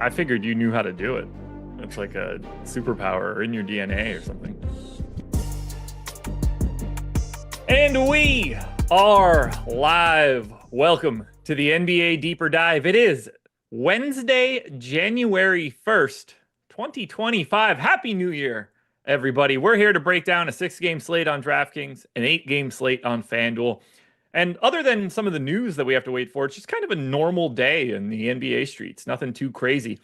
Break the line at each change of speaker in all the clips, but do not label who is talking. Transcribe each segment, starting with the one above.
I figured you knew how to do it. It's like a superpower or in your DNA or something. And we are live. Welcome to the NBA Deeper Dive. It is Wednesday, January 1st, 2025. Happy New Year, everybody. We're here to break down a 6-game slate on DraftKings, an 8-game slate on FanDuel. And other than some of the news that we have to wait for, it's just kind of a normal day in the NBA streets. Nothing too crazy.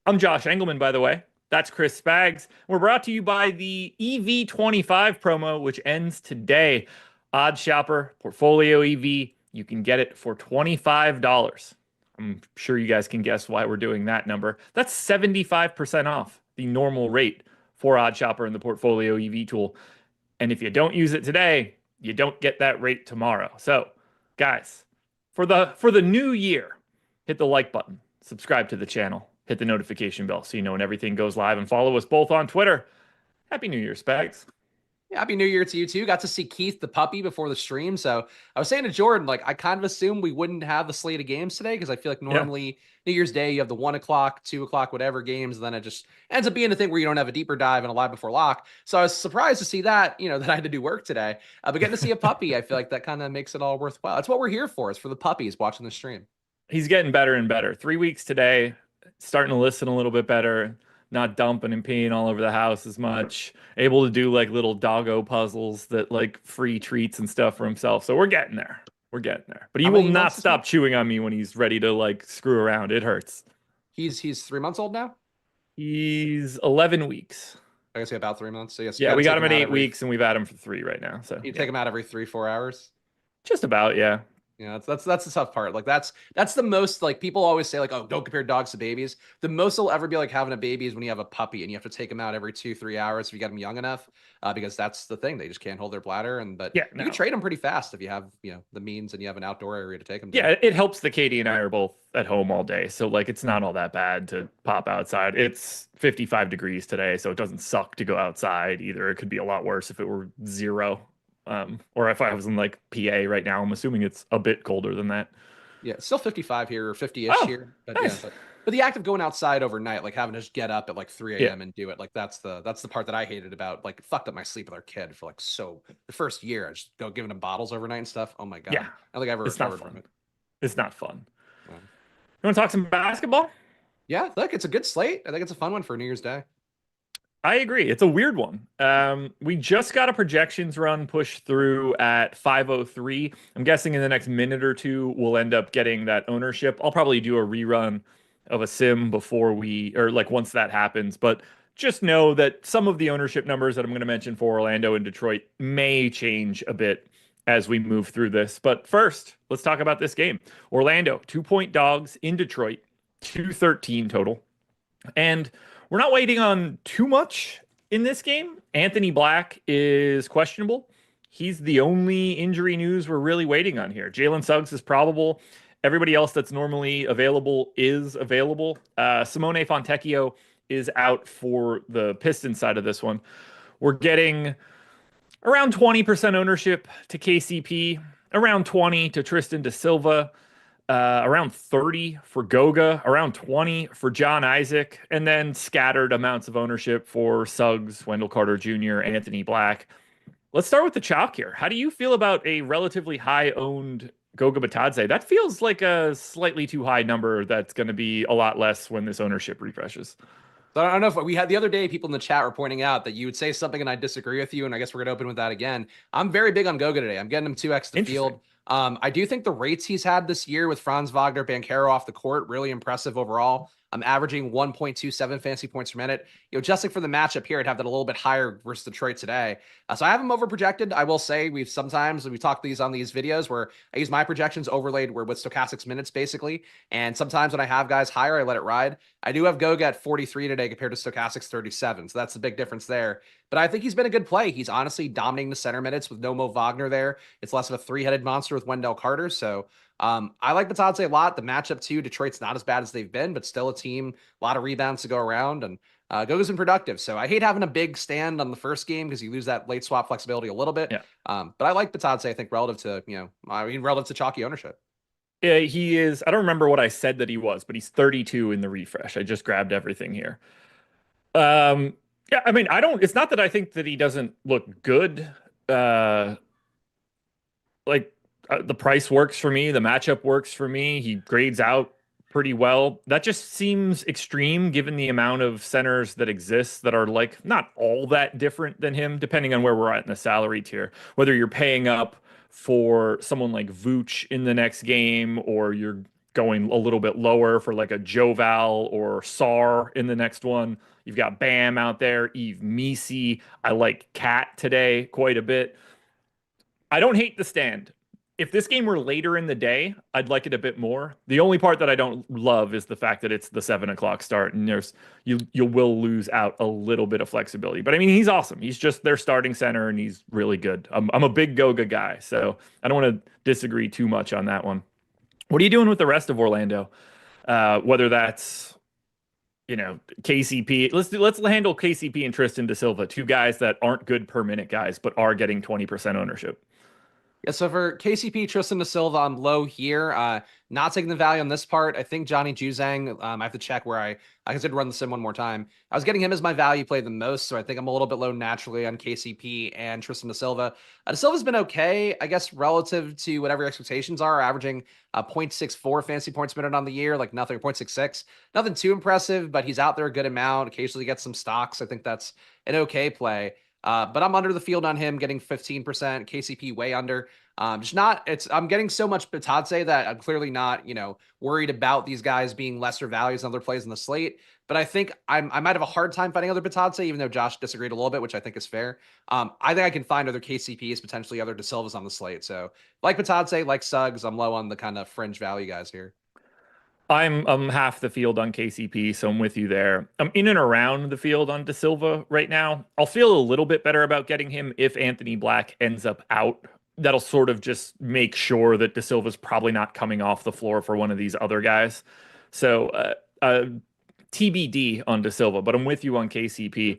I'm Josh Engleman, by the way. That's Chris Spags. We're brought to you by the EV25 promo, which ends today. Odd Shopper, Portfolio EV. You can get it for $25. I'm sure you guys can guess why we're doing that number. That's 75% off the normal rate for Odd Shopper and the Portfolio EV tool. And if you don't use it today, you don't get that rate tomorrow. So, guys, for the new year, hit the like button, subscribe to the channel, hit the notification bell so you know when everything goes live, and follow us both on Twitter. Happy New Year, Spags.
Yeah, Happy New Year to you too. Got to see Keith the puppy before the stream. So I was saying to Jordan, like, I kind of assumed we wouldn't have the slate of games today because I feel like normally New Year's Day you have the 1 o'clock, 2 o'clock, whatever games, and then it just ends up being a thing where you don't have a deeper dive and a live before lock. So I was surprised to see that, that I had to do work today. But getting to see a puppy, I feel like that kind of makes it all worthwhile. That's what we're here for, is for the puppies watching the stream.
He's getting better and better. 3 weeks today, starting to listen a little bit better. Not dumping and peeing all over the house as much, able to do like little doggo puzzles that like free treats and stuff for himself. So we're getting there. We're getting there. But he will not stop chewing on me when he's ready to like screw around. It hurts.
He's 3 months old now?
He's 11 weeks.
I guess about 3 months. So yes,
yeah, we got him at 8 weeks and we've had him for 3 right now. So
you take him out every 3-4 hours?
Just about, yeah.
Yeah, that's the tough part. Like that's the most, like, people always say like, oh, don't compare dogs to babies. The most they'll ever be like having a baby is when you have a puppy and you have to take them out every 2-3 hours if you get them young enough, because that's the thing, they just can't hold their bladder. But you can trade them pretty fast if you have the means and you have an outdoor area to take them to.
Yeah, it helps that Katie and I are both at home all day, so like it's not all that bad to pop outside. It's 55 degrees today, so it doesn't suck to go outside either. It could be a lot worse if it were 0. Or if I was in like PA right now. I'm assuming it's a bit colder than that.
Yeah, it's still 55 here or 50-ish here. But
nice.
Yeah, but the act of going outside overnight, like having to just get up at like 3 a.m. and do it, like that's the part that I hated about, like, fucked up my sleep with our kid for like the first year. I just go giving him bottles overnight and stuff. Oh my God.
Yeah.
I don't think I ever recovered from it.
It's not fun. You want to talk some basketball?
Yeah, look, it's a good slate. I think it's a fun one for New Year's Day.
I agree. It's a weird one. We just got a projections run pushed through at 5:03. I'm guessing in the next minute or two, we'll end up getting that ownership. I'll probably do a rerun of a sim before once that happens. But just know that some of the ownership numbers that I'm going to mention for Orlando and Detroit may change a bit as we move through this. But first, let's talk about this game. Orlando, 2-point dogs in Detroit, 213 total. And we're not waiting on too much in this game. Anthony Black is questionable. He's the only injury news we're really waiting on here. Jalen Suggs is probable. Everybody else that's normally available is available. Simone Fontecchio is out for the Pistons side of this one. We're getting around 20% ownership to KCP, around 20 to Tristan da Silva, around 30 for Goga, around 20 for John Isaac, and then scattered amounts of ownership for Suggs, Wendell Carter Jr., Anthony Black. Let's start with the chalk here. How do you feel about a relatively high-owned Goga Bitadze? That feels like a slightly too high number that's going to be a lot less when this ownership refreshes.
So I don't know if we had the other day, people in the chat were pointing out that you would say something and I disagree with you, and I guess we're going to open with that again. I'm very big on Goga today. I'm getting him 2x the field. I do think the rates he's had this year with Franz Wagner, Banchero off the court, really impressive overall. I'm averaging 1.27 fantasy points per minute. Adjusting for the matchup here, I'd have that a little bit higher versus Detroit today. So I have him overprojected. I will say we've talked these on these videos where I use my projections overlaid with Stokastic's minutes basically. And sometimes when I have guys higher, I let it ride. I do have Goga at 43 today compared to Stokastic's 37. So that's the big difference there. But I think he's been a good play. He's honestly dominating the center minutes with no Mo Wagner there. It's less of a three-headed monster with Wendell Carter. So I like Bitadze a lot. The matchup too, Detroit's not as bad as they've been, but still a team, a lot of rebounds to go around, and Goga's been productive. So I hate having a big stand on the first game because you lose that late swap flexibility a little bit. Yeah. But I like Bitadze, I think, relative to chalky ownership.
He is, I don't remember what I said that he was, but he's 32 in the refresh. I just grabbed everything here. Um, yeah, I mean, it's not that I think that he doesn't look good. Uh, like the price works for me, the matchup works for me. He grades out pretty well. That just seems extreme given the amount of centers that exist that are like not all that different than him, depending on where we're at in the salary tier. Whether you're paying up for someone like Vooch in the next game, or you're going a little bit lower for like a Joval or Sar in the next one. You've got Bam out there, Eve Misi. I like Cat today quite a bit. I don't hate the stand. If this game were later in the day, I'd like it a bit more. The only part that I don't love is the fact that it's the 7 o'clock start, and you will lose out a little bit of flexibility. But I mean, he's awesome. He's just their starting center, and he's really good. I'm a big Goga guy, so I don't want to disagree too much on that one. What are you doing with the rest of Orlando? Whether that's KCP. Let's handle KCP and Tristan da Silva, two guys that aren't good per minute guys, but are getting 20% ownership.
Yeah, so for KCP, Tristan da Silva, I'm low here. Not taking the value on this part. I think Johnny Juzang, I have to check where I consider run the sim one more time. I was getting him as my value play the most, so I think I'm a little bit low naturally on KCP and Tristan da Silva. Da Silva's been okay, I guess, relative to whatever expectations are, averaging 0.64 fantasy points per minute on the year, like nothing, 0.66. Nothing too impressive, but he's out there a good amount. Occasionally gets some stocks. I think that's an okay play. But I'm under the field on him, getting 15%. KCP way under. Just not. I'm getting so much Batadze that I'm clearly not, worried about these guys being lesser values than other plays in the slate. But I think I might have a hard time finding other Batadze, even though Josh disagreed a little bit, which I think is fair. I think I can find other KCPs, potentially other Da Silvas on the slate. So like Batadze, like Suggs, I'm low on the kind of fringe value guys here.
I'm half the field on KCP, so I'm with you there. I'm in and around the field on Da Silva right now. I'll feel a little bit better about getting him if Anthony Black ends up out. That'll sort of just make sure that Da Silva's probably not coming off the floor for one of these other guys. So TBD on Da Silva, but I'm with you on KCP.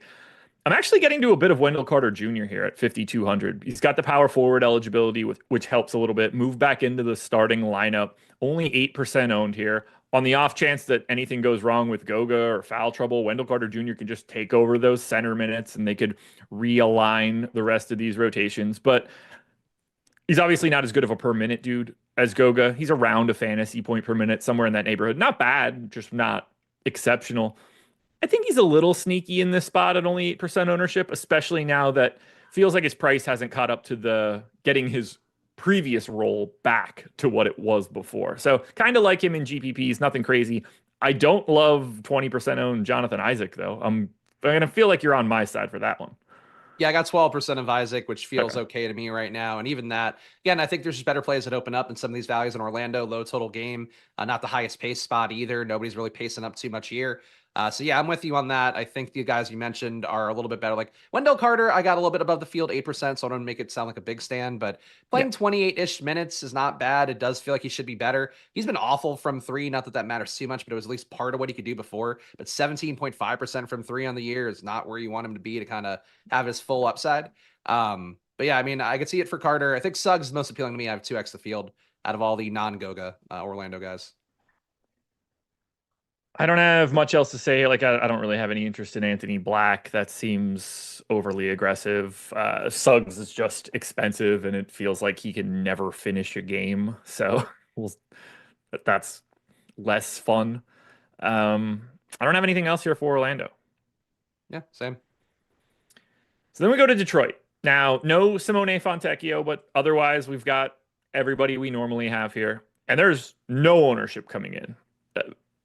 I'm actually getting to a bit of Wendell Carter Jr. here at 5,200. He's got the power forward eligibility, which helps a little bit. Move back into the starting lineup. Only 8% owned here. On the off chance that anything goes wrong with Goga or foul trouble, Wendell Carter Jr. can just take over those center minutes and they could realign the rest of these rotations. But he's obviously not as good of a per minute dude as Goga. He's around a fantasy point per minute, somewhere in that neighborhood. Not bad, just not exceptional. I think he's a little sneaky in this spot at only 8% ownership, especially now that feels like his price hasn't caught up to the getting his previous role back to what it was before. So kind of like him in GPPs, nothing crazy. I don't love 20% owned Jonathan Isaac, though. I'm going to feel like you're on my side for that one.
Yeah, I got 12% of Isaac, which feels okay to me right now. And even that, again, I think there's just better plays that open up in some of these values in Orlando. Low total game, not the highest pace spot either. Nobody's really pacing up too much here. So yeah, I'm with you on that. I think the guys you mentioned are a little bit better. Like Wendell Carter, I got a little bit above the field, 8%, so I don't make it sound like a big stand, but playing 28-ish minutes is not bad. It does feel like he should be better. He's been awful from three. Not that that matters too much, but it was at least part of what he could do before. But 17.5% from three on the year is not where you want him to be to kind of have his full upside. But yeah, I mean, I could see it for Carter. I think Suggs is most appealing to me. I have 2x the field out of all the non-Goga Orlando guys.
I don't have much else to say. Like, I don't really have any interest in Anthony Black. That seems overly aggressive. Suggs is just expensive, and it feels like he can never finish a game. So that's less fun. I don't have anything else here for Orlando.
Yeah, same.
So then we go to Detroit. Now, no Simone Fontecchio, but otherwise we've got everybody we normally have here. And there's no ownership coming in.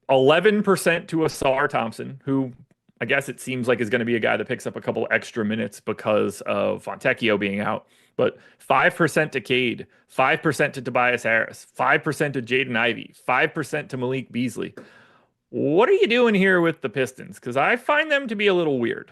11% to Asar Thompson, who I guess it seems like is going to be a guy that picks up a couple extra minutes because of Fontecchio being out. But 5% to Cade, 5% to Tobias Harris, 5% to Jaden Ivey, 5% to Malik Beasley. What are you doing here with the Pistons? Because I find them to be a little weird.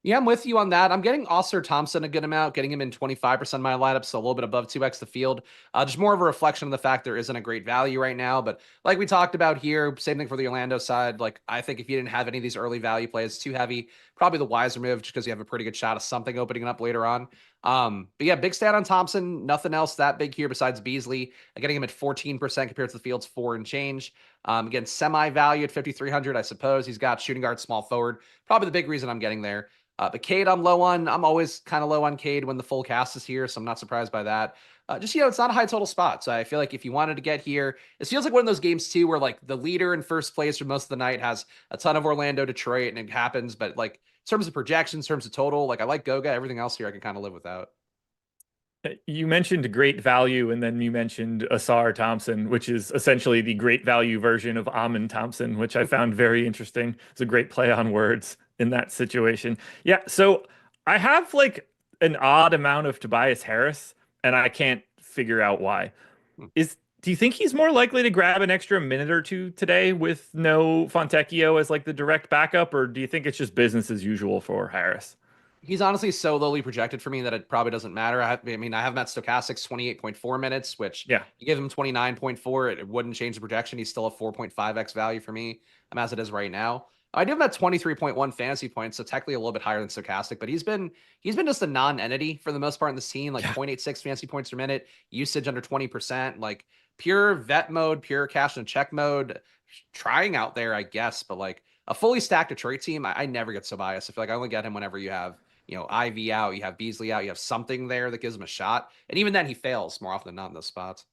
Yeah, I'm with you on that. I'm getting Oscar Thompson a good amount, getting him in 25% of my lineup, so a little bit above 2x the field. Just more of a reflection of the fact there isn't a great value right now. But like we talked about here, same thing for the Orlando side. Like, I think if you didn't have any of these early value plays too heavy, probably the wiser move just because you have a pretty good shot of something opening up later on. But yeah, big stat on Thompson. Nothing else that big here besides Beasley. Getting him at 14% compared to the field's 4 and change. Again, semi value at 5,300, I suppose. He's got shooting guard, small forward. Probably the big reason I'm getting there. But Cade, I'm low on. I'm always kind of low on Cade when the full cast is here, so I'm not surprised by that. Just, it's not a high total spot. So I feel like if you wanted to get here, it feels like one of those games too, where like the leader in first place for most of the night has a ton of Orlando, Detroit, and it happens. But like in terms of projections, in terms of total, like I like Goga. Everything else here I can kind of live without.
You mentioned great value, and then you mentioned Asar Thompson, which is essentially the great value version of Amin Thompson, which I found very interesting. It's a great play on words in that situation. Yeah, so I have like an odd amount of Tobias Harris, and I can't figure out why. Do you think he's more likely to grab an extra minute or two today with no Fontecchio as like the direct backup, or do you think it's just business as usual for Harris?
He's honestly so lowly projected for me that it probably doesn't matter. I have him at Stokastic's 28.4 minutes, which
Yeah.
you give him 29.4, it wouldn't change the projection. He's still a 4.5x value for me, as it is right now. I do have him at 23.1 fantasy points, so technically a little bit higher than Stokastic, but he's been just a non-entity for the most part in the scene, like 0.86 fantasy points per minute, usage under 20%, like pure vet mode, pure cash and check mode, trying out there, I guess, but like a fully stacked Detroit team, I never get so biased. I feel like I only get him whenever you have Ivy out, you have Beasley out, you have something there that gives him a shot. And even then he fails more often than not in those spots.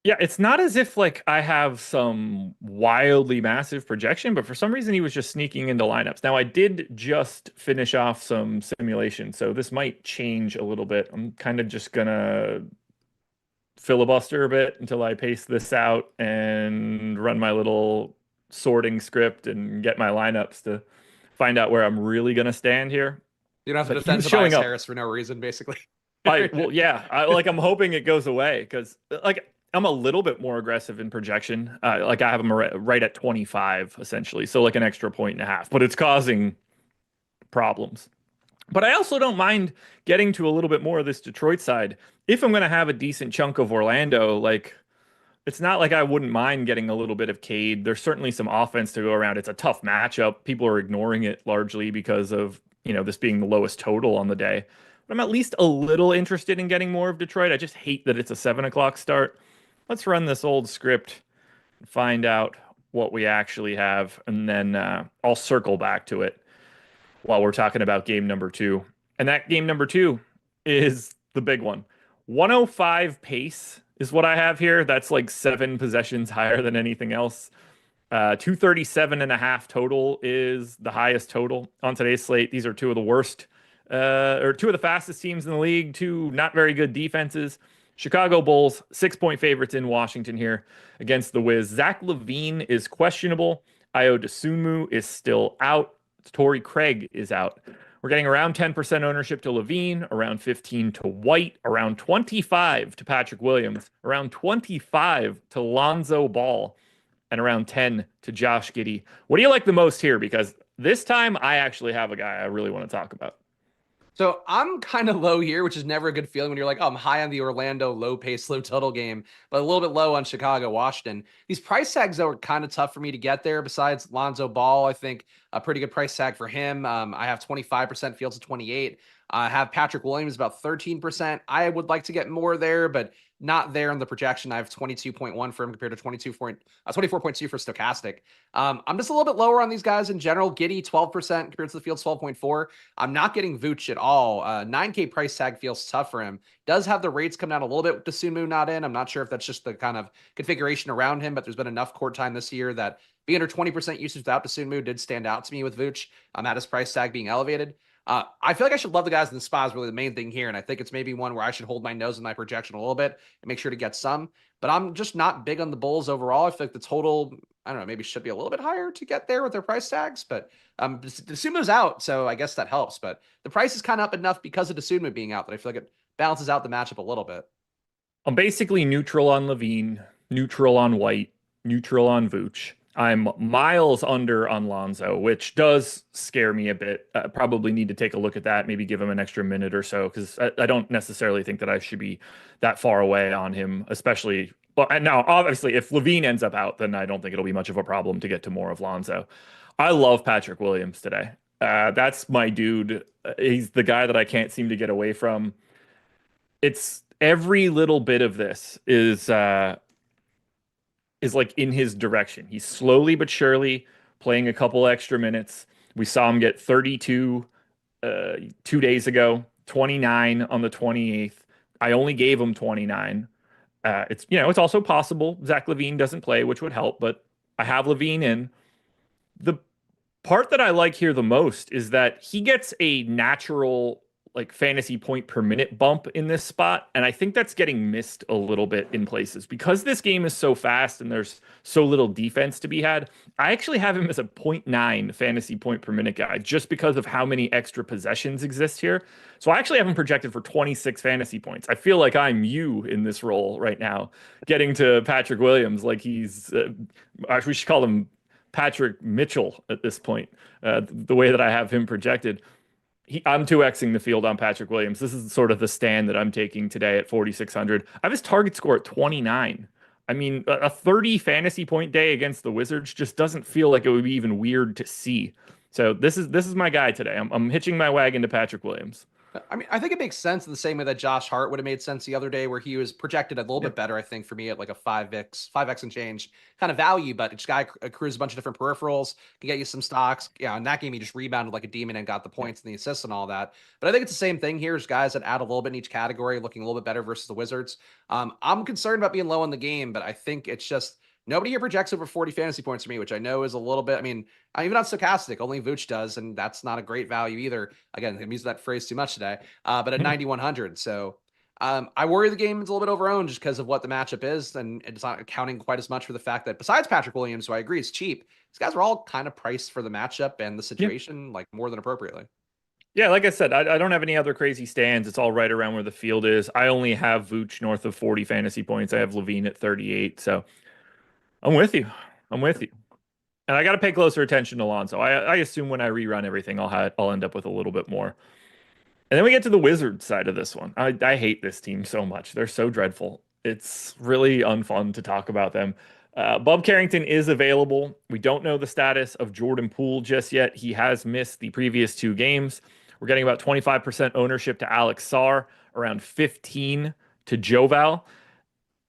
Yeah, it's not as if like I have some wildly massive projection, but for some reason he was just sneaking into lineups. Now I did just finish off some simulation, so this might change a little bit. I'm kind of just gonna filibuster a bit until I paste this out and run my little sorting script and get my lineups to find out where I'm really gonna stand here.
You don't have to
But he
defend
was showing
Tobias
up.
Harris for no reason, basically.
Well, yeah, I'm hoping it goes away because like I'm a little bit more aggressive in projection. Like I have them right at 25 essentially, so like an extra point and a half, but it's causing problems. But I also don't mind getting to a little bit more of this Detroit side if I'm going to have a decent chunk of Orlando. Like it's not like I wouldn't mind getting a little bit of Cade. There's certainly some offense to go around. It's a tough matchup. People are ignoring it largely because of, this being the lowest total on the day. But I'm at least a little interested in getting more of Detroit. I just hate that it's a 7 o'clock start. Let's run this old script and find out what we actually have, and then I'll circle back to it while we're talking about game number 2. And that game number 2 is the big one. 105 pace is what I have here. That's like 7 possessions higher than anything else. 237.5 total is the highest total on today's slate. These are two of the worst, or two of the fastest teams in the league, two not very good defenses. Chicago Bulls, 6-point favorites in Washington here against the Wiz. Zach LaVine is questionable. Ayo Dosunmu is still out. Torrey Craig is out. We're getting around 10% ownership to LaVine, around 15 to White, around 25 to Patrick Williams, around 25 to Lonzo Ball, and around 10 to Josh Giddey. What do you like the most here? Because this time I actually have a guy I really want to talk about.
So I'm kind of low here, which is never a good feeling when you're like, oh, I'm high on the Orlando low pace, low total game, but a little bit low on Chicago, Washington. These price tags, though, are kind of tough for me to get there. Besides Lonzo Ball, I think a pretty good price tag for him. I have 25%, Fields at 28. I have Patrick Williams about 13%. I would like to get more there, but not there in the projection. I have 22.1 for him compared to 24.2 for Stokastic. I'm just a little bit lower on these guys in general. Giddey, 12% compared to the Fields, 12.4. I'm not getting Vooch at all. 9K price tag feels tough for him. Does have the rates come down a little bit with Dosunmu not in. I'm not sure if that's just the kind of configuration around him, but there's been enough court time this year that being under 20% usage without Dosunmu did stand out to me with Vooch. At his price tag being elevated. I feel like I should love the guys in the spot is really the main thing here. And I think it's maybe one where I should hold my nose in my projection a little bit and make sure to get some. But I'm just not big on the Bulls overall. I feel like the total, I don't know, maybe should be a little bit higher to get there with their price tags. But Dosunmu's out, so I guess that helps. But the price is kind of up enough because of Dosunmu being out that I feel like it balances out the matchup a little bit.
I'm basically neutral on LaVine, neutral on White, neutral on Vooch. I'm miles under on Lonzo, which does scare me a bit. Probably need to take a look at that, maybe give him an extra minute or so, because I don't necessarily think that I should be that far away on him, especially. But now, obviously, if LaVine ends up out, then I don't think it'll be much of a problem to get to more of Lonzo. I love Patrick Williams today. That's my dude. He's the guy that I can't seem to get away from. It's every little bit of this is like in his direction. He's slowly but surely playing a couple extra minutes. We saw him get 32 uh 2 days ago, 29 on the 28th. I only gave him 29. It's also possible Zach LaVine doesn't play, which would help, but I have LaVine in. The part that I like here the most is that he gets a natural like fantasy point per minute bump in this spot, and I think that's getting missed a little bit in places because this game is so fast and there's so little defense to be had. I actually have him as a point 0.9 fantasy point per minute guy just because of how many extra possessions exist here. So I actually have him projected for 26 fantasy points. I feel like I'm you in this role right now, getting to Patrick Williams like he's we should call him Patrick Mitchell at this point, the way that I have him projected. I'm 2xing the field on Patrick Williams. This is sort of the stand that I'm taking today at 4,600. I have his target score at 29. I mean, a 30 fantasy point day against the Wizards just doesn't feel like it would be even weird to see. So this is my guy today. I'm hitching my wagon to Patrick Williams.
I mean, I think it makes sense in the same way that Josh Hart would have made sense the other day, where he was projected a little bit better, I think, for me at like a 5x and change kind of value. But this guy accrues a bunch of different peripherals, can get you some stocks. Yeah, in that game, he just rebounded like a demon and got the points and the assists and all that. But I think it's the same thing here as guys that add a little bit in each category, looking a little bit better versus the Wizards. I'm concerned about being low in the game, but I think it's just nobody here projects over 40 fantasy points for me, which I know is a little bit. I mean, I'm even on Stokastic, only Vooch does, and that's not a great value either. Again, I'm using that phrase too much today, but at 9,100. So I worry the game is a little bit overowned just because of what the matchup is, and it's not accounting quite as much for the fact that besides Patrick Williams, who I agree is cheap, these guys are all kind of priced for the matchup and the situation, like more than appropriately.
Yeah, like I said, I don't have any other crazy stands. It's all right around where the field is. I only have Vooch north of 40 fantasy points. I have LaVine at 38. So I'm with you. I'm with you. And I got to pay closer attention to Lonzo. I assume when I rerun everything, I'll end up with a little bit more. And then we get to the Wizards side of this one. I hate this team so much. They're so dreadful. It's really unfun to talk about them. Bub Carrington is available. We don't know the status of Jordan Poole just yet. He has missed the previous 2 games. We're getting about 25% ownership to Alex Sarr, around 15 to Joval.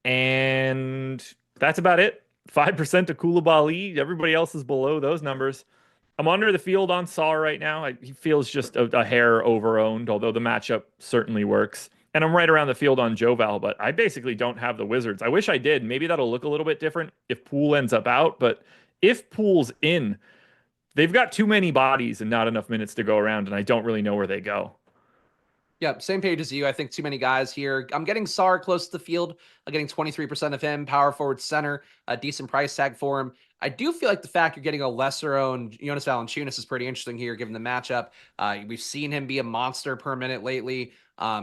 And that's about it. 5% to Koulibaly. Everybody else is below those numbers. I'm under the field on Sarr right now. He feels just a hair over-owned, although the matchup certainly works. And I'm right around the field on Joval, but I basically don't have the Wizards. I wish I did. Maybe that'll look a little bit different if Poole ends up out, but if Poole's in, they've got too many bodies and not enough minutes to go around, and I don't really know where they go.
Yeah, same page as you. I think too many guys here. I'm getting Sarr close to the field. I'm getting 23% of him, power forward center, a decent price tag for him. I do feel like the fact you're getting a lesser owned Jonas Valanciunas is pretty interesting here, given the matchup. We've seen him be a monster per minute lately.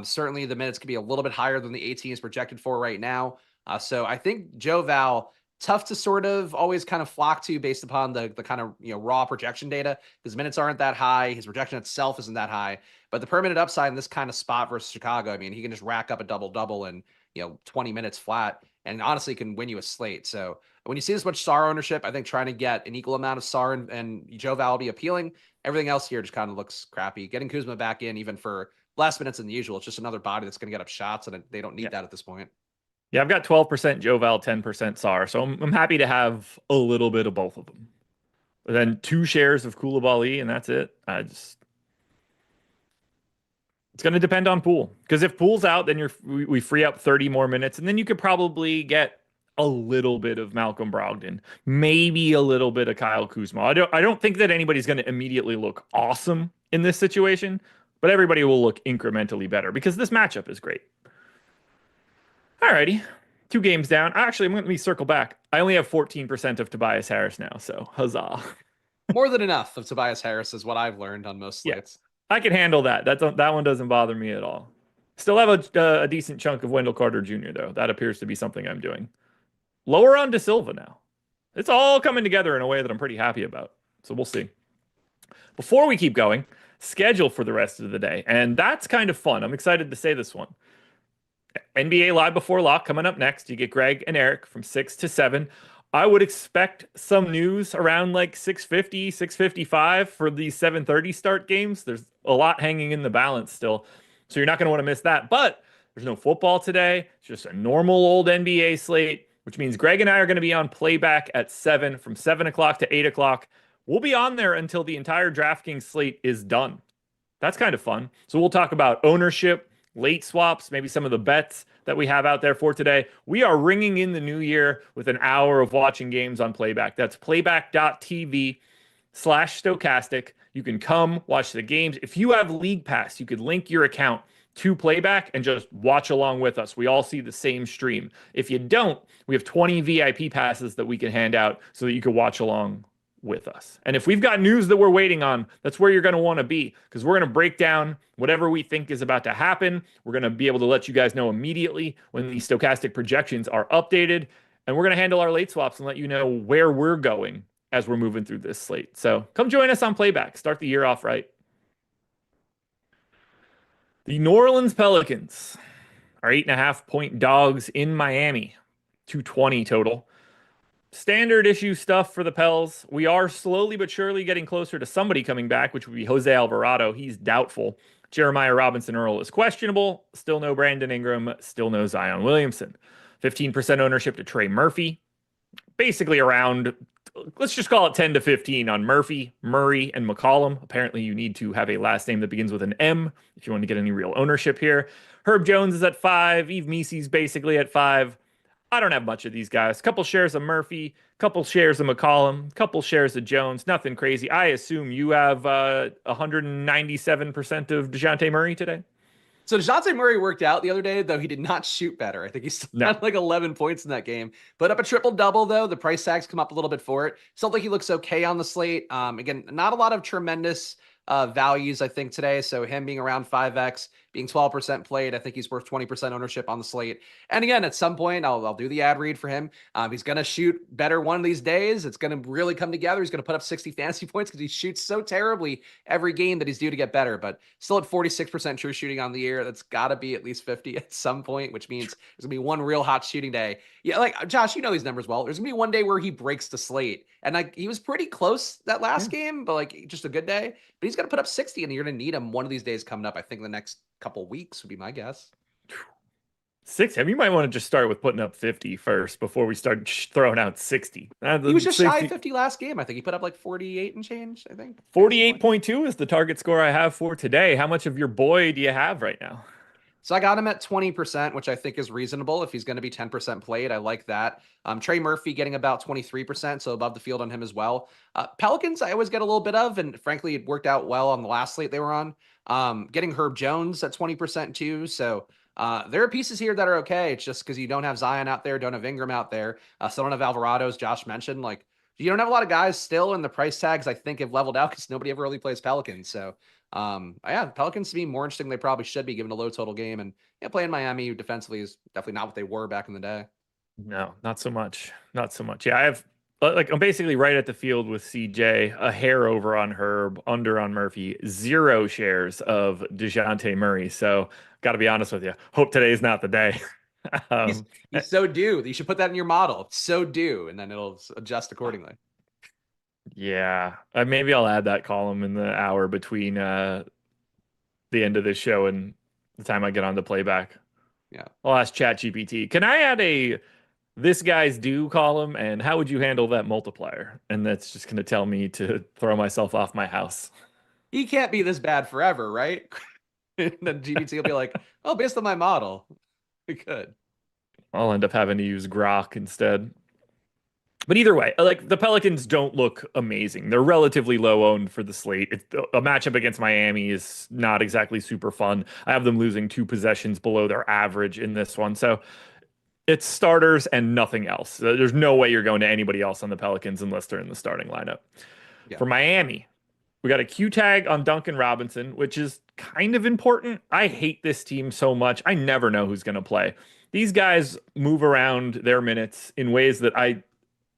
Certainly the minutes could be a little bit higher than the 18 is projected for right now. So I think Joe Val, tough to sort of always kind of flock to based upon the kind of raw projection data. His minutes aren't that high. His projection itself isn't that high. But the per minute upside in this kind of spot versus Chicago, I mean, he can just rack up a double-double in 20 minutes flat, and honestly can win you a slate. So when you see this much Sarr ownership, I think trying to get an equal amount of Sarr and Joe Val will be appealing. Everything else here just kind of looks crappy. Getting Kuzma back in even for less minutes than the usual, it's just another body that's going to get up shots, and they don't need that at this point.
Yeah, I've got 12% Joval, 10% Sarr, so I'm happy to have a little bit of both of them. But then 2 shares of Koulibaly, and that's it. It's going to depend on Poole, because if Poole's out, then we free up 30 more minutes, and then you could probably get a little bit of Malcolm Brogdon, maybe a little bit of Kyle Kuzma. I don't think that anybody's going to immediately look awesome in this situation, but everybody will look incrementally better because this matchup is great. Alrighty, 2 games down. Actually, let me circle back. I only have 14% of Tobias Harris now, so huzzah.
More than enough of Tobias Harris is what I've learned on most slates.
I can handle that. That one doesn't bother me at all. Still have a decent chunk of Wendell Carter Jr., though. That appears to be something I'm doing. Lower on De Silva now. It's all coming together in a way that I'm pretty happy about. So we'll see. Before we keep going, schedule for the rest of the day. And that's kind of fun. I'm excited to say this one. NBA Live Before Lock coming up next. You get Greg and Eric from 6 to 7. I would expect some news around like 6:50, 6:55 for the 7:30 start games. There's a lot hanging in the balance still, so you're not going to want to miss that. But There's no football today. It's just a normal old NBA slate, which means Greg and I are going to be on playback at 7 from 7 o'clock to 8 o'clock. We'll be on there until the entire DraftKings slate is done. That's kind of fun. So we'll talk about ownership, late swaps, maybe some of the bets that we have out there for today. We are ringing in the new year with an hour of watching games on playback. That's playback.tv/Stokastic. You can come watch the games. If you have League Pass, you could link your account to playback and just watch along with us. We all see the same stream. If you don't, we have 20 VIP passes that we can hand out so that you can watch along with us. And if we've got news that we're waiting on, that's where you're going to want to be, because we're going to break down whatever we think is about to happen. We're going to be able to let you guys know immediately when these stochastic projections are updated, and we're going to handle our late swaps and let you know where we're going as we're moving through this slate. So come join us on playback. Start the year off right. The New Orleans Pelicans are 8.5-point dogs in Miami, 220 total. Standard issue stuff for the Pels. We are slowly but surely getting closer to somebody coming back, which would be Jose Alvarado. He's doubtful. Jeremiah Robinson-Earl is questionable. Still no Brandon Ingram. Still no Zion Williamson. 15% ownership to Trey Murphy. Basically around, let's just call it 10 to 15 on Murphy, Murray, and McCollum. Apparently you need to have a last name that begins with an M if you want to get any real ownership here. Herb Jones is at 5. Yves Missy's basically at 5. I don't have much of these guys. Couple shares of Murphy, couple shares of McCollum, couple shares of Jones. Nothing crazy. I assume you have 197% of DeJounte Murray today.
So DeJounte Murray worked out the other day, though he did not shoot better. I think he still had like 11 points in that game. Put up a triple-double, though. The price tags come up a little bit for it. Still think he looks okay on the slate. Again, not a lot of tremendous values, I think, today. So him being around 5x, being 12% played, I think he's worth 20% ownership on the slate. And again, at some point, I'll do the ad read for him. He's going to shoot better one of these days. It's going to really come together. He's going to put up 60 fantasy points because he shoots so terribly every game that he's due to get better. But still at 46% true shooting on the year. That's got to be at least 50 at some point, which means there's going to be one real hot shooting day. Yeah, like Josh, you know these numbers well. There's going to be one day where he breaks the slate. And like he was pretty close that last game, but like just a good day. But he's going to put up 60, and you're going to need him one of these days coming up. I think the next couple weeks would be my guess.
6. You might want to just start with putting up 50 first before we start throwing out 60.
He was just 60. Shy of 50 last game. I think he put up like 48 and change, I think.
48.2 is the target score I have for today. How much of your boy do you have right now?
So I got him at 20%, which I think is reasonable. If he's going to be 10% played, I like that. Trey Murphy getting about 23%, so above the field on him as well. Pelicans, I always get a little bit of, and frankly, it worked out well on the last slate they were on. Getting Herb Jones at 20% too, so there are pieces here that are okay. It's just because you don't have Zion out there, don't have Ingram out there, still don't have Alvarado, as Josh mentioned. Like, you don't have a lot of guys still, and the price tags, I think, have leveled out because nobody ever really plays Pelicans, so yeah, the Pelicans to be more interesting than they probably should be given a low total game. And yeah, playing Miami defensively is definitely not what they were back in the day.
No, not so much. Not so much. Yeah, I have I'm basically right at the field with CJ, a hair over on Herb, under on Murphy, 0 shares of DeJounte Murray. So got to be honest with you. Hope today is not the day.
He's so due. You should put that in your model. It's so due, and then it'll adjust accordingly.
Yeah, maybe I'll add that column in the hour between the end of this show and the time I get on the playback.
Yeah,
I'll ask ChatGPT. Can I add a "this guy's due" column, and how would you handle that multiplier? And that's just going to tell me to throw myself off my house.
He can't be this bad forever, right? And then GPT will be like, "Oh, based on my model, we could."
I'll end up having to use Grok instead. But either way, like, the Pelicans don't look amazing. They're relatively low owned for the slate. A matchup against Miami is not exactly super fun. I have them losing 2 possessions below their average in this one. So it's starters and nothing else. There's no way you're going to anybody else on the Pelicans unless they're in the starting lineup. Yeah. For Miami, we got a Q tag on Duncan Robinson, which is kind of important. I hate this team so much. I never know who's going to play. These guys move around their minutes in ways that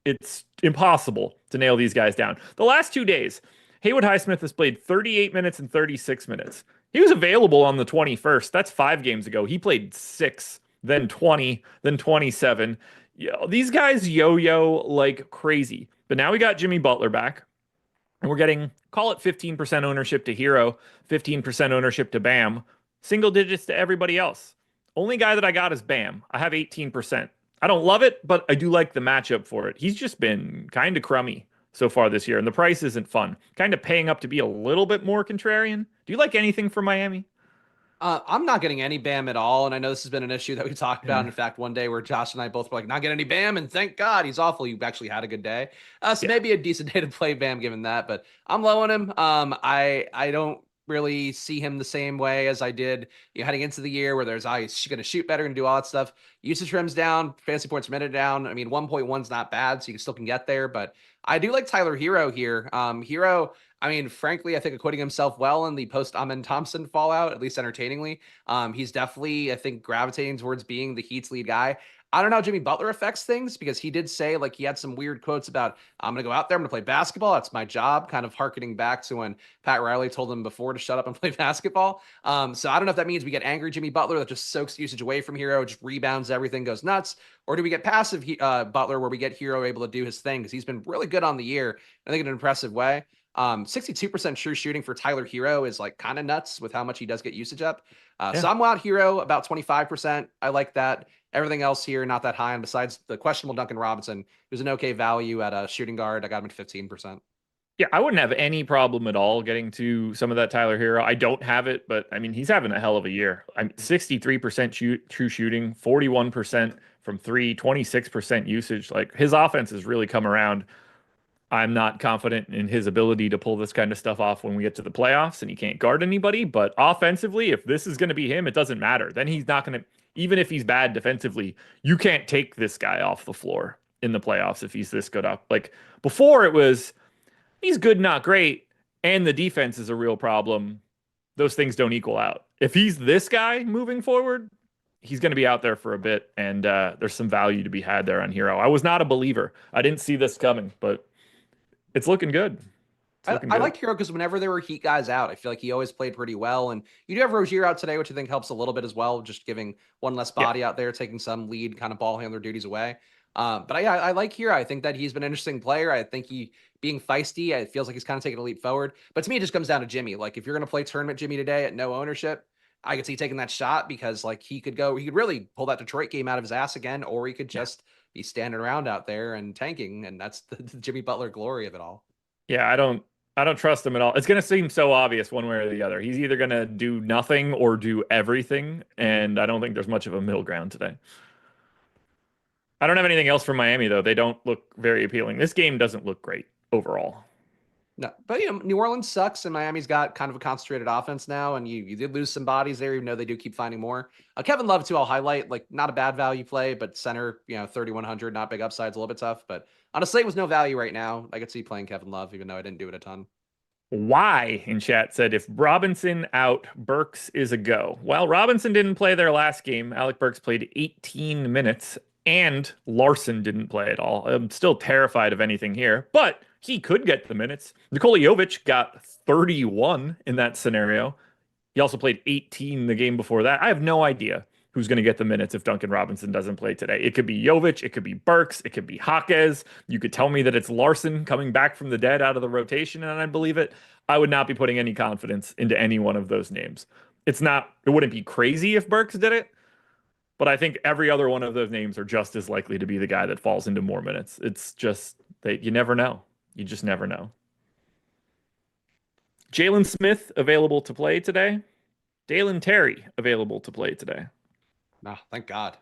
it's impossible to nail these guys down. The last 2 days, Haywood Highsmith has played 38 minutes and 36 minutes. He was available on the 21st. That's 5 games ago. He played 6, then 20, then 27. These guys yo-yo like crazy. But now we got Jimmy Butler back, and we're getting, call it 15% ownership to Hero, 15% ownership to Bam, single digits to everybody else. Only guy that I got is Bam. I have 18%. I don't love it, but I do like the matchup for it. He's just been kind of crummy so far this year, and the price isn't fun. Kind of paying up to be a little bit more contrarian. Do you like anything from Miami?
I'm not getting any Bam at all, and I know this has been an issue that we talked about.
Yeah.
In fact, one day where Josh and I both were like, "Not getting any Bam," and thank God he's awful. You actually had a good day, so
Yeah.
maybe a decent day to play Bam given that. But I'm low on him. I don't really see him the same way as I did heading into the year, where there's he's going to shoot better and do all that stuff. Usage rims down, fantasy points minute down. I mean, 1.1 is not bad, so you still can get there. But I do like Tyler Hero here. Hero. I mean, frankly, I think acquitting himself well in the post Amen Thompson fallout, at least entertainingly. He's definitely, I think, gravitating towards being the Heat's lead guy. I don't know how Jimmy Butler affects things, because he did say, like, he had some weird quotes about, I'm going to go out there, I'm going to play basketball. That's my job, kind of harkening back to when Pat Riley told him before to shut up and play basketball. So I don't know if that means we get angry Jimmy Butler that just soaks usage away from Hero, just rebounds, everything goes nuts. Or do we get passive Butler where we get Hero able to do his thing? Because he's been really good on the year, I think, in an impressive way. 62% true shooting for Tyler Hero is like kind of nuts with how much he does get usage up.
Yeah.
So I'm out Hero about 25%. I like that. Everything else here, not that high. And besides the questionable Duncan Robinson, who's an okay value at a shooting guard, I got him at 15%.
Yeah, I wouldn't have any problem at all getting to some of that Tyler Hero. I don't have it, but I mean, he's having a hell of a year. I'm 63% true shooting, 41% from three, 26% usage. Like, his offense has really come around. I'm not confident in his ability to pull this kind of stuff off when we get to the playoffs and he can't guard anybody. But offensively, if this is going to be him, it doesn't matter. Then he's not going to, even if he's bad defensively, you can't take this guy off the floor in the playoffs if he's this good up. Like, before it was, he's good, not great, and the defense is a real problem. Those things don't equal out. If he's this guy moving forward, he's going to be out there for a bit, and there's some value to be had there on Hero. I was not a believer. I didn't see this coming, but it's looking good.
I like Hero because whenever there were Heat guys out, I feel like he always played pretty well. And you do have Rozier out today, which I think helps a little bit as well, just giving one less body out there, taking some lead kind of ball handler duties away. But I like Hero. I think that he's been an interesting player. I think he being feisty, it feels like he's kind of taking a leap forward. But to me, it just comes down to Jimmy. Like, if you're going to play tournament Jimmy today at no ownership, I could see taking that shot, because like he could really pull that Detroit game out of his ass again, or he could just be standing around out there and tanking. And that's the Jimmy Butler glory of it all.
Yeah, I don't trust him at all. It's going to seem so obvious one way or the other. He's either going to do nothing or do everything, and I don't think there's much of a middle ground today. I don't have anything else from Miami, though. They don't look very appealing. This game doesn't look great overall.
No, but New Orleans sucks, and Miami's got kind of a concentrated offense now, and you did lose some bodies there, even though they do keep finding more. Kevin Love, too, I'll highlight, like, not a bad value play, but center, 3,100, not big upside's a little bit tough. But on a slate with no value right now, I could see playing Kevin Love, even though I didn't do it a ton.
Why in chat said, if Robinson out, Burks is a go. Well, Robinson didn't play their last game. Alec Burks played 18 minutes, and Larson didn't play at all. I'm still terrified of anything here, but he could get the minutes. Nikola Jovic got 31 in that scenario. He also played 18 the game before that. I have no idea who's going to get the minutes if Duncan Robinson doesn't play today. It could be Jovic, it could be Burks, it could be Jaquez. You could tell me that it's Larson coming back from the dead out of the rotation, and I'd believe it. I would not be putting any confidence into any one of those names. It wouldn't be crazy if Burks did it, but I think every other one of those names are just as likely to be the guy that falls into more minutes. It's just that you never know. You just never know. Jalen Smith available to play today. Dalen Terry available to play today.
No, thank God.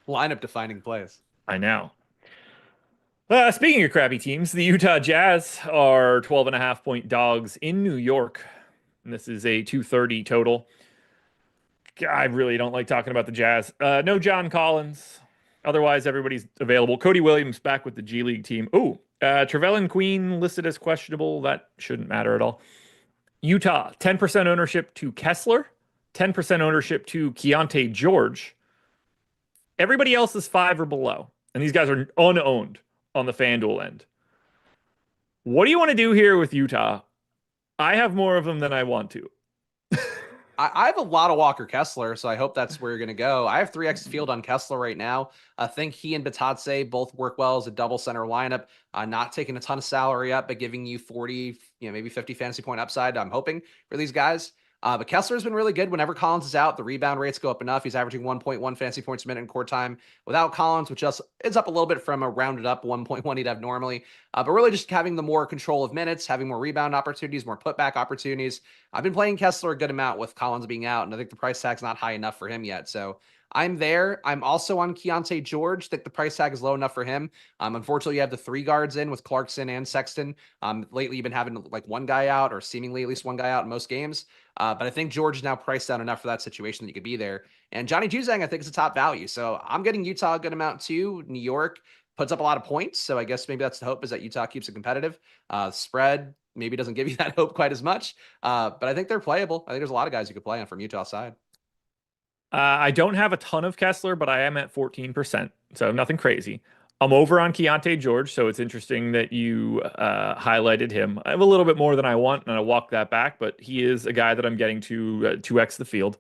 Lineup defining plays.
I know. Speaking of crappy teams, the Utah Jazz are 12.5-point dogs in New York. And this is a 230 total. I really don't like talking about the Jazz. No John Collins. Otherwise, everybody's available. Cody Williams back with the G League team. Ooh, Trevelyan Queen listed as questionable. That shouldn't matter at all. Utah, 10% ownership to Kessler, 10% ownership to Keontae George. Everybody else is 5 or below. And these guys are unowned on the FanDuel end. What do you want to do here with Utah? I have more of them than I want to.
I have a lot of Walker Kessler, so I hope that's where you're going to go. I have 3x field on Kessler right now. I think he and Batatse both work well as a double center lineup, not taking a ton of salary up, but giving you 40, maybe 50 fantasy point upside. I'm hoping for these guys. But Kessler's been really good whenever Collins is out. The rebound rates go up enough. He's averaging 1.1 fantasy points a minute in court time without Collins, which just is up a little bit from a rounded up 1.1 he'd have normally. But really just having the more control of minutes, having more rebound opportunities, more putback opportunities. I've been playing Kessler a good amount with Collins being out, and I think the price tag's not high enough for him yet. So I'm there. I'm also on Keontae George. I think the price tag is low enough for him. Unfortunately, you have the three guards in with Clarkson and Sexton. Lately, you've been having like one guy out, or seemingly at least one guy out in most games. But I think George is now priced down enough for that situation that you could be there. And Johnny Juzang, I think, is a top value. So I'm getting Utah a good amount too. New York puts up a lot of points. So I guess maybe that's the hope, is that Utah keeps it competitive. Spread maybe doesn't give you that hope quite as much. But I think they're playable. I think there's a lot of guys you could play on from Utah side.
I don't have a ton of Kessler, but I am at 14%, so nothing crazy. I'm over on Keontae George, so it's interesting that you highlighted him. I have a little bit more than I want, and I walk that back, but he is a guy that I'm getting to 2x the field.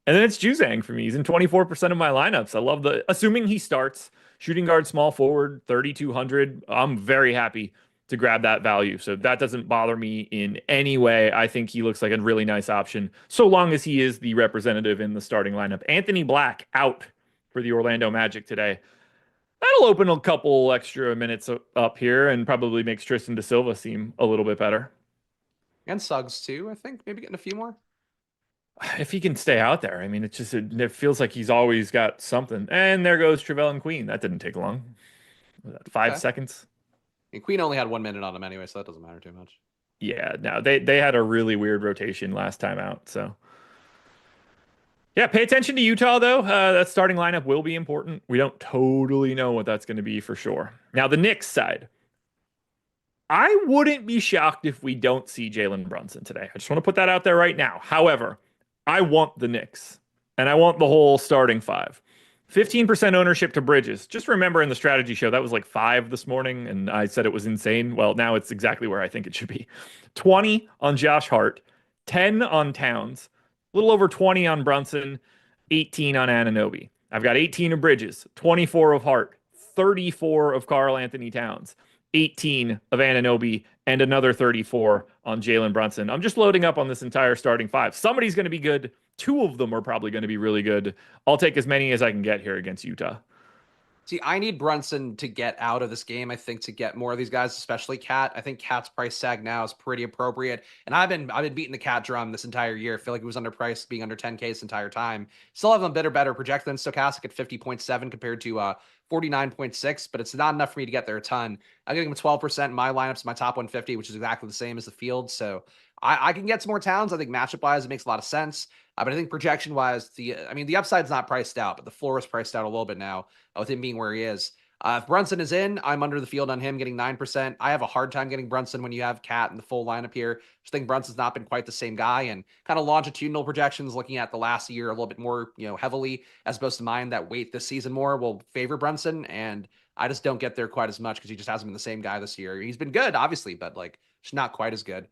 And then it's Juzang for me. He's in 24% of my lineups. I love assuming he starts, shooting guard, small forward, 3,200. I'm very happy to grab that value. So that doesn't bother me in any way. I think he looks like a really nice option, so long as he is the representative in the starting lineup. Anthony Black out for the Orlando Magic today. That'll open a couple extra minutes up here and probably makes Tristan da Silva seem a little bit better.
And Suggs too, I think. Maybe getting a few more.
If he can stay out there, I mean, it feels like he's always got something. And there goes Trevelyan Queen. That didn't take long. Was that 5 seconds?
And Queen only had 1 minute on him anyway, so that doesn't matter too much.
Yeah, no, they had a really weird rotation last time out. So yeah, pay attention to Utah though. That starting lineup will be important. We don't totally know what that's going to be for sure. Now the Knicks side. I wouldn't be shocked if we don't see Jalen Brunson today. I just want to put that out there right now. However, I want the Knicks, and I want the whole starting five. 15% ownership to Bridges. Just remember in the strategy show, that was like 5 this morning, and I said it was insane. Well, now it's exactly where I think it should be. 20 on Josh Hart, 10 on Towns, a little over 20 on Brunson, 18 on Anunoby. I've got 18 of Bridges, 24 of Hart, 34 of Karl Anthony Towns, 18 of Anunoby, and another 34 on Jalen Brunson. I'm just loading up on this entire starting five. Somebody's going to be good. 2 of them are probably going to be really good. I'll take as many as I can get here against Utah.
See, I need Brunson to get out of this game, I think, to get more of these guys, especially Cat. I think Cat's price tag now is pretty appropriate. And I've been beating the Cat drum this entire year. I feel like he was underpriced, being under 10K this entire time. Still have him a bit better projected than Stokastic at 50.7 compared to 49.6, but it's not enough for me to get there a ton. I'm getting him 12% in my lineups, my top 150, which is exactly the same as the field. So I can get some more Towns. I think matchup wise, it makes a lot of sense. But I think projection wise, the upside's not priced out, but the floor is priced out a little bit now with him being where he is. If Brunson is in, I'm under the field on him getting 9%. I have a hard time getting Brunson when you have Cat in the full lineup here. Just think Brunson's not been quite the same guy, and kind of longitudinal projections looking at the last year a little bit more, heavily as opposed to mine that weight this season more will favor Brunson. And I just don't get there quite as much because he just hasn't been the same guy this year. He's been good, obviously, but like just not quite as good.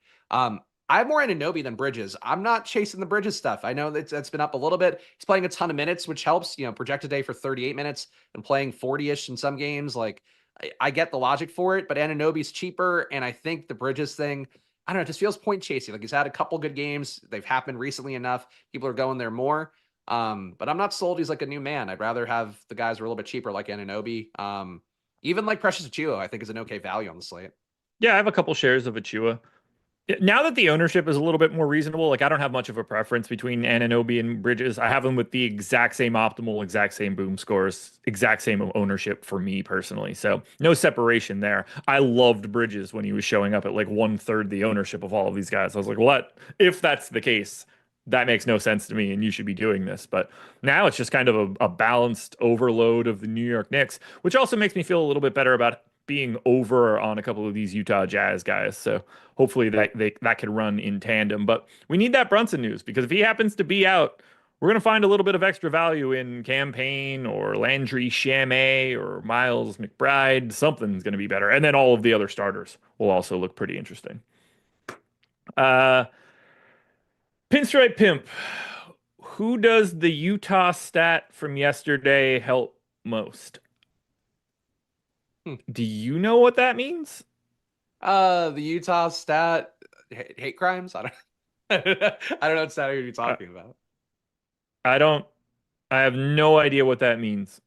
I have more Anunoby than Bridges. I'm not chasing the Bridges stuff. I know that's been up a little bit. He's playing a ton of minutes, which helps. Projected day for 38 minutes and playing 40-ish in some games. Like, I get the logic for it, but Anunoby's cheaper, and I think the Bridges thing, I don't know, it just feels point chasing. Like, he's had a couple good games. They've happened recently enough. People are going there more. But I'm not sold he's like a new man. I'd rather have the guys who are a little bit cheaper like Anunoby. Even like Precious Achiuwa, I think is an okay value on the slate.
Yeah, I have a couple shares of Achiuwa. Now that the ownership is a little bit more reasonable, like I don't have much of a preference between Anunoby and Bridges. I have them with the exact same optimal, exact same boom scores, exact same ownership for me personally. So no separation there. I loved Bridges when he was showing up at like 1/3 the ownership of all of these guys. I was like, what? If that's the case, that makes no sense to me, and you should be doing this. But now it's just kind of a balanced overload of the New York Knicks, which also makes me feel a little bit better about being over on a couple of these Utah Jazz guys. So hopefully that could run in tandem. But we need that Brunson news, because if he happens to be out, we're going to find a little bit of extra value in Campaign or Landry Shamet or Miles McBride. Something's going to be better. And then all of the other starters will also look pretty interesting. Pinstripe Pimp. Who does the Utah stat from yesterday help most? Do you know what that means?
The Utah stat, hate crimes. I don't. I don't know what Saturday you're
I,
talking about.
I don't. I have no idea what that means.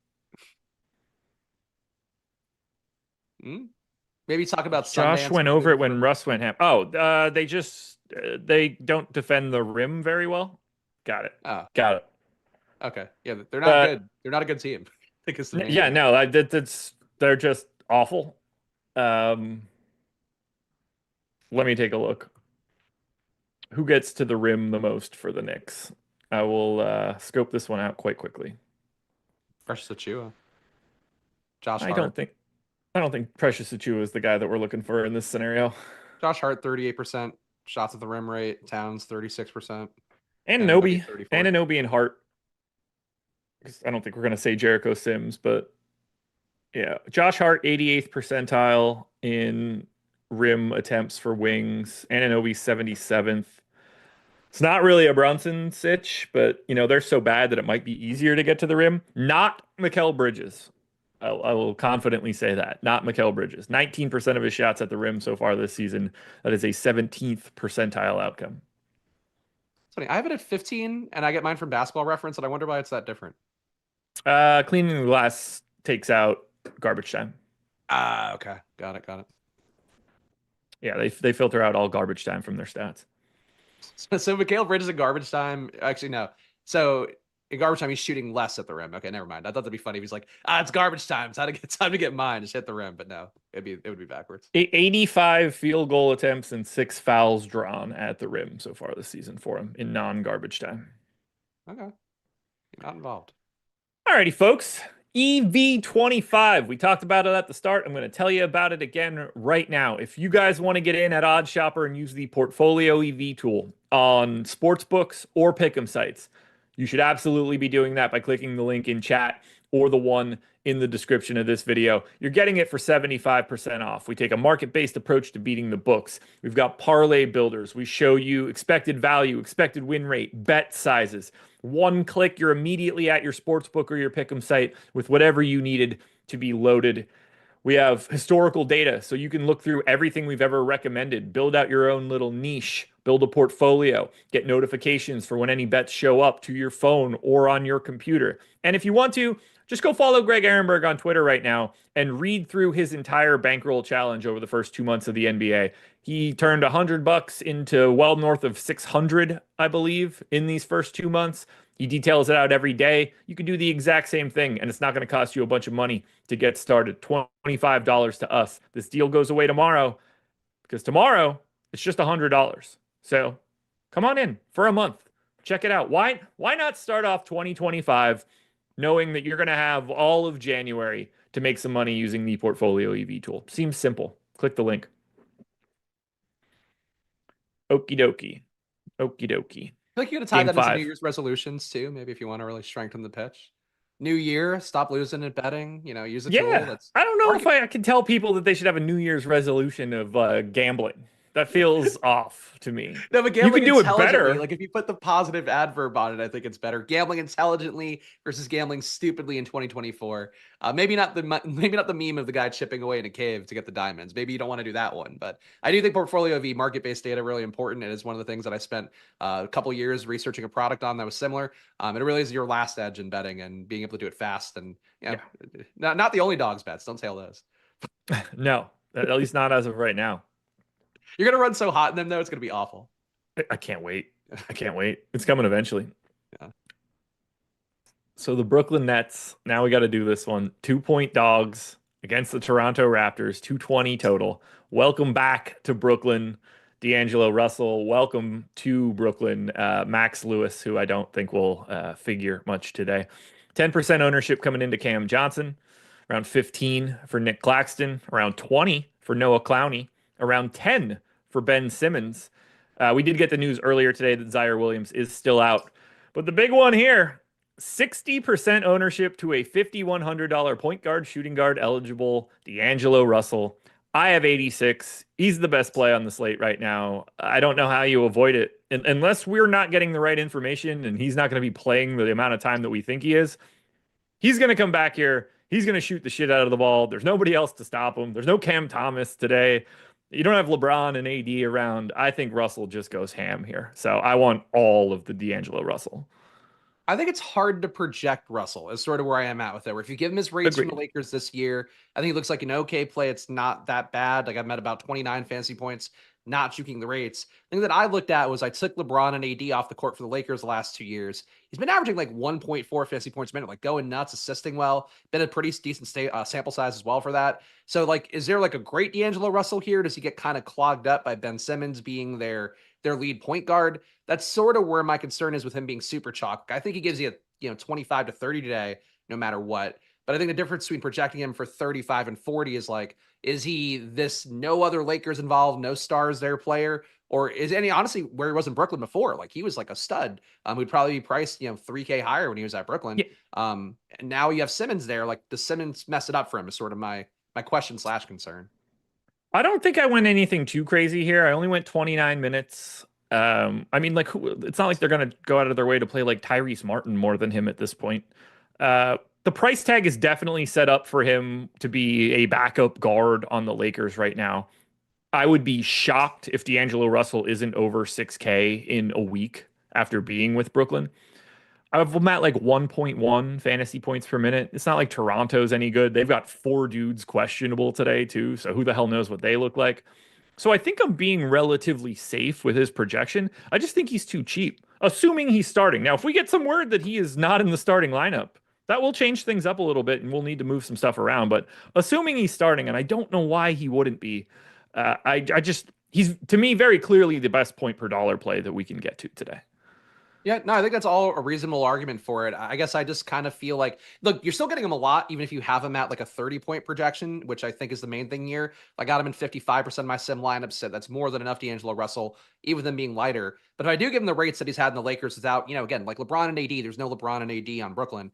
Hmm? Maybe talk about
Josh
Sundance
went
moving
over it
before
when
the.
Russ went ham. Oh, they just they don't defend the rim very well. Got it.
Oh,
Got it.
okay. Yeah, they're not
But
good. They're not a good team. I think it's the main
yeah,
thing.
no, that's they're just awful. Um, Let me take a look. Who gets to the rim the most for the Knicks? I will scope this one out quite quickly.
Precious Achua, Josh
I don't
Hart.
think I don't think Precious Achiuwa is the guy that we're looking for in this scenario.
Josh Hart, 38% shots at the rim rate. Towns, 36%.
Anunoby,
Anunoby, 34.
Anunoby and Hart. I don't think we're gonna say Jericho Sims, but yeah, Josh Hart, 88th percentile in rim attempts for wings. Anunoby, 77th. It's not really a Brunson sitch, but they're so bad that it might be easier to get to the rim. Not Mikal Bridges. I will confidently say that. Not Mikal Bridges. 19% of his shots at the rim so far this season. That is a 17th percentile outcome.
It's funny. I have it at 15, and I get mine from Basketball Reference, and I wonder why it's that different.
Cleaning the glass takes out garbage time.
Ah, okay. Got it. Got it.
Yeah, they filter out all garbage time from their stats.
So Mikal Bridges in garbage time. Actually, no. So in garbage time, he's shooting less at the rim. Okay, never mind. I thought that'd be funny if he's like, it's garbage time. Time to get mine. Just hit the rim. But no, it would be backwards.
85 field goal attempts and 6 fouls drawn at the rim so far this season for him in non-garbage time.
Okay. Not involved.
Alrighty, folks. EV25. We talked about it at the start. I'm going to tell you about it again right now. If you guys want to get in at Odd Shopper and use the Portfolio EV tool on sportsbooks or pick'em sites, you should absolutely be doing that by clicking the link in chat or the one in the description of this video. You're getting it for 75% off. We take a market-based approach to beating the books. We've got parlay builders. We show you expected value, expected win rate, bet sizes. One click, you're immediately at your sportsbook or your pick'em site with whatever you needed to be loaded. We have historical data, so you can look through everything we've ever recommended, build out your own little niche, build a portfolio, get notifications for when any bets show up to your phone or on your computer. And if you want to, just go follow Greg Ehrenberg on Twitter right now and read through his entire bankroll challenge over the first 2 months of the NBA. He turned $100 into well north of 600, I believe, in these first 2 months. He details it out every day. You can do the exact same thing, and it's not going to cost you a bunch of money to get started. $25 to us. This deal goes away tomorrow because tomorrow it's just $100. So come on in for a month. Check it out. Why not start off 2025 knowing that you're going to have all of January to make some money using the Portfolio EV tool? Seems simple. Click the link. Okie dokie. Okie dokie.
I feel like you gotta tie
Game
that into
5.
New Year's resolutions too. Maybe if you want to really strengthen the pitch. New year, stop losing at betting. Use a tool.
Yeah,
That's
I don't know if
market.
I can tell people that they should have a New Year's resolution of gambling. That feels off to me.
No, but
You
gambling
can do it
intelligently,
better.
like if you put the positive adverb on it, I think it's better. Gambling intelligently versus gambling stupidly in 2024. Maybe not the meme of the guy chipping away in a cave to get the diamonds. Maybe you don't want to do that one, but I do think Portfolio V market-based data really important. It is one of the things that I spent a couple years researching a product on that was similar. It really is your last edge in betting and being able to do it fast and
Yeah.
not the only dogs bets. Don't say all those.
No, at least not as of right now.
You're gonna run so hot in them though, it's gonna be awful.
I can't wait. I can't wait. It's coming eventually.
Yeah.
So the Brooklyn Nets, now we got to do this one. 2-point dogs against the Toronto Raptors, 220 total. Welcome back to Brooklyn, D'Angelo Russell. Welcome to Brooklyn, Max Lewis, who I don't think will figure much today. 10% ownership coming into Cam Johnson, around 15 for Nick Claxton, around 20 for Noah Clowney, around 10 for Ben Simmons. We did get the news earlier today that Zaire Williams is still out. But the big one here, 60% ownership to a $5,100 point guard, shooting guard eligible D'Angelo Russell. I have 86. He's the best play on the slate right now. I don't know how you avoid it unless we're not getting the right information and he's not going to be playing the amount of time that we think he is. He's going to come back here. He's going to shoot the shit out of the ball. There's nobody else to stop him. There's no Cam Thomas today. You don't have LeBron and AD around. I think Russell just goes ham here. So I want all of the D'Angelo Russell.
I think it's hard to project Russell is sort of where I am at with it. Where if you give him his rates from the
Agreed.
Lakers this year, I think he looks like an okay play. It's not that bad. Like I'm at about 29 fantasy points, not juking the rates. The thing that I looked at was I took LeBron and AD off the court for the Lakers the last 2 years. He's been averaging like 1.4 fantasy points a minute, like going nuts, assisting well. Been a pretty decent sample size as well for that. So like, is there like a great D'Angelo Russell here? Does he get kind of clogged up by Ben Simmons being their lead point guard? That's sort of where my concern is with him being super chalk. I think he gives you 25 to 30 today, no matter what. But I think the difference between projecting him for 35 and 40 is like, is he this no other Lakers involved, no stars there player? Or is any honestly where he was in Brooklyn before? Like he was like a stud. Who'd probably be priced, 3K higher when he was at Brooklyn.
Yeah,
And now you have Simmons there. Like does Simmons mess it up for him is sort of my question / concern.
I don't think I went anything too crazy here. I only went 29 minutes. I mean, like, it's not like they're going to go out of their way to play like Tyrese Martin more than him at this point. The price tag is definitely set up for him to be a backup guard on the Lakers right now. I would be shocked if D'Angelo Russell isn't over 6K in a week after being with Brooklyn. I'm at like 1.1 fantasy points per minute. It's not like Toronto's any good. They've got four dudes questionable today, too. So who the hell knows what they look like? So I think I'm being relatively safe with his projection. I just think he's too cheap, assuming he's starting. Now, if we get some word that he is not in the starting lineup, that will change things up a little bit and we'll need to move some stuff around. But assuming he's starting, and I don't know why he wouldn't be, he's to me very clearly the best point per dollar play that we can get to today.
Yeah, no, I think that's all a reasonable argument for it. I guess I just kind of feel like, look, you're still getting him a lot, even if you have him at like a 30-point projection, which I think is the main thing here. I got him in 55% of my sim lineups, so that's more than enough D'Angelo Russell, even with him being lighter. But if I do give him the rates that he's had in the Lakers without, again, like LeBron and AD, there's no LeBron and AD on Brooklyn.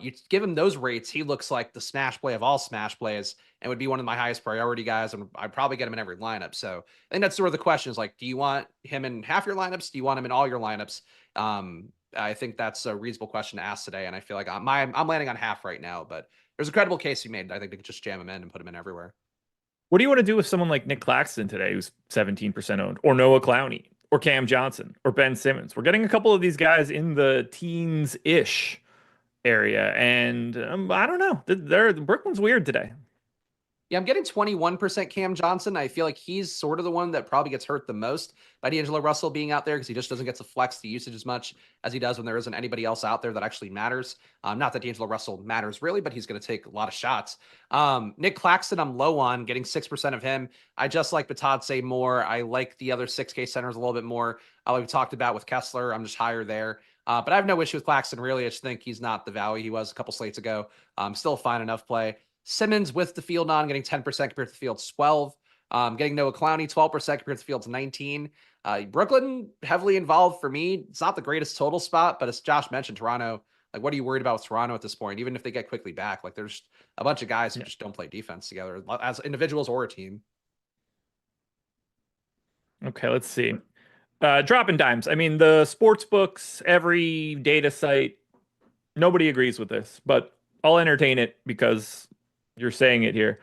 You give him those rates, he looks like the smash play of all smash plays and would be one of my highest priority guys. And I'd probably get him in every lineup. So I think that's sort of the question is like, do you want him in half your lineups? Do you want him in all your lineups? I think that's a reasonable question to ask today, and I feel like I'm landing on half right now, but there's a credible case you made. I think they could just jam him in and put him in everywhere.
What do you want to do with someone like Nick Claxton today, who's 17% owned, or Noah Clowney, or Cam Johnson, or Ben Simmons? We're getting a couple of these guys in the teens-ish area, and I don't know. Brooklyn's weird today.
Yeah, I'm getting 21% Cam Johnson. I feel like he's sort of the one that probably gets hurt the most by D'Angelo Russell being out there because he just doesn't get to flex the usage as much as he does when there isn't anybody else out there that actually matters. Not that D'Angelo Russell matters really, but he's going to take a lot of shots. Nick Claxton, I'm low on, getting 6% of him. I just like Batad say more. I like the other 6K centers a little bit more. Like we talked about with Kessler, I'm just higher there. But I have no issue with Claxton, really. I just think he's not the value he was a couple slates ago. Still a fine enough play. Simmons with the field on, getting 10% compared to the field's 12. Getting Noah Clowney, 12% compared to the field's 19. Brooklyn heavily involved for me. It's not the greatest total spot, but as Josh mentioned, Toronto, like what are you worried about with Toronto at this point? Even if they get quickly back, like there's a bunch of guys who just don't play defense together as individuals or a team.
Okay, let's see. Dropping dimes. I mean, the sports books, every data site, nobody agrees with this, but I'll entertain it because you're saying it here.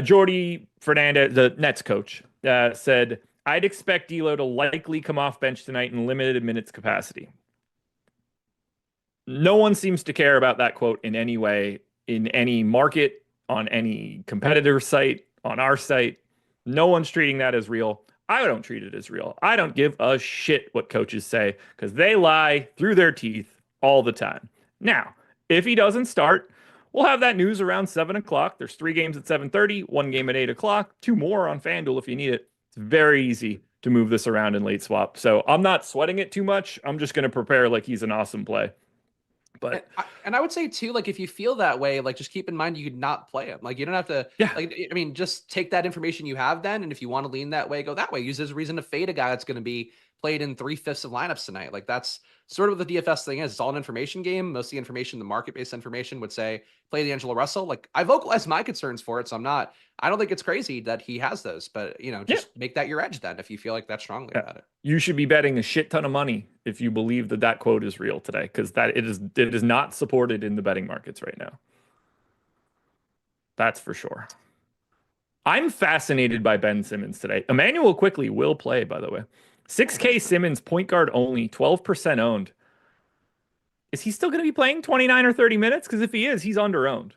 Jordy Fernandez, the Nets coach, said, I'd expect D'Lo to likely come off bench tonight in limited minutes capacity. No one seems to care about that quote in any way, in any market, on any competitor site, on our site. No one's treating that as real. I don't treat it as real. I don't give a shit what coaches say because they lie through their teeth all the time. Now, if he doesn't start, we'll have that news around 7 o'clock. There's 3 games at 7:30, 1 game at 8 o'clock, 2 more on FanDuel if you need it. It's very easy to move this around in late swap. So I'm not sweating it too much. I'm just going to prepare like he's an awesome play. But
and I would say too, like if you feel that way, like just keep in mind you could not play him. Like you don't have to.
Yeah.
Like I mean, just take that information you have then, and if you want to lean that way, go that way. Use as a reason to fade a guy that's going to be played in 3/5 of lineups tonight. Like that's sort of what the DFS thing is. It's all an information game. Most of the information, the market-based information, would say play D'Angelo Russell. Like I vocalized my concerns for it, so I'm not. I don't think it's crazy that he has those, but just make that your edge then if you feel like that strongly about it.
You should be betting a shit ton of money if you believe that that quote is real today, because it is not supported in the betting markets right now. That's for sure. I'm fascinated by Ben Simmons today. Emmanuel quickly will play, by the way. 6K Simmons, point guard only, 12% owned. Is he still going to be playing 29 or 30 minutes? Because if he is, he's under-owned.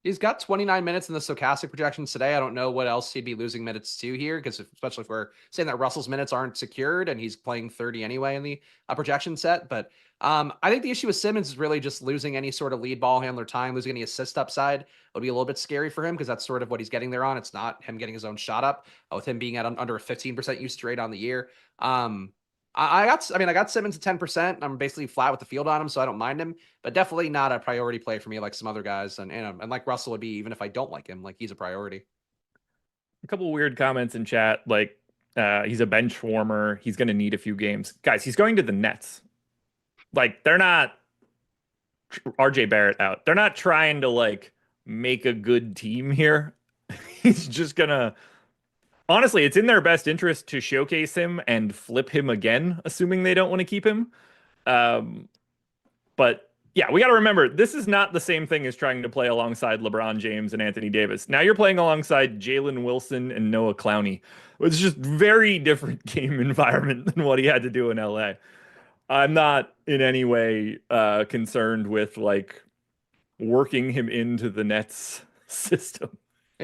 He's got 29 minutes in the Stokastic projections today. I don't know what else he'd be losing minutes to here, because especially if we're saying that Russell's minutes aren't secured and he's playing 30 anyway in the projection set. But I think the issue with Simmons is really just losing any sort of lead ball handler time, losing any assist upside would be a little bit scary for him, because that's sort of what he's getting there on. It's not him getting his own shot up, with him being at under a 15% usage rate on the year. I got Simmons at 10%. I'm basically flat with the field on him, so I don't mind him, but definitely not a priority play for me like some other guys. And like Russell would be, even if I don't like him, like he's a priority.
A couple weird comments in chat, like he's a bench warmer. He's going to need a few games. Guys, he's going to the Nets. Like, they're not RJ Barrett out. They're not trying to like make a good team here. He's just going to, honestly, it's in their best interest to showcase him and flip him again, assuming they don't want to keep him. But yeah, we got to remember, this is not the same thing as trying to play alongside LeBron James and Anthony Davis. Now you're playing alongside Jalen Wilson and Noah Clowney. It's just very different game environment than what he had to do in LA. I'm not in any way concerned with like working him into the Nets system.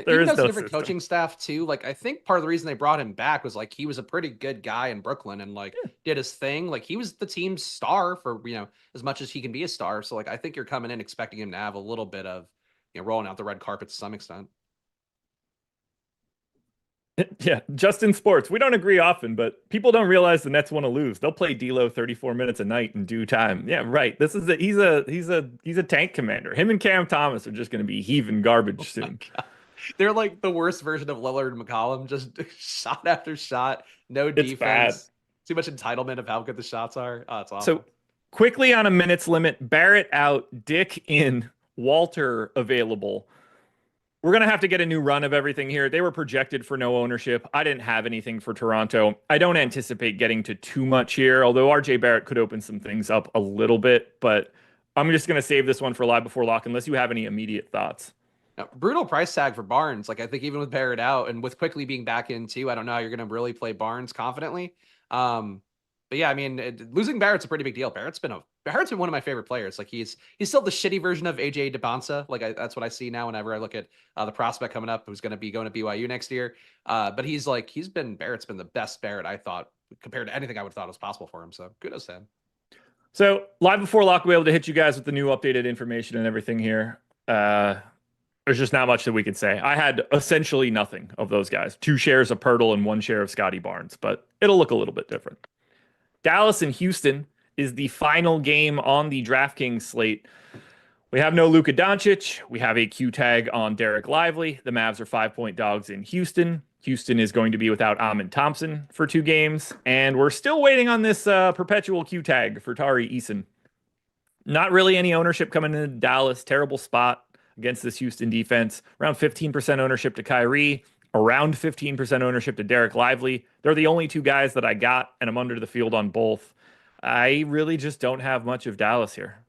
There is no different coaching staff too. Like, I think part of the reason they brought him back was like he was a pretty good guy in Brooklyn and like did his thing. Like, he was the team's star for, as much as he can be a star. So like, I think you're coming in expecting him to have a little bit of, rolling out the red carpet to some extent.
Yeah, just in sports, we don't agree often, but people don't realize the Nets want to lose. They'll play D'Lo 34 minutes a night in due time. Yeah, right. This is he's a tank commander. Him and Cam Thomas are just going to be heaving garbage soon.
They're like the worst version of Lillard and McCollum, just shot after shot, no
It's
defense,
bad.
too much entitlement of how good the shots are. Oh, it's awful.
So quickly on a minutes limit, Barrett out, Dick in, Walter available. We're going to have to get a new run of everything here. They were projected for no ownership. I didn't have anything for Toronto. I don't anticipate getting to too much here, although RJ Barrett could open some things up a little bit, but I'm just going to save this one for live before lock unless you have any immediate thoughts.
Now, brutal price tag for Barnes. Like, I think even with Barrett out and with Quickly being back in too, I don't know how you're going to really play Barnes confidently. But yeah, I mean, losing Barrett's a pretty big deal. Barrett's been one of my favorite players. Like, he's still the shitty version of AJ DeBonsa. Like, that's what I see now whenever I look at the prospect coming up, who's going to be going to BYU next year. But Barrett's been the best Barrett, I thought, compared to anything I would have thought was possible for him. So kudos to him.
So live before lock, we'll be able to hit you guys with the new updated information and everything here. There's just not much that we can say. I had essentially nothing of those guys. 2 shares of Pirtle and 1 share of Scotty Barnes, but it'll look a little bit different. Dallas and Houston is the final game on the DraftKings slate. We have no Luka Doncic. We have a Q tag on Derek Lively. The Mavs are 5-point dogs in Houston. Houston is going to be without Amin Thompson for 2 games. And we're still waiting on this perpetual Q tag for Tari Eason. Not really any ownership coming into Dallas. Terrible spot against this Houston defense. Around 15% ownership to Kyrie. Around 15% ownership to Derek Lively. They're the only 2 guys that I got, and I'm under the field on both. I really just don't have much of Dallas here.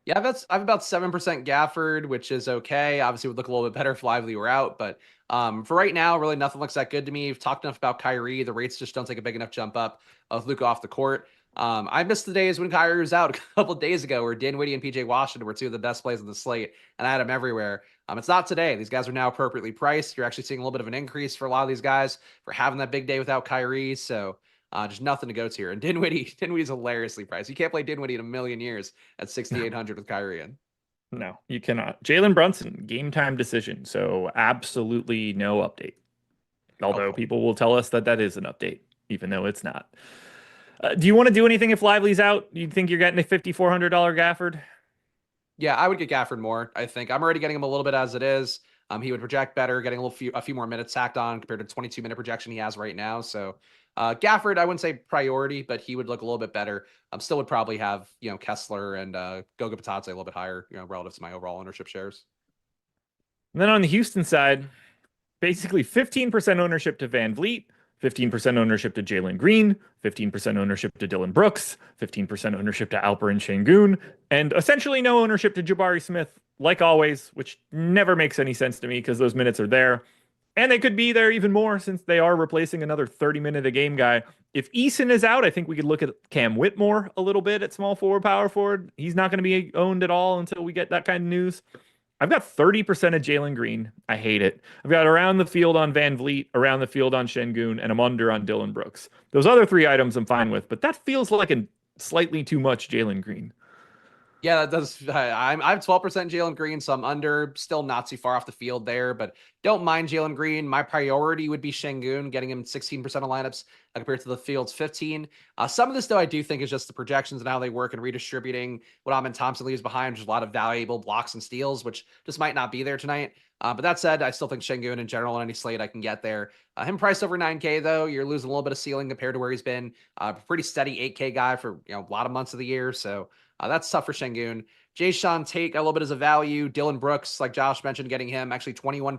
Yeah, I've about 7% Gafford, which is okay. Obviously, it would look a little bit better if Lively were out, but for right now, really nothing looks that good to me. We've talked enough about Kyrie. The rates just don't take a big enough jump up with Luka off the court. I missed the days when Kyrie was out a couple of days ago, where Dinwiddie and PJ Washington were 2 of the best plays on the slate, and I had them everywhere. It's not today. These guys are now appropriately priced. You're actually seeing a little bit of an increase for a lot of these guys for having that big day without Kyrie. So just nothing to go to here. And Dinwiddie's hilariously priced. You can't play Dinwiddie in a million years at 6,800 with Kyrie in.
No, you cannot. Jalen Brunson, game time decision. So absolutely no update. Although people will tell us that is an update, even though it's not. Do you want to do anything if Lively's out? Do you think you're getting a $5,400 Gafford?
Yeah, I would get Gafford more. I think I'm already getting him a little bit as it is. He would project better, getting a few more minutes tacked on compared to the 22-minute projection he has right now. So Gafford, I wouldn't say priority, but he would look a little bit better. Still would probably have Kessler and Goga Bitadze a little bit higher, relative to my overall ownership shares.
And then on the Houston side, basically 15% ownership to Van Vliet, 15% ownership to Jalen Green, 15% ownership to Dylan Brooks, 15% ownership to Alperen Şengün, and essentially no ownership to Jabari Smith, like always, which never makes any sense to me because those minutes are there. And they could be there even more since they are replacing another 30-minute-a-game guy. If Eason is out, I think we could look at Cam Whitmore a little bit at small forward, power forward. He's not going to be owned at all until we get that kind of news. I've got 30% of Jalen Green. I hate it. I've got around the field on Van Vliet, around the field on Şengün, and I'm under on Dylan Brooks. Those other three items I'm fine with, but that feels like a slightly too much Jalen Green.
Yeah, that does. I'm 12% Jalen Green, so I'm under. Still not too far off the field there, but don't mind Jalen Green. My priority would be Şengün, getting him 16% of lineups compared to the field's 15. Some of this, though, I do think is just the projections and how they work and redistributing what Amin Thompson leaves behind. There's a lot of valuable blocks and steals, which just might not be there tonight. But that said, I still think Şengün in general on any slate I can get there. Him priced over 9K, though, you're losing a little bit of ceiling compared to where he's been. Pretty steady 8K guy for a lot of months of the year, so that's tough for Şengün. Jayshawn Tate got a little bit as a value. Dylan Brooks, like Josh mentioned, getting him actually 21%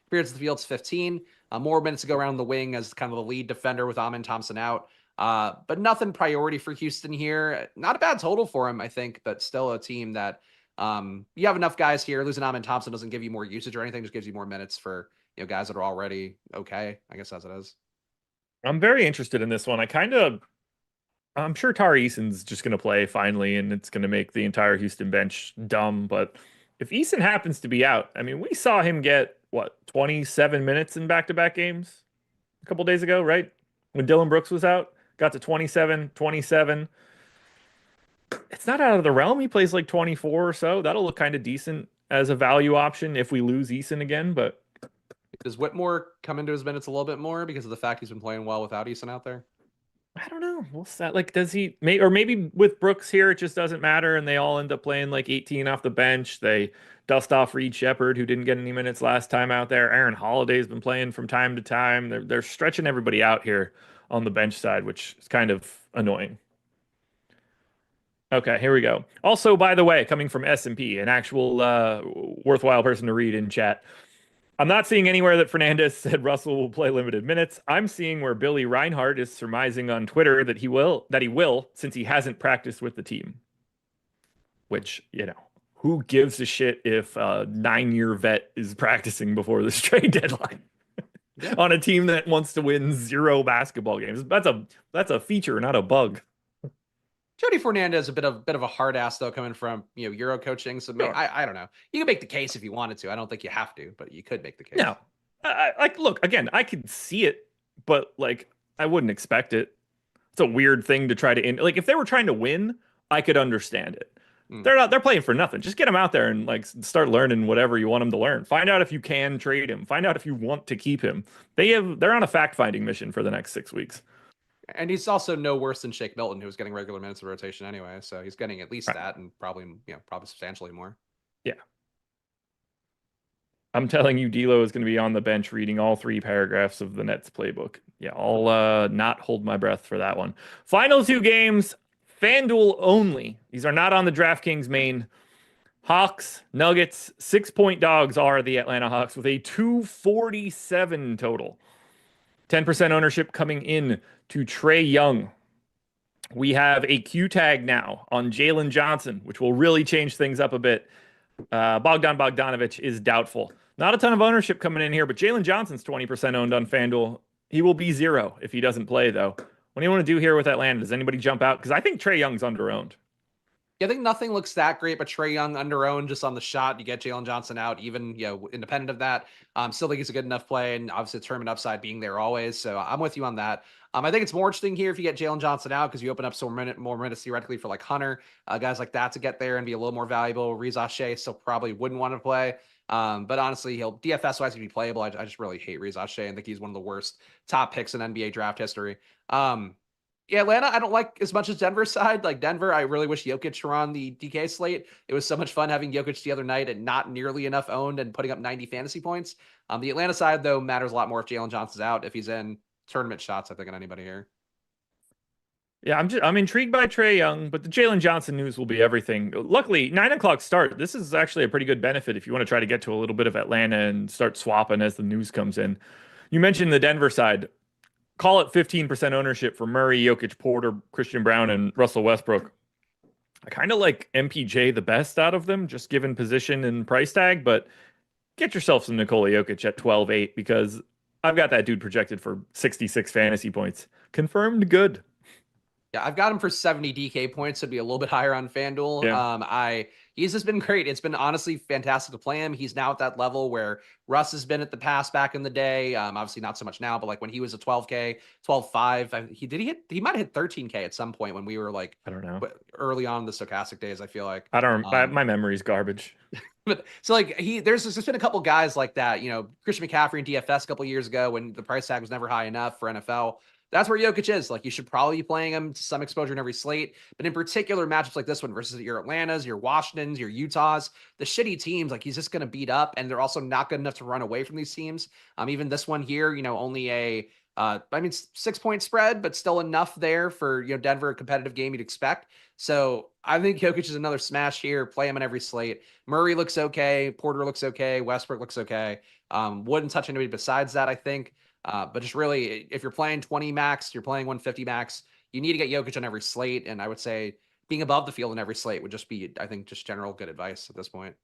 compared to the field's 15. More minutes to go around the wing as kind of the lead defender with Amin Thompson out. But nothing priority for Houston here. Not a bad total for him, I think, but still a team that you have enough guys here. Losing Amin Thompson doesn't give you more usage or anything, just gives you more minutes for guys that are already okay, I guess as it is.
I'm very interested in this one. I'm sure Tari Eason's just going to play finally, and it's going to make the entire Houston bench dumb. But if Eason happens to be out, I mean, we saw him get, 27 minutes in back-to-back games a couple days ago, right? When Dylan Brooks was out, got to 27. It's not out of the realm. He plays like 24 or so. That'll look kind of decent as a value option if we lose Eason again. But
does Whitmore come into his minutes a little bit more because of the fact he's been playing well without Eason out there?
I don't know. What's that? Like, does he or maybe with Brooks here, it just doesn't matter, and they all end up playing like 18 off the bench. They dust off Reed Shepherd, who didn't get any minutes last time out there. Aaron Holiday's been playing from time to time. They're stretching everybody out here on the bench side, which is kind of annoying. Okay, here we go. Also, by the way, coming from S&P, an actual worthwhile person to read in chat. I'm not seeing anywhere that Fernandez said Russell will play limited minutes. I'm seeing where Billy Reinhardt is surmising on Twitter that he will since he hasn't practiced with the team. Which, who gives a shit if a 9-year vet is practicing before this trade deadline on a team that wants to win 0 basketball games? That's a feature, not a bug.
Jody Fernandez is a bit of a hard ass though, coming from Euro coaching. So sure. I don't know. You can make the case if you wanted to. I don't think you have to, but you could make the case.
No, look again. I could see it, but I wouldn't expect it. It's a weird thing to try to if they were trying to win, I could understand it. They're playing for nothing. Just get them out there and start learning whatever you want them to learn. Find out if you can trade him. Find out if you want to keep him. They're on a fact-finding mission for the next 6 weeks.
And he's also no worse than Shake Milton, who's getting regular minutes of rotation anyway. So he's getting at least that, and probably substantially more.
Yeah. I'm telling you, D'Lo is going to be on the bench reading all 3 paragraphs of the Nets playbook. Yeah, I'll not hold my breath for that one. Final 2 games, FanDuel only. These are not on the DraftKings main. Hawks, Nuggets, 6-point dogs are the Atlanta Hawks with a 247 total. 10% ownership coming in to Trae Young. We have a Q tag now on Jalen Johnson, which will really change things up a bit. Bogdan Bogdanovic is doubtful. Not a ton of ownership coming in here, but Jalen Johnson's 20% owned on FanDuel. He will be 0 if he doesn't play, though. What do you want to do here with Atlanta? Does anybody jump out? Because I think Trae Young's under-owned.
Yeah, I think nothing looks that great, but Trae Young under-owned just on the shot. You get Jalen Johnson out, even independent of that. Still think he's a good enough play, and obviously the tournament upside being there always. So I'm with you on that. I think it's more interesting here if you get Jalen Johnson out because you open up some more minutes theoretically for Hunter, guys like that to get there and be a little more valuable. Reza Shea still probably wouldn't want to play. But honestly, he'll DFS-wise be playable. I just really hate Reza Shea and think he's one of the worst top picks in NBA draft history. Yeah, Atlanta, I don't like as much as Denver's side. Denver, I really wish Jokic were on the DK slate. It was so much fun having Jokic the other night and not nearly enough owned and putting up 90 fantasy points. The Atlanta side, though, matters a lot more if Jalen Johnson's out. If he's in tournament shots, I think, on anybody here.
Yeah, I'm intrigued by Trae Young, but the Jalen Johnson news will be everything. Luckily, 9 o'clock start. This is actually a pretty good benefit if you want to try to get to a little bit of Atlanta and start swapping as the news comes in. You mentioned the Denver side. Call it 15% ownership for Murray, Jokic, Porter, Christian Brown, and Russell Westbrook. I kind of like MPJ the best out of them, just given position and price tag, but get yourself some Nikola Jokic at 12.8 because I've got that dude projected for 66 fantasy points. Confirmed good.
Yeah, I've got him for 70 DK points, so it'd be a little bit higher on FanDuel.
Yeah.
He's just been great. It's been honestly fantastic to play him. He's now at that level where Russ has been at the past back in the day. Obviously not so much now, but like when he was a 12K, 12.5, he might have hit 13K at some point when we were like,
I don't know,
early on in the Stokastic days, I feel like.
My memory's garbage.
But so like there's just been a couple guys like that, Christian McCaffrey in DFS a couple years ago when the price tag was never high enough for NFL. That's where Jokic is. Like, you should probably be playing him to some exposure in every slate. But in particular, matchups like this one versus your Atlantas, your Washingtons, your Utahs, the shitty teams, like, he's just going to beat up. And they're also not good enough to run away from these teams. Even this one here, only a 6-point spread, but still enough there for, Denver, a competitive game you'd expect. So I think Jokic is another smash here. Play him in every slate. Murray looks okay. Porter looks okay. Westbrook looks okay. Wouldn't touch anybody besides that, I think. But just really, if you're playing 20 max, you're playing 150 max, you need to get Jokic on every slate. And I would say being above the field in every slate would just be, I think, just general good advice at this point.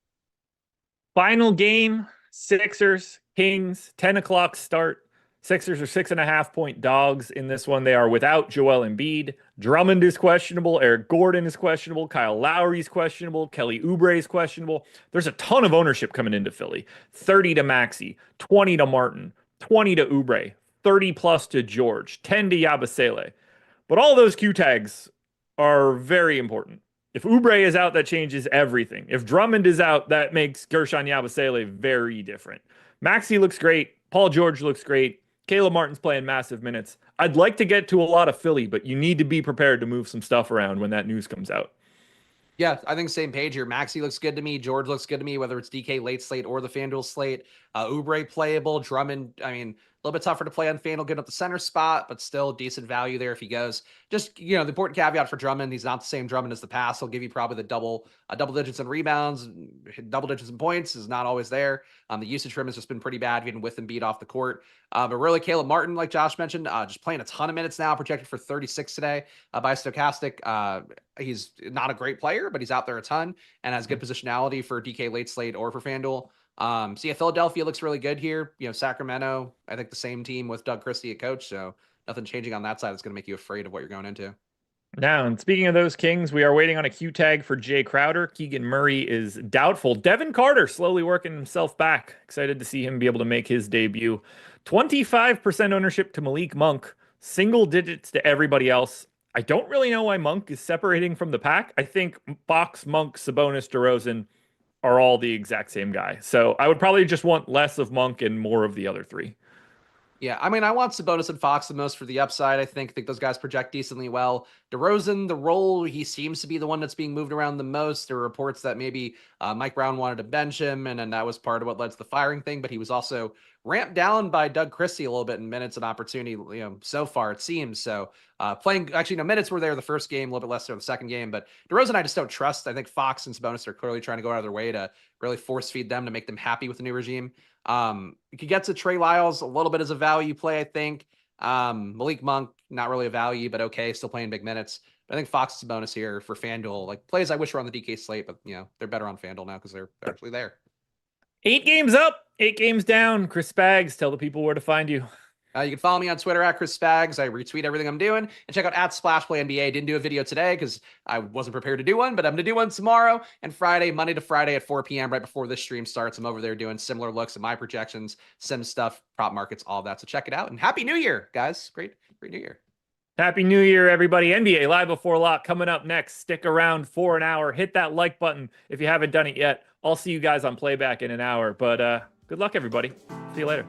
Final game, Sixers, Kings, 10 o'clock start. Sixers are 6.5-point dogs in this one. They are without Joel Embiid. Drummond is questionable. Eric Gordon is questionable. Kyle Lowry is questionable. Kelly Oubre is questionable. There's a ton of ownership coming into Philly. 30 to Maxey, 20 to Martin, 20 to Oubre, 30 plus to George, 10 to Yabusele. But all those Q tags are very important. If Oubre is out, that changes everything. If Drummond is out, that makes Gershon Yabusele very different. Maxey looks great. Paul George looks great. Caleb Martin's playing massive minutes. I'd like to get to a lot of Philly, but you need to be prepared to move some stuff around when that news comes out.
Yeah, I think same page here. Maxey looks good to me. George looks good to me, whether it's DK late slate or the FanDuel slate. Oubre playable. Drummond, a little bit tougher to play on FanDuel, getting up the center spot, but still decent value there if he goes. Just, the important caveat for Drummond, he's not the same Drummond as the past. He'll give you probably the double digits in rebounds, double digits in points is not always there. The usage for him has just been pretty bad, even with Embiid off the court. But really, Caleb Martin, like Josh mentioned, just playing a ton of minutes now, projected for 36 today by Stokastic. He's not a great player, but he's out there a ton and has good positionality for DK late slate or for FanDuel. So yeah, Philadelphia looks really good here. Sacramento, I think the same team with Doug Christie at coach. So nothing changing on that side that's going to make you afraid of what you're going into.
Now, and speaking of those Kings, we are waiting on a Q tag for Jay Crowder. Keegan Murray is doubtful. Devin Carter slowly working himself back. Excited to see him be able to make his debut. 25% ownership to Malik Monk. Single digits to everybody else. I don't really know why Monk is separating from the pack. I think Fox, Monk, Sabonis, DeRozan are all the exact same guy. So I would probably just want less of Monk and more of the other three.
Yeah, I want Sabonis and Fox the most for the upside. I think those guys project decently well. DeRozan, the role, he seems to be the one that's being moved around the most. There were reports that maybe Mike Brown wanted to bench him, and that was part of what led to the firing thing. But he was also ramped down by Doug Christie a little bit in minutes and opportunity, so far it seems. So playing, actually, minutes were there the first game, a little bit less there the second game. But DeRozan, I just don't trust. I think Fox and Sabonis are clearly trying to go out of their way to really force feed them to make them happy with the new regime. You could get to Trey Lyles a little bit as a value play, I think. Malik Monk, not really a value, but okay, still playing big minutes. But I think Fox is a bonus here for FanDuel. Like, plays I wish were on the DK slate, but they're better on FanDuel now because they're actually there.
8 games up, 8 games down. Chris Spags, tell the people where to find you.
You can follow me on Twitter at Chris Spags. I retweet everything I'm doing. And check out at Splash Play NBA. Didn't do a video today because I wasn't prepared to do one, but I'm going to do one tomorrow and Friday, Monday to Friday at 4 p.m. right before this stream starts. I'm over there doing similar looks at my projections, sim stuff, prop markets, all that. So check it out. And Happy New Year, guys. Great New Year.
Happy New Year, everybody. NBA Live Before Lock coming up next. Stick around for an hour. Hit that like button if you haven't done it yet. I'll see you guys on playback in an hour. But good luck, everybody. See you later.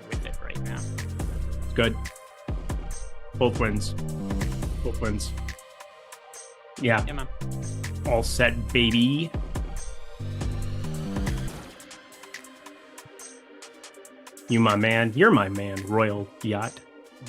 With it right now.
Good. Both wins. Both wins. Yeah.
Yeah, man.
All set, baby. You my man. You're my man, Royal Yacht.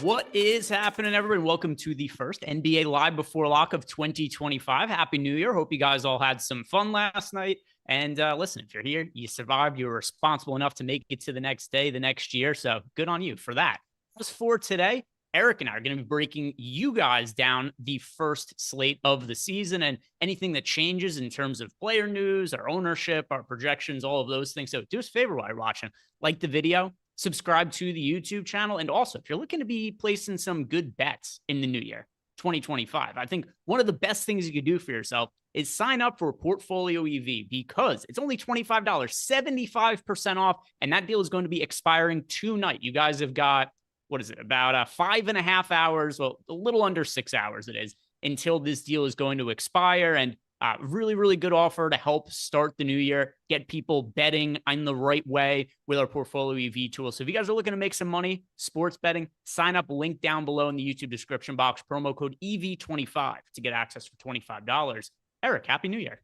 What is happening, everybody? Welcome to the first NBA Live Before Lock of 2025. Happy New Year. Hope you guys all had some fun last night. And listen, if you're here, you survived, you were responsible enough to make it to the next day, the next year. So good on you for that. As for today, Eric and I are going to be breaking you guys down the first slate of the season and anything that changes in terms of player news, our ownership, our projections, all of those things. So do us a favor while you're watching, like the video, subscribe to the YouTube channel. And also, if you're looking to be placing some good bets in the new year, 2025, I think one of the best things you could do for yourself is sign up for Portfolio EV because it's only $25, 75% off. And that deal is going to be expiring tonight. You guys have got, what is it, about 5.5 hours, well, a little under 6 hours it is, until this deal is going to expire. And really, really good offer to help start the new year, get people betting in the right way with our Portfolio EV tool. So if you guys are looking to make some money, sports betting, sign up, link down below in the YouTube description box, promo code EV25 to get access for $25. Eric, Happy New Year.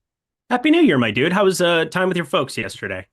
Happy New Year, my dude. How was time with your folks yesterday?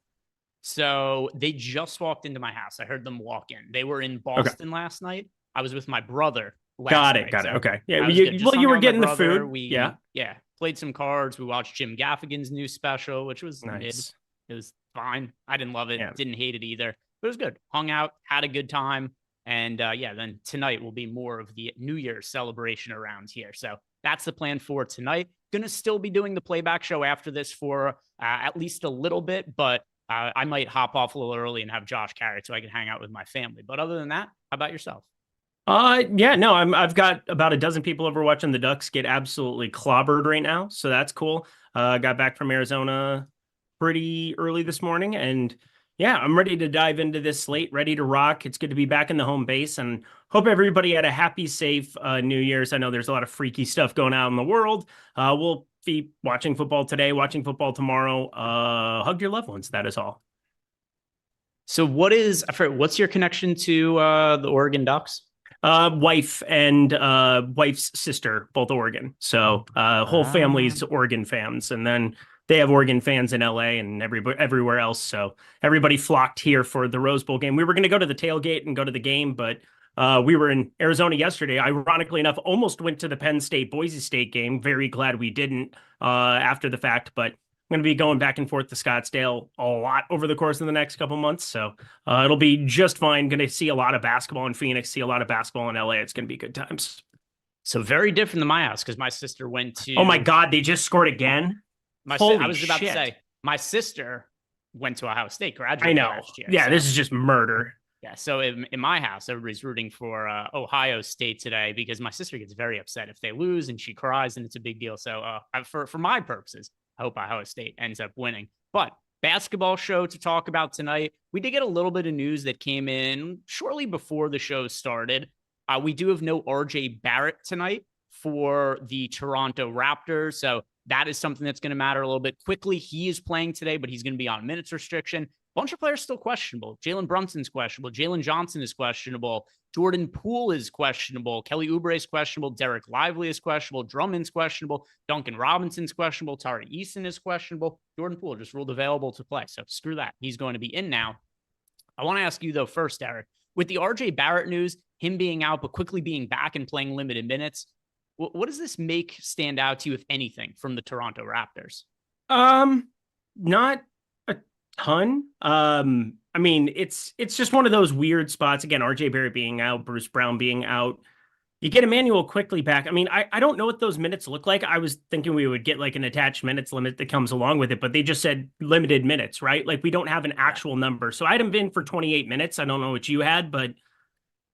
So they just walked into my house. I heard them walk in. They were in Boston last night. I was with my brother last night.
Got it. Okay. Yeah.
You
were getting the food.
Yeah. Played some cards. We watched Jim Gaffigan's new special, which was
nice.
It was fine. I didn't love it.
Yeah.
Didn't hate it either. But it was good. Hung out, had a good time. And then tonight will be more of the New Year's celebration around here. So that's the plan for tonight. Going to still be doing the playback show after this for at least a little bit, but I might hop off a little early and have Josh carry it so I can hang out with my family. But other than that, how about yourself?
I've got about a dozen people over watching the Ducks get absolutely clobbered right now. So that's cool. Got back from Arizona pretty early this morning, and yeah, I'm ready to dive into this slate, ready to rock. It's good to be back in the home base, and hope everybody had a happy, safe New Year's. I know there's a lot of freaky stuff going on in the world. We'll be watching football today, watching football tomorrow. Hug your loved ones. That is all.
So what's your connection to the Oregon Ducks?
Wife and wife's sister, both Oregon. So whole family's Oregon fans. And then they have Oregon fans in LA and everywhere else. So everybody flocked here for the Rose Bowl game. We were going to go to the tailgate and go to the game, but we were in Arizona yesterday. Ironically enough, almost went to the Penn State Boise State game. Very glad we didn't after the fact, but I'm going to be going back and forth to Scottsdale a lot over the course of the next couple months. So it'll be just fine. Going to see a lot of basketball in Phoenix, see a lot of basketball in LA. It's going to be good times.
So very different than my house because my sister went to...
Oh my God, they just scored again?
I was about to say, my sister went to Ohio State, graduated last year.
Yeah, so. This is just murder.
Yeah, so in my house, everybody's rooting for Ohio State today because my sister gets very upset if they lose and she cries and it's a big deal. So for my purposes, I hope Ohio State ends up winning. But basketball show to talk about tonight. We did get a little bit of news that came in shortly before the show started. We do have no RJ Barrett tonight for the Toronto Raptors. So that is something that's going to matter a little bit. Quickly, he is playing today, but he's going to be on minutes restriction. Bunch of players still questionable. Jalen Brunson's questionable. Jalen Johnson is questionable. Jordan Poole is questionable. Kelly Oubre is questionable. Derek Lively is questionable. Drummond's questionable. Duncan Robinson's questionable. Tari Eason is questionable. Jordan Poole just ruled available to play. So screw that. He's going to be in now. I want to ask you, though, first, Eric, with the RJ Barrett news, him being out, but quickly being back and playing limited minutes, what does this make stand out to you, if anything, from the Toronto Raptors?
Not a ton. I mean, it's just one of those weird spots. Again, RJ Barrett being out, Bruce Brown being out. You get Emmanuel quickly back. I mean, I don't know what those minutes look like. I was thinking we would get like an attached minutes limit that comes along with it, but they just said limited minutes, right? Like we don't have an actual number. So I had him in for 28 minutes. I don't know what you had, but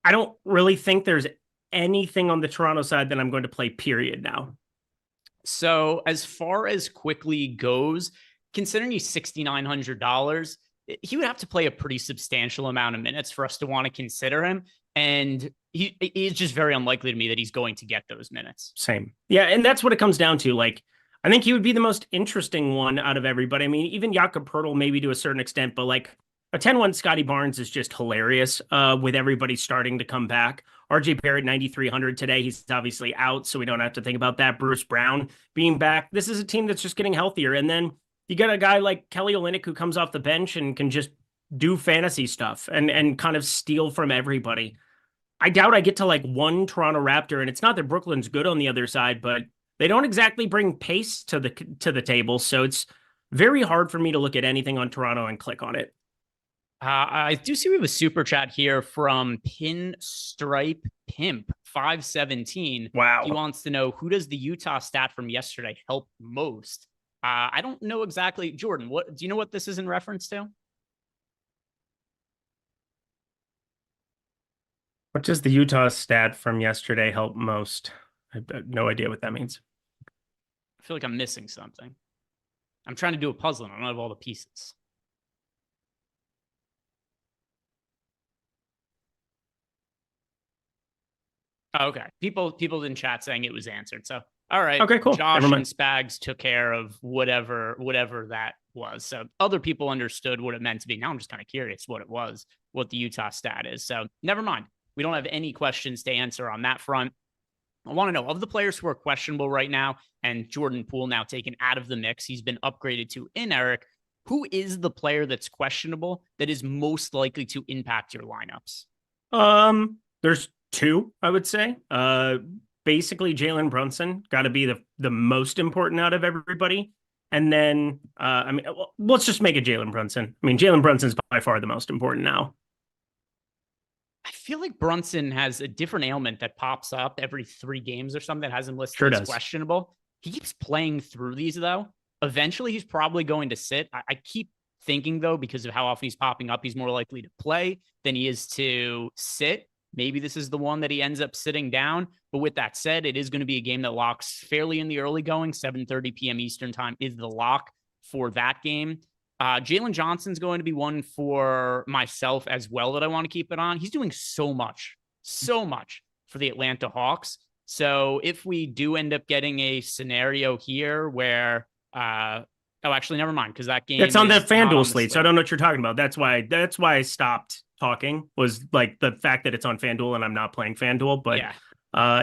I don't really think there's anything on the Toronto side that I'm going to play, period, now.
So as far as quickly goes, considering he's $6,900, he would have to play a pretty substantial amount of minutes for us to want to consider him. And it's just very unlikely to me that he's going to get those minutes.
Same. Yeah, and that's what it comes down to. Like, I think he would be the most interesting one out of everybody. I mean, even Jakob Poeltl maybe to a certain extent, but like a 10-1 Scotty Barnes is just hilarious with everybody starting to come back. RJ Barrett, 9,300 today. He's obviously out, so we don't have to think about that. Bruce Brown being back. This is a team that's just getting healthier. And then you got a guy like Kelly Olynyk who comes off the bench and can just do fantasy stuff and kind of steal from everybody. I doubt I get to like one Toronto Raptor, and it's not that Brooklyn's good on the other side, but they don't exactly bring pace to the table. So it's very hard for me to look at anything on Toronto and click on it.
I do see we have a super chat here from Pinstripe Pimp 517.
Wow.
He wants to know, who does the Utah stat from yesterday help most? I don't know exactly. Jordan, what do you know what this is in reference to?
What does the Utah stat from yesterday help most? I have no idea what that means.
I feel like I'm missing something. I'm trying to do a puzzle and I don't have all the pieces. Oh, okay. People in chat saying it was answered. So, all right.
Okay, cool.
Josh and Spags took care of whatever that was. So other people understood what it meant to be. Now I'm just kind of curious what it was, what the Utah stat is. So never mind. We don't have any questions to answer on that front. I want to know, of the players who are questionable right now, and Jordan Poole now taken out of the mix, he's been upgraded to in Eric. Who is the player that's questionable that is most likely to impact your lineups?
There's two, I would say. Basically, Jalen Brunson got to be the most important out of everybody. And then, I mean, let's just make it Jalen Brunson. I mean, Jalen Brunson's by far the most important now.
I feel like Brunson has a different ailment that pops up every 3 games or something that has him listed as questionable. He keeps playing through these, though. Eventually, he's probably going to sit. I keep thinking, though, because of how often he's popping up, he's more likely to play than he is to sit. Maybe this is the one that he ends up sitting down. But with that said, it is going to be a game that locks fairly in the early going. 7:30 p.m. Eastern time is the lock for that game. Jalen Johnson's going to be one for myself as well that I want to keep it on. He's doing so much for the Atlanta Hawks. So if we do end up getting a scenario here where, actually, never mind, because that game
it's on the FanDuel slate, so I don't know what you're talking about. That's why I stopped talking, was like the fact that it's on FanDuel and I'm not playing FanDuel. But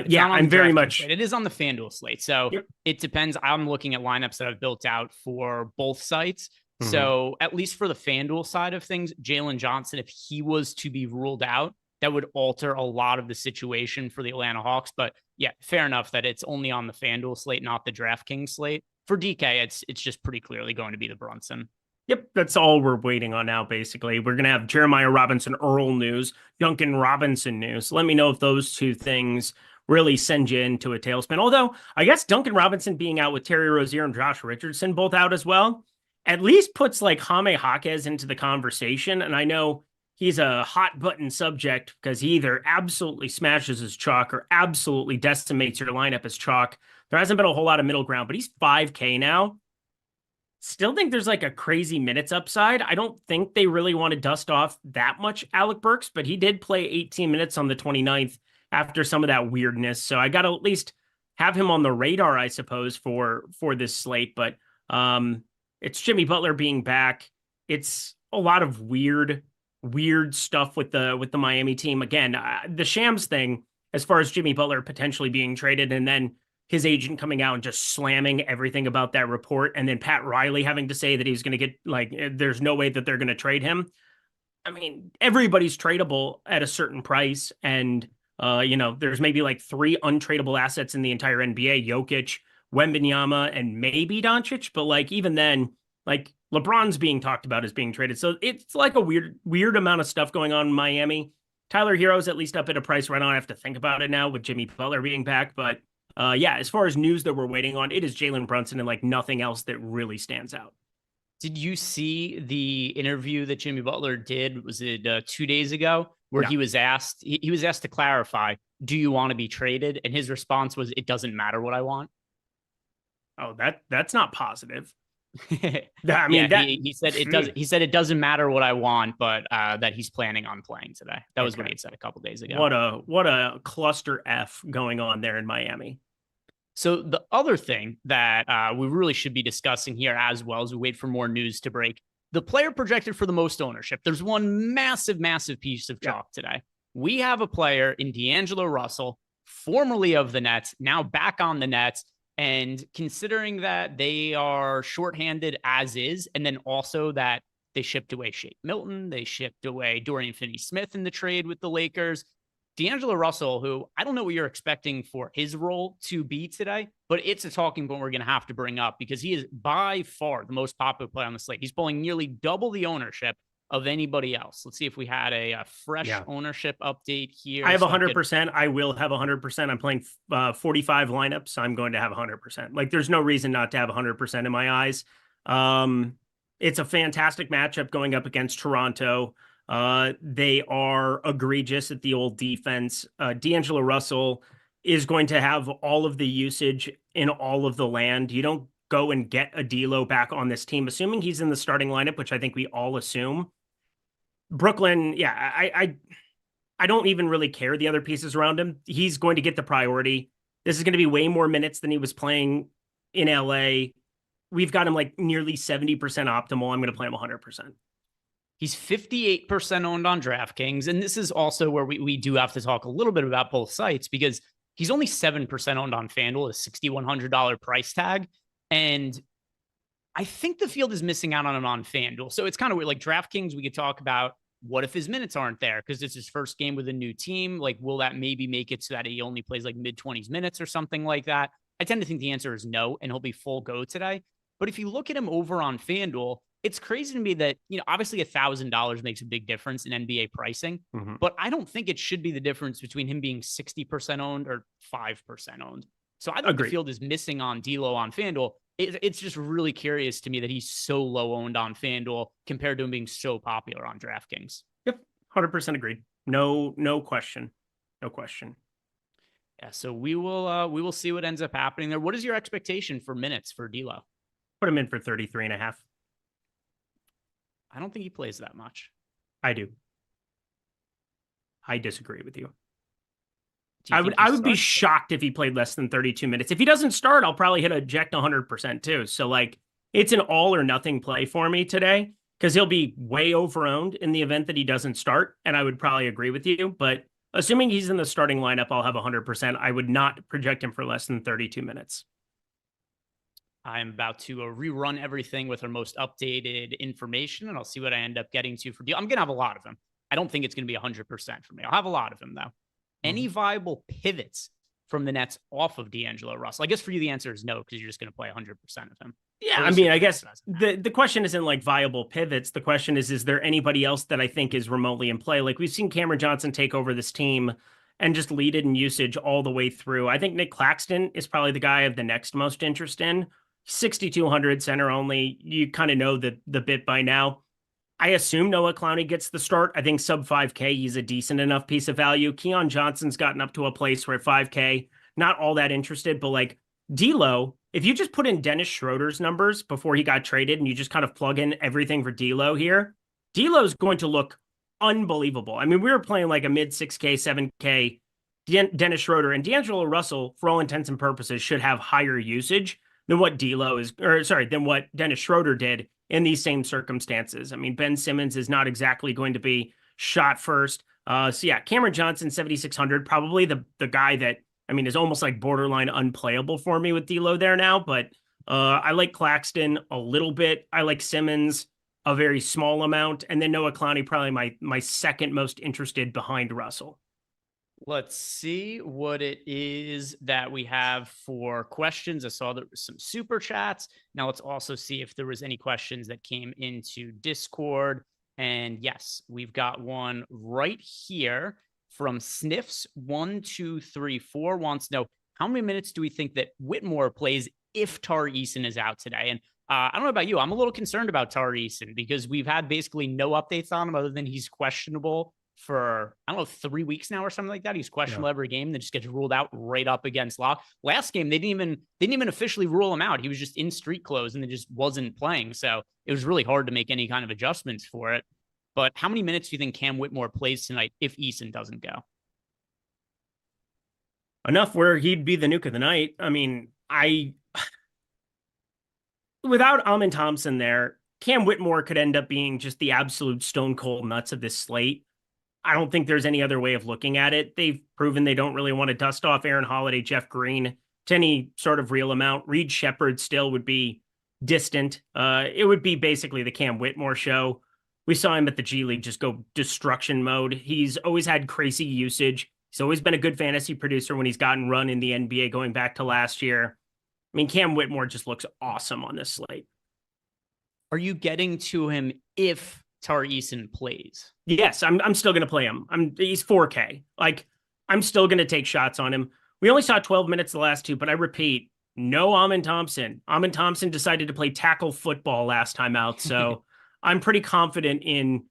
yeah, I'm very much.
It is on the FanDuel slate, so It depends. I'm looking at lineups that I've built out for both sites. Mm-hmm. So at least for the FanDuel side of things, Jalen Johnson, if he was to be ruled out, that would alter a lot of the situation for the Atlanta Hawks. But yeah, fair enough that it's only on the FanDuel slate, not the DraftKings slate. For DK, it's just pretty clearly going to be the Brunson.
Yep, that's all we're waiting on now, basically. We're going to have Jeremiah Robinson Earl news, Duncan Robinson news. Let me know if those two things really send you into a tailspin. Although, I guess Duncan Robinson being out with Terry Rozier and Josh Richardson both out as well, at least puts like Jaime Jaquez into the conversation. And I know he's a hot button subject because he either absolutely smashes his chalk or absolutely decimates your lineup as chalk. There hasn't been a whole lot of middle ground, but he's 5K now. Still think there's like a crazy minutes upside. I don't think they really want to dust off that much Alec Burks, but he did play 18 minutes on the 29th after some of that weirdness. So I got to at least have him on the radar, I suppose, for this slate. But it's Jimmy Butler being back. It's a lot of weird stuff with the Miami team. Again, the Shams thing, as far as Jimmy Butler potentially being traded, and then his agent coming out and just slamming everything about that report, and then Pat Riley having to say that he's going to get, like, there's no way that they're going to trade him. I mean, everybody's tradable at a certain price, and there's maybe like 3 untradeable assets in the entire NBA: Jokic, Wembanyama, and maybe Doncic. But like, even then, like, LeBron's being talked about as being traded. So it's like a weird amount of stuff going on in Miami. Tyler Hero's at least up at a price where I don't have to think about it now with Jimmy Butler being back. But as far as news that we're waiting on, it is Jalen Brunson and like nothing else that really stands out.
Did you see the interview that Jimmy Butler did? Was it 2 days ago, where he was asked to clarify, do you want to be traded? And his response was, it doesn't matter what I want.
Oh, that's not positive.
I mean, he said it doesn't. He said it doesn't matter what I want, but that he's planning on playing today. That was what he had said a couple days ago.
What a cluster F going on there in Miami.
So the other thing that we really should be discussing here, as well as we wait for more news to break, the player projected for the most ownership. There's one massive piece of chalk today. We have a player in D'Angelo Russell, formerly of the Nets, now back on the Nets. And considering that they are shorthanded as is, and then also that they shipped away Shake Milton, they shipped away Dorian Finney-Smith in the trade with the Lakers, D'Angelo Russell, who I don't know what you're expecting for his role to be today, but it's a talking point we're going to have to bring up because he is by far the most popular player on the slate. He's pulling nearly double the ownership of anybody else. Let's see if we had a fresh ownership update here.
I have 100%. I will have 100%. I'm playing 45 lineups, so I'm going to have 100%. Like, there's no reason not to have 100% in my eyes. It's a fantastic matchup going up against Toronto. They are egregious at the old defense. D'Angelo Russell is going to have all of the usage in all of the land. You don't go and get a D'Lo back on this team, assuming he's in the starting lineup, which I think we all assume. Brooklyn, I don't even really care the other pieces around him. He's going to get the priority. This is going to be way more minutes than he was playing in LA. We've got him like nearly 70% optimal. I'm going to play him 100%.
He's 58% owned on DraftKings. And this is also where we do have to talk a little bit about both sites, because he's only 7% owned on FanDuel, a $6,100 price tag. And I think the field is missing out on him on FanDuel. So it's kind of weird. Like DraftKings, we could talk about what if his minutes aren't there because it's his first game with a new team. Like, will that maybe make it so that he only plays like mid-20s minutes or something like that? I tend to think the answer is no, and he'll be full go today. But if you look at him over on FanDuel, it's crazy to me that, obviously $1,000 makes a big difference in NBA pricing, but I don't think it should be the difference between him being 60% owned or 5% owned. So I think the field is missing on D'Lo on FanDuel. It's just really curious to me that he's so low owned on FanDuel compared to him being so popular on DraftKings.
Yep, 100% agreed. No question. No question.
Yeah, so we will see what ends up happening there. What is your expectation for minutes for D'Lo?
Put him in for 33.5.
I don't think he plays that much.
I do. I disagree with you. I would be shocked if he played less than 32 minutes. If he doesn't start, I'll probably hit eject 100% too. So like, it's an all or nothing play for me today because he'll be way over-owned in the event that he doesn't start. And I would probably agree with you, but assuming he's in the starting lineup, I'll have 100%. I would not project him for less than 32 minutes.
I'm about to rerun everything with our most updated information, and I'll see what I end up getting to for D'Lo. I'm going to have a lot of them. I don't think it's going to be 100% for me. I'll have a lot of them, though. Any viable pivots from the Nets off of D'Angelo Russell? I guess for you, the answer is no, because you're just going to play 100% of him.
Yeah, I mean, I guess the question isn't like viable pivots. The question is there anybody else that I think is remotely in play? Like, we've seen Cameron Johnson take over this team and just lead it in usage all the way through. I think Nick Claxton is probably the guy of the next most interest in. 6,200 center only. You kind of know the bit by now. I assume Noah Clowney gets the start. I think sub 5K, he's a decent enough piece of value. Keon Johnson's gotten up to a place where 5K, not all that interested, but like D'Lo, if you just put in Dennis Schroeder's numbers before he got traded and you just kind of plug in everything for D'Lo here, D'Lo's going to look unbelievable. I mean, we were playing like a mid 6K, 7K Dennis Schroeder, and D'Angelo Russell, for all intents and purposes, should have higher usage than what than what Dennis Schroeder did in these same circumstances. I mean, Ben Simmons is not exactly going to be shot first. So yeah, Cameron Johnson, 7,600, probably the guy that, I mean, is almost like borderline unplayable for me with D'Lo there now, but I like Claxton a little bit. I like Simmons a very small amount, and then Noah Clowney, probably my second most interested behind Russell.
Let's see what it is that we have for questions. I saw there was some super chats. Now let's also see if there was any questions that came into Discord. And yes, we've got one right here from Sniffs1234 wants to know, how many minutes do we think that Whitmore plays if Tari Eason is out today? And I don't know about you. I'm a little concerned about Tari Eason because we've had basically no updates on him other than he's questionable for, I don't know, 3 weeks now or something like that. He's questionable every game, then just gets ruled out right up against lock. Last game, they didn't even officially rule him out. He was just in street clothes and then just wasn't playing. So it was really hard to make any kind of adjustments for it. But how many minutes do you think Cam Whitmore plays tonight if Eason doesn't go?
Enough where he'd be the nuke of the night. I mean, without Amin Thompson there, Cam Whitmore could end up being just the absolute stone cold nuts of this slate. I don't think there's any other way of looking at it. They've proven they don't really want to dust off Aaron Holiday, Jeff Green to any sort of real amount. Reed Shepherd still would be distant. It would be basically the Cam Whitmore show. We saw him at the G League just go destruction mode. He's always had crazy usage. He's always been a good fantasy producer when he's gotten run in the NBA going back to last year. I mean, Cam Whitmore just looks awesome on this slate.
Are you getting to him if Tari Eason plays?
Yes, I'm still going to play him. He's 4K. Like, I'm still going to take shots on him. We only saw 12 minutes the last two, but I repeat, no Amin Thompson. Amin Thompson decided to play tackle football last time out, so I'm pretty confident in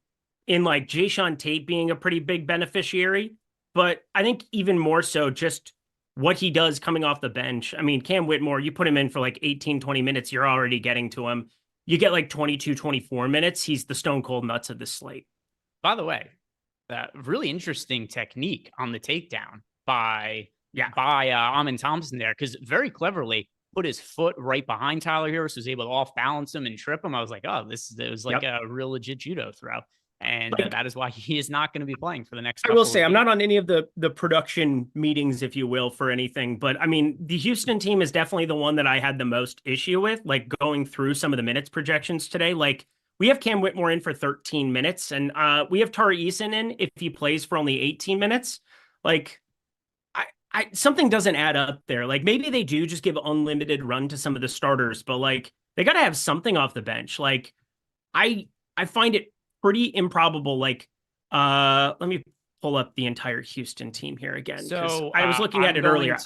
like Jayshawn Tate being a pretty big beneficiary, but I think even more so just what he does coming off the bench. I mean, Cam Whitmore, you put him in for like 18, 20 minutes, you're already getting to him. You get like 22, 24 minutes. He's the stone cold nuts of this slate.
By the way, that really interesting technique on the takedown by Amin Thompson there, because very cleverly put his foot right behind Tyler Hero, so was able to off balance him and trip him. I was like, oh, it was like a real legit judo throw. And that is why he is not going to be playing for the next couple.
I will say, I'm not on any of the production meetings, if you will, for anything. But I mean, the Houston team is definitely the one that I had the most issue with, like going through some of the minutes projections today. Like, we have Cam Whitmore in for 13 minutes, and we have Tari Eason in if he plays for only 18 minutes. Like, I something doesn't add up there. Like, maybe they do just give unlimited run to some of the starters, but like, they got to have something off the bench. Like, I find it pretty improbable. Like, let me pull up the entire Houston team here again.
So
I was looking at it earlier.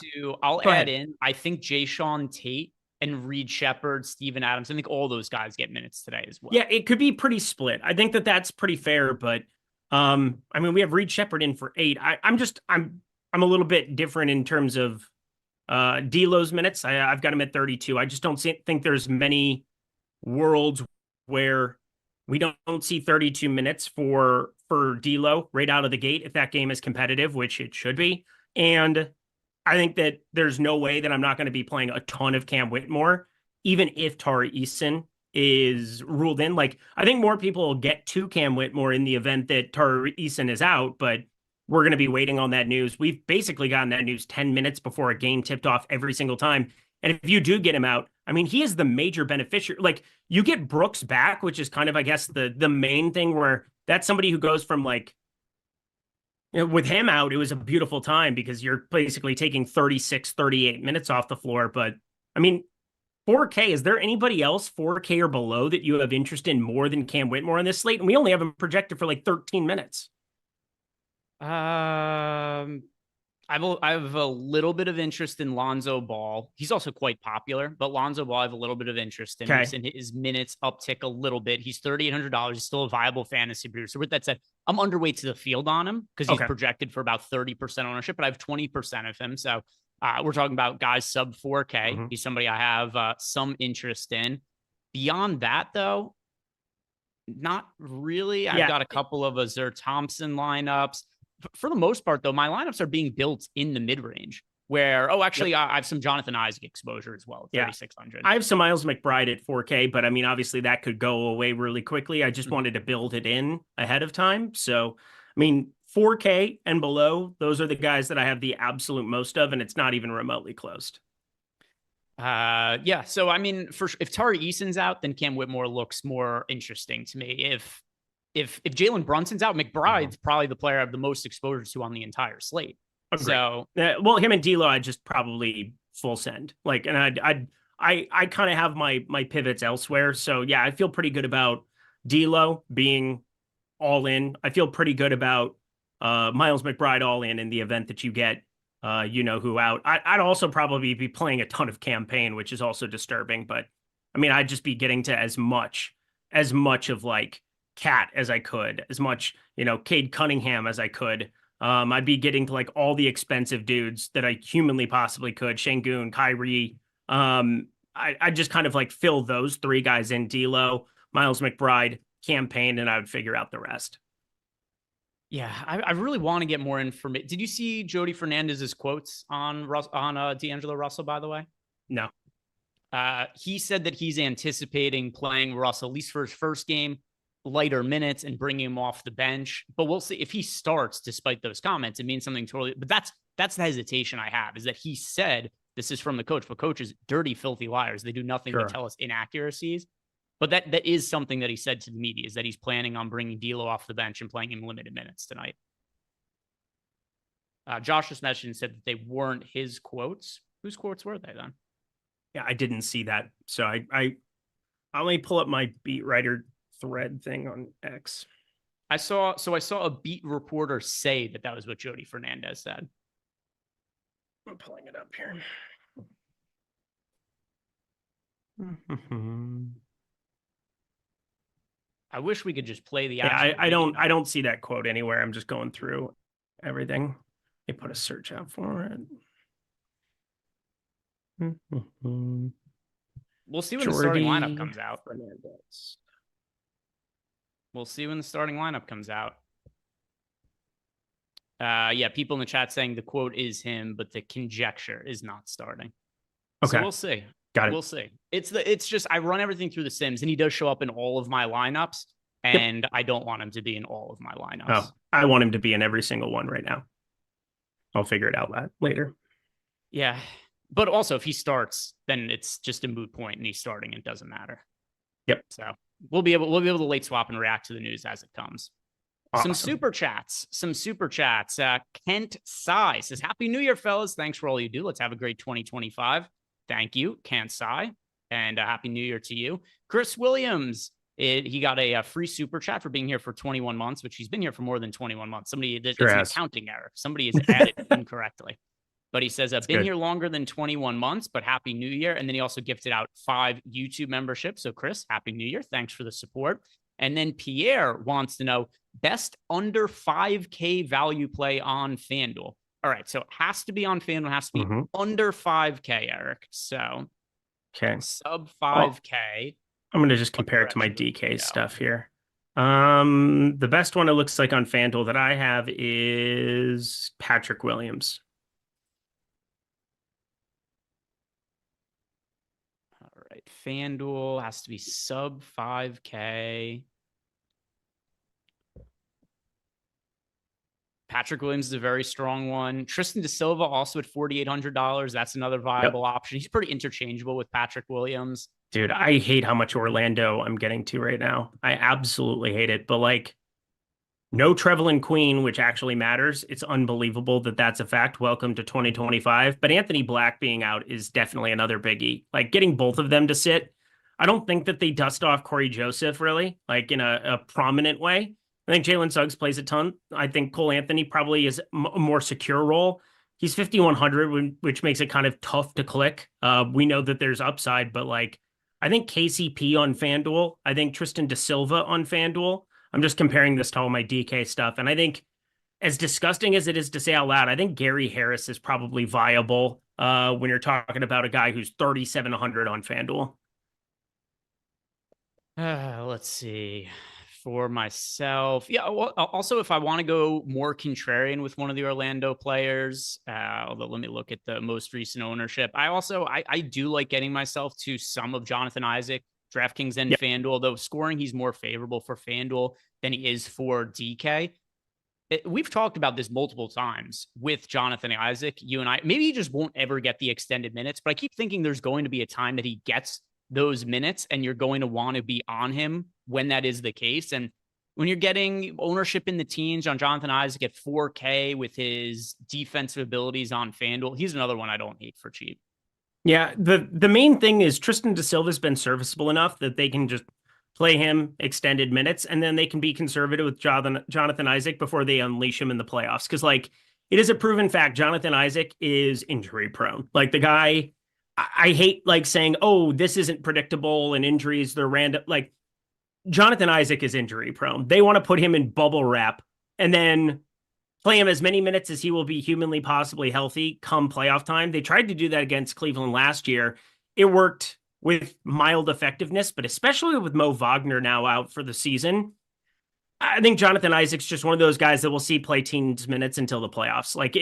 I'll add in, I think Jayshawn Tate and Reed Shepherd, Steven Adams, I think all those guys get minutes today as well.
Yeah, it could be pretty split. I think that's pretty fair, but I mean, we have Reed Shepherd in for 8. I'm a little bit different in terms of D'Lo's minutes. I've got him at 32. I just don't think there's many worlds where we don't see 32 minutes for D'Lo right out of the gate if that game is competitive, which it should be. And I think that there's no way that I'm not going to be playing a ton of Cam Whitmore, even if Tari Eason is ruled in. Like, I think more people will get to Cam Whitmore in the event that Tari Eason is out, but we're going to be waiting on that news. We've basically gotten that news 10 minutes before a game tipped off every single time. And if you do get him out, I mean, he is the major beneficiary. Like, you get Brooks back, which is kind of, I guess, the main thing, where that's somebody who goes from, like, you know, with him out, it was a beautiful time because you're basically taking 36, 38 minutes off the floor. But I mean, 4K, is there anybody else 4K or below that you have interest in more than Cam Whitmore on this slate? And we only have him projected for like 13 minutes.
I I have a little bit of interest in Lonzo Ball. He's also quite popular, but Lonzo Ball, I have a little bit of interest in.
Okay.
His minutes uptick a little bit. He's $3,800. He's still a viable fantasy producer. With that said, I'm underweight to the field on him because he's projected for about 30% ownership, but I have 20% of him. So we're talking about guys sub 4K. He's somebody I have some interest in. Beyond that, though, not really. I've got a couple of Azur Thompson lineups. For the most part, though, my lineups are being built in the mid-range where, I have some Jonathan Isaac exposure as well, 3,600.
I have some Miles McBride at 4K, but I mean, obviously that could go away really quickly. I just wanted to build it in ahead of time. So, I mean, 4K and below, those are the guys that I have the absolute most of, and it's not even remotely closed.
So I mean, if Tari Eason's out, then Cam Whitmore looks more interesting to me. If Jalen Brunson's out, McBride's probably the player I have the most exposure to on the entire slate.
Agreed.
So
well, him and D'Lo, I just probably full send. Like, and I kind of have my pivots elsewhere. So yeah, I feel pretty good about D'Lo being all in. I feel pretty good about Miles McBride all in the event that you get who out. I'd also probably be playing a ton of campaign, which is also disturbing. But I mean, I'd just be getting to as much of like Cat as I could, as much, Cade Cunningham as I could. I'd be getting to like all the expensive dudes that I humanly possibly could. Şengün, Kyrie. I just kind of like fill those three guys in: D'Lo, Miles McBride, campaign, and I would figure out the rest.
Yeah, I really want to get more information. Did you see Jody Fernandez's quotes on D'Angelo Russell, by the way?
No.
He said that he's anticipating playing Russell, at least for his first game, lighter minutes and bringing him off the bench. But we'll see if he starts despite those comments. It means something totally. But that's the hesitation I have, is that he said, this is from the coach, but coaches, dirty, filthy liars. They do nothing but tell us inaccuracies. But that is something that he said to the media, is that he's planning on bringing D'Lo off the bench and playing him limited minutes tonight. Josh just mentioned, said that they weren't his quotes. Whose quotes were they then?
Yeah, I didn't see that. So I only pull up my beat writer thread thing on X.
I saw a beat reporter say that was what Jody Fernandez said.
I'm pulling it up here.
I wish we could just play the.
Yeah, I don't see that quote anywhere. I'm just going through everything. They put a search out for it.
We'll see when the starting lineup comes out. We'll see when the starting lineup comes out. Yeah, people in the chat saying the quote is him, but the conjecture is not starting. Okay, so we'll see.
Got it.
We'll see. It's just I run everything through the Sims, and he does show up in all of my lineups, and I don't want him to be in all of my lineups.
Oh, I want him to be in every single one right now. I'll figure it out later.
Yeah, but also if he starts, then it's just a moot point, and he's starting. It doesn't matter.
Yep.
So we'll be able to late swap and react to the news as it comes.
Awesome.
Some super chats. Kent Sai says, "Happy New Year, fellas! Thanks for all you do. Let's have a great 2025." Thank you, Kent Sai, and Happy New Year to you. Chris Williams, he got a free super chat for being here for 21 months, which he's been here for more than 21 months. There's an accounting error. Somebody has added incorrectly. But he says, I've been here longer than 21 months, but Happy New Year. And then he also gifted out 5 YouTube memberships. So Chris, Happy New Year. Thanks for the support. And then Pierre wants to know, best under 5K value play on FanDuel. All right, so it has to be on FanDuel. It has to be under 5K, Eric. So, sub 5K.
I'm going to just compare it to my DK stuff here. The best one it looks like on FanDuel that I have is Patrick Williams.
All right, FanDuel has to be sub 5K. Patrick Williams is a very strong one. Tristan Da Silva also at $4,800. That's another viable option. He's pretty interchangeable with Patrick Williams.
Dude, I hate how much Orlando I'm getting to right now. I absolutely hate it. But like, no Trevelyan Queen, which actually matters. It's unbelievable that that's a fact. Welcome to 2025. But Anthony Black being out is definitely another biggie. Like getting both of them to sit. I don't think that they dust off Corey Joseph really, like in a prominent way. I think Jalen Suggs plays a ton. I think Cole Anthony probably is a more secure role. he's 5,100, which makes it kind of tough to click. We know that there's upside, but like, I think KCP on FanDuel, I think Tristan Da Silva on FanDuel. I'm just comparing this to all my DK stuff. And I think, as disgusting as it is to say out loud, I think Gary Harris is probably viable when you're talking about a guy who's 3,700 on FanDuel.
Let's see. For myself, yeah. Well, also, if I want to go more contrarian with one of the Orlando players, although let me look at the most recent ownership. I do like getting myself to some of Jonathan Isaac, DraftKings and FanDuel. Though scoring, he's more favorable for FanDuel than he is for DK. We've talked about this multiple times with Jonathan Isaac, you and I. Maybe he just won't ever get the extended minutes, but I keep thinking there's going to be a time that he gets those minutes and you're going to want to be on him when that is the case. And when you're getting ownership in the teens on Jonathan Isaac at 4K with his defensive abilities on FanDuel, he's another one I don't hate for cheap.
Yeah, the main thing is Tristan Da Silva's been serviceable enough that they can just play him extended minutes, and then they can be conservative with Jonathan Isaac before they unleash him in the playoffs. Because, like, it is a proven fact, Jonathan Isaac is injury prone. Like, the guy, I hate, like, saying, oh, this isn't predictable and injuries, they're random. Like, Jonathan Isaac is injury prone. They want to put him in bubble wrap and then play him as many minutes as he will be humanly possibly healthy come playoff time. They tried to do that against Cleveland last year. It worked with mild effectiveness, but especially with Mo Wagner now out for the season, I think Jonathan Isaac's just one of those guys that we'll see play teams minutes until the playoffs. Like,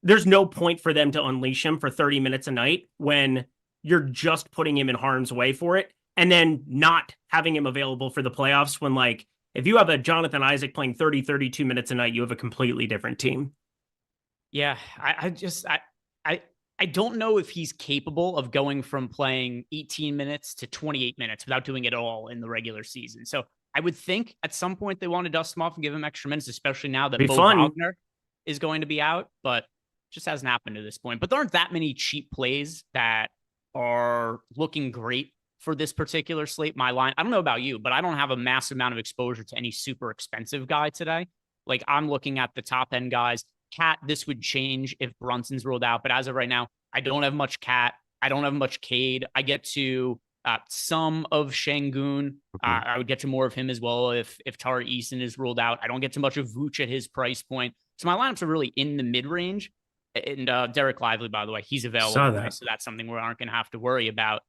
there's no point for them to unleash him for 30 minutes a night when you're just putting him in harm's way for it and then not having him available for the playoffs when, like, if you have a Jonathan Isaac playing 30, 32 minutes a night, you have a completely different team.
Yeah, I don't know if he's capable of going from playing 18 minutes to 28 minutes without doing it all in the regular season. So I would think at some point they want to dust him off and give him extra minutes, especially now that Mo Wagner is going to be out, but just hasn't happened to this point. But there aren't that many cheap plays that are looking great for this particular slate. My line, I don't know about you, but I don't have a massive amount of exposure to any super expensive guy today. Like, I'm looking at the top end guys. Cat, this would change if Brunson's ruled out, but as of right now, I don't have much Cat. I don't have much Cade. I get to some of Şengün. I would get to more of him as well if Tari Eason is ruled out. I don't get too much of Vooch at his price point. So my lineups are really in the mid range. And Derek Lively, by the way, he's available. So that's something we aren't going to have to worry about.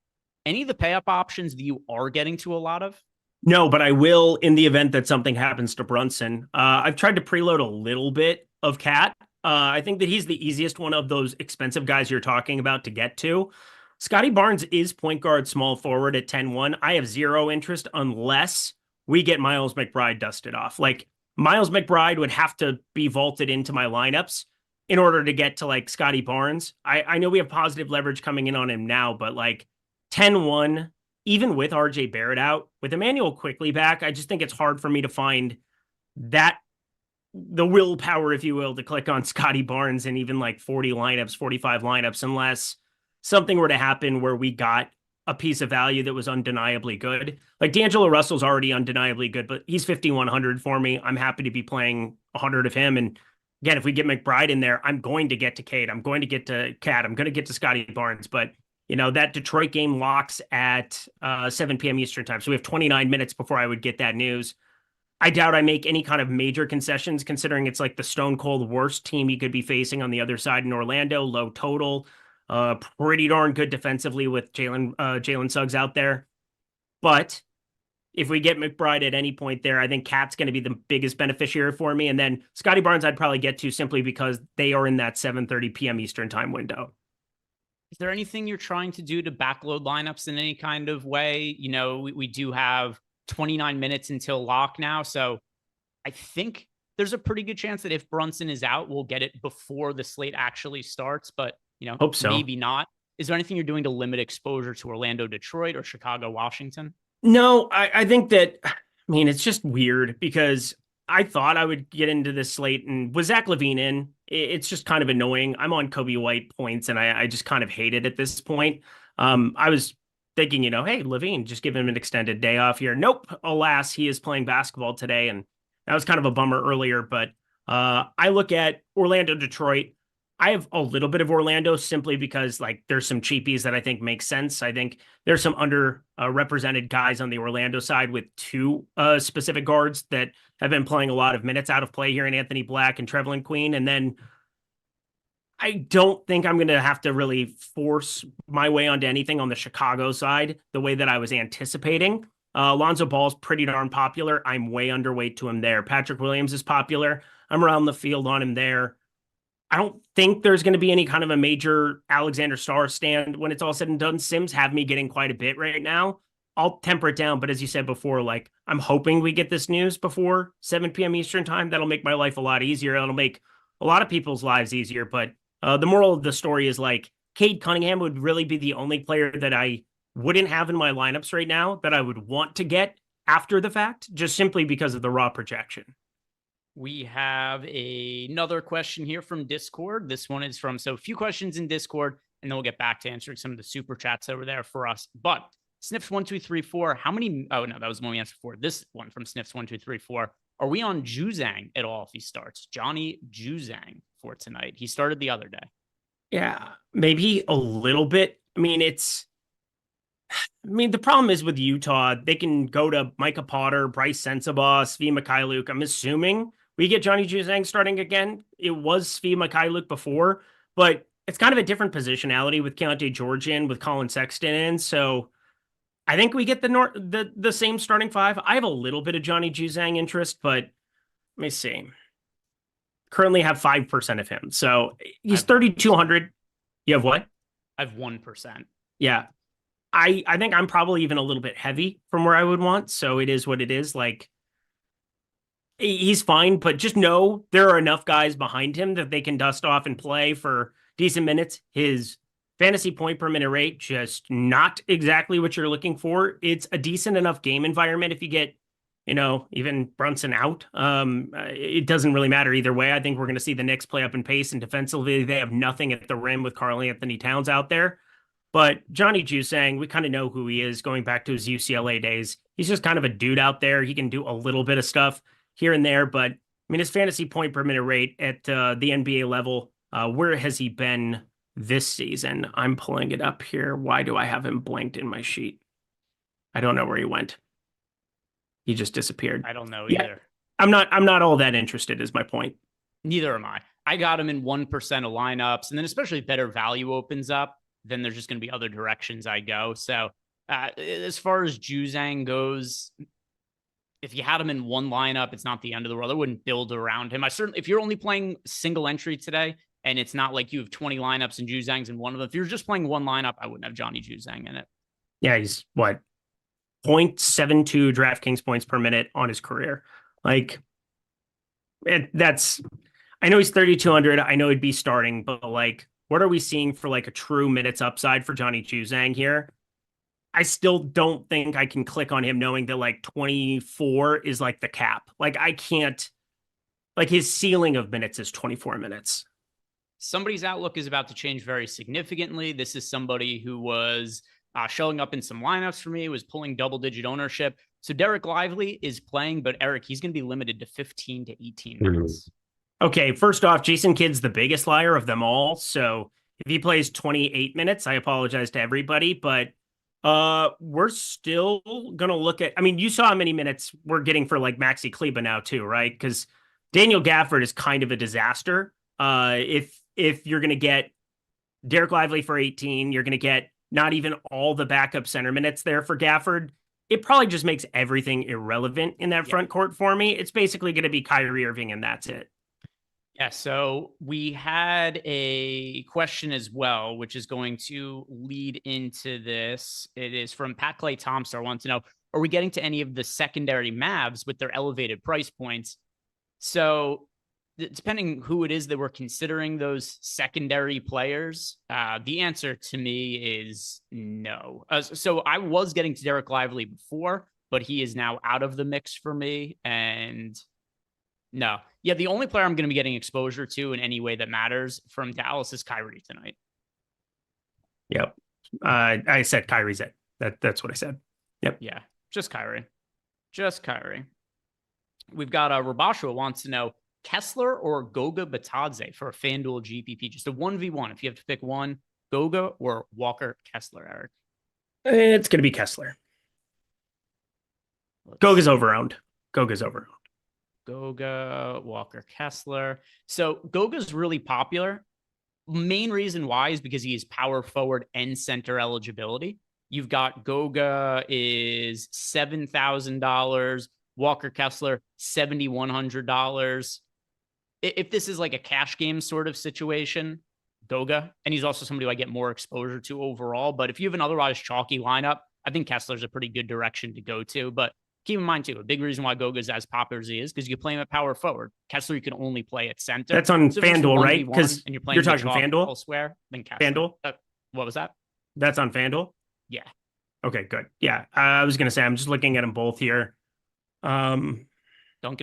Any of the pay up options that you are getting to a lot of?
No, but I will in the event that something happens to Brunson. I've tried to preload a little bit of Cat. I think that he's the easiest one of those expensive guys you're talking about to get to. Scotty Barnes is point guard, small forward at 10-1. I have zero interest unless we get Miles McBride dusted off. Like, Miles McBride would have to be vaulted into my lineups in order to get to, like, Scotty Barnes. I know we have positive leverage coming in on him now, but, like, 10-1, even with RJ Barrett out, with Emmanuel quickly back, I just think it's hard for me to find that the willpower, if you will, to click on Scotty Barnes in even like 40 lineups, 45 lineups, unless something were to happen where we got a piece of value that was undeniably good. Like, D'Angelo Russell's already undeniably good, but he's 5,100 for me. I'm happy to be playing 100 of him. And again, if we get McBride in there, I'm going to get to Cade. I'm going to get to Cat. I'm going to get to Scotty Barnes. But, you know, that Detroit game locks at 7 p.m. Eastern time. So we have 29 minutes before I would get that news. I doubt I make any kind of major concessions, considering it's like the stone cold worst team he could be facing on the other side in Orlando. Low total, pretty darn good defensively with Jalen Suggs out there. But if we get McBride at any point there, I think Cat's going to be the biggest beneficiary for me. And then Scotty Barnes I'd probably get to simply because they are in that 7:30 p.m. Eastern time window.
Is there anything you're trying to do to backload lineups in any kind of way? You know, we do have 29 minutes until lock now. So I think there's a pretty good chance that if Brunson is out, we'll get it before the slate actually starts. But, you know,
hope so.
Maybe not. Is there anything you're doing to limit exposure to Orlando, Detroit, or Chicago, Washington?
No, I think that, I mean, it's just weird because I thought I would get into this slate, and with Zach LaVine in, it's just kind of annoying. I'm on Kobe White points, and I just kind of hate it at this point. I was thinking, you know, hey, LaVine, just give him an extended day off here. Nope. Alas, he is playing basketball today, and that was kind of a bummer earlier. But I look at Orlando, Detroit. I have a little bit of Orlando simply because like there's some cheapies that I think make sense. I think there's some under represented guys on the Orlando side with two specific guards that have been playing a lot of minutes out of play here in Anthony Black and Trevelyan Queen. And then I don't think I'm going to have to really force my way onto anything on the Chicago side the way that I was anticipating. Lonzo Ball's pretty darn popular. I'm way underweight to him there. Patrick Williams is popular. I'm around the field on him there. I don't think there's going to be any kind of a major Alexander Starr stand when it's all said and done. Sims have me getting quite a bit right now. I'll temper it down, but as you said before, like I'm hoping we get this news before 7 p.m. Eastern time. That'll make my life a lot easier. It'll make a lot of people's lives easier. But the moral of the story is like Cade Cunningham would really be the only player that I wouldn't have in my lineups right now that I would want to get after the fact, just simply because of the raw projection.
We have another question here from Discord. This one is from, so a few questions in Discord, and then we'll get back to answering some of the super chats over there for us. But Sniffs1234, how many, oh no, that was the one we answered for. This one from Sniffs1234. Are we on Juzang at all if he starts? Johnny Juzang for tonight. He started the other day.
Yeah, maybe a little bit. The problem is with Utah, they can go to Micah Potter, Bryce Sensabaugh, Svi Mikhailuk. I'm assuming we get Johnny Juzang starting again. It was Svi Mikhailuk before, but it's kind of a different positionality with Keontae Georgian, with Colin Sexton in. So I think we get the same starting five. I have a little bit of Johnny Juzang interest, but let me see. Currently have 5% of him. So he's 3,200. You have what?
I have 1%.
Yeah. I think I'm probably even a little bit heavy from where I would want. So it is what it is. Like, he's fine, but just know there are enough guys behind him that they can dust off and play for decent minutes. His fantasy point per minute rate, just not exactly what you're looking for. It's a decent enough game environment if you get, even Brunson out. It doesn't really matter either way. I think we're going to see the Knicks play up in pace, and defensively, they have nothing at the rim with Karl Anthony Towns out there. But Johnny Juzang, we kind of know who he is going back to his UCLA days. He's just kind of a dude out there. He can do a little bit of stuff here and there. But, his fantasy point per minute rate at the NBA level, where has he been this season? I'm pulling it up here. Why do I have him blanked in my sheet? I don't know where he went. He just disappeared.
I don't know either.
I'm not all that interested is my point.
Neither am I. I got him in 1% of lineups, and then especially better value opens up, then there's just going to be other directions I go. So as far as Juzang goes, if you had him in one lineup, it's not the end of the world. I wouldn't build around him. If you're only playing single entry today, and it's not like you have 20 lineups and Juzang's in one of them, if you're just playing one lineup, I wouldn't have Johnny Juzang in it.
Yeah, he's what? 0.72 DraftKings points per minute on his career. Like, I know he's 3,200. I know he'd be starting, but like, what are we seeing for like a true minutes upside for Johnny Juzang here? I still don't think I can click on him knowing that like 24 is like the cap. Like I can't, like his ceiling of minutes is 24 minutes.
Somebody's outlook is about to change very significantly. This is somebody who was showing up in some lineups for me, was pulling double-digit ownership. So Derek Lively is playing, but Eric, he's going to be limited to 15 to 18 minutes.
Okay, first off, Jason Kidd's the biggest liar of them all. So if he plays 28 minutes, I apologize to everybody, but we're still going to look at, you saw how many minutes we're getting for like Maxi Kleber now too, right? Because Daniel Gafford is kind of a disaster. If you're going to get Derek Lively for 18, you're going to get not even all the backup center minutes there for Gafford. It probably just makes everything irrelevant in that front court for me. It's basically going to be Kyrie Irving and that's it.
Yeah, so we had a question as well, which is going to lead into this. It is from Pat Clay Thompson. I want to know, are we getting to any of the secondary Mavs with their elevated price points? So depending who it is that we're considering those secondary players, the answer to me is no. So I was getting to Derek Lively before, but he is now out of the mix for me. And no. Yeah, the only player I'm going to be getting exposure to in any way that matters from Dallas is Kyrie tonight.
Yep. I said Kyrie's it. That's what I said. Yep.
Yeah, just Kyrie. Just Kyrie. We've got Rabashua wants to know, Kessler or Goga Batadze for a FanDuel GPP? Just a 1v1. If you have to pick one, Goga or Walker Kessler, Eric?
It's going to be Kessler. Goga's overowned. Goga's overowned.
Goga, Walker Kessler. So Goga's really popular. Main reason why is because he is power forward and center eligibility. You've got Goga is $7,000, Walker Kessler $7,100. If this is like a cash game sort of situation, Goga, and he's also somebody who I get more exposure to overall. But if you have an otherwise chalky lineup, I think Kessler's a pretty good direction to go to. But keep in mind, too, a big reason why Goga's as popular as he is because you play him at power forward. Kessler, you can only play at center.
That's on FanDuel, right? Because you're talking FanDuel?
Elsewhere, then Kessler.
FanDuel?
What was that?
That's on FanDuel?
Yeah.
Okay, good. Yeah, I was going to say, I'm just looking at them both here.
Duncan